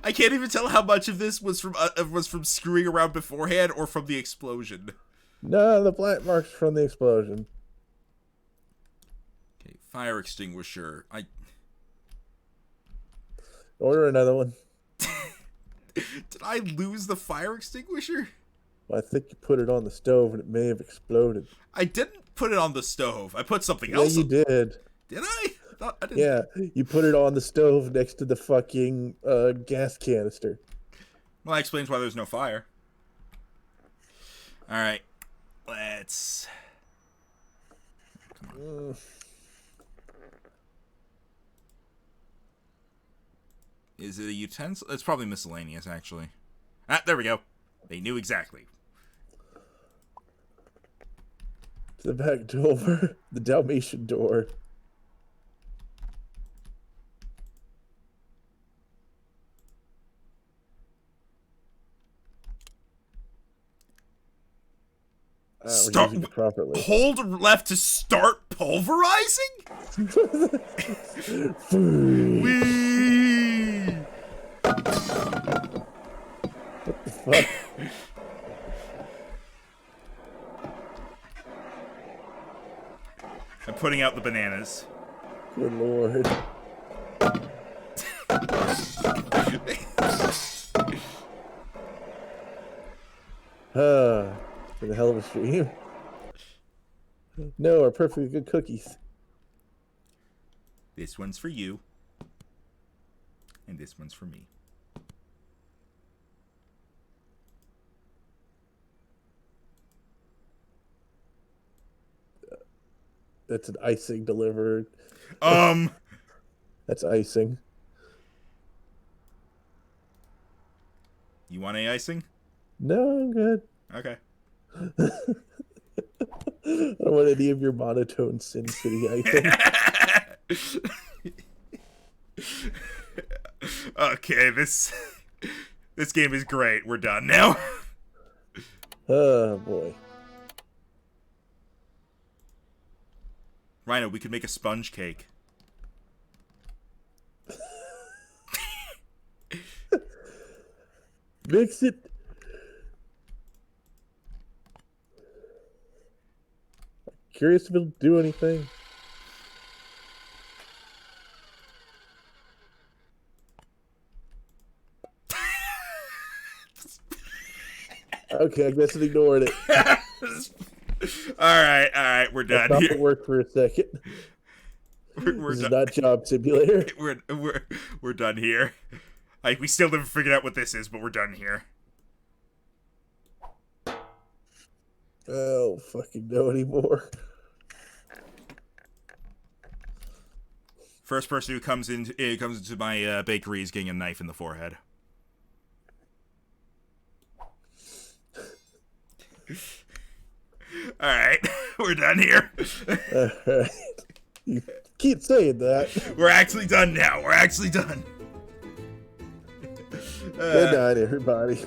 I can't even tell how much of this was from screwing around beforehand or from the explosion. No, the black marks from the explosion. Okay, fire extinguisher. Order another one. Did I lose the fire extinguisher? Well, I think you put it on the stove and it may have exploded. I didn't put it on the stove. I put something Yeah, else. you did. Did I? I thought I didn't. Yeah, you put it on the stove next to the fucking gas canister. Well, that explains why there's no fire. All right, let's. Come on. Is it a utensil? It's probably miscellaneous, actually. Ah, there we go. They knew exactly. The back door, the Dalmatian door. We're using it properly. Hold left to start pulverizing? Whee! What the fuck? I'm putting out the bananas. Good lord. Been a hell of a stream. No, our perfectly good cookies. This one's for you. And this one's for me. That's an icing delivered. That's icing. You want any icing? No, I'm good. Okay. I don't want any of your monotone Sin City icing. Okay, this game is great. We're done now. Oh boy. Rhino, we could make a sponge cake. Mix it. Curious if it'll do anything. Okay, I guess it ignored it. All right, we're done. I thought it worked for a second. We're This done. is not Job Simulator. We're done here. Like, we still haven't figured out what this is, but we're done here. I don't fucking know anymore. First person who comes into my bakery is getting a knife in the forehead. All right, we're done here. All right. You keep saying that. We're actually done now. We're actually done. Good night, everybody.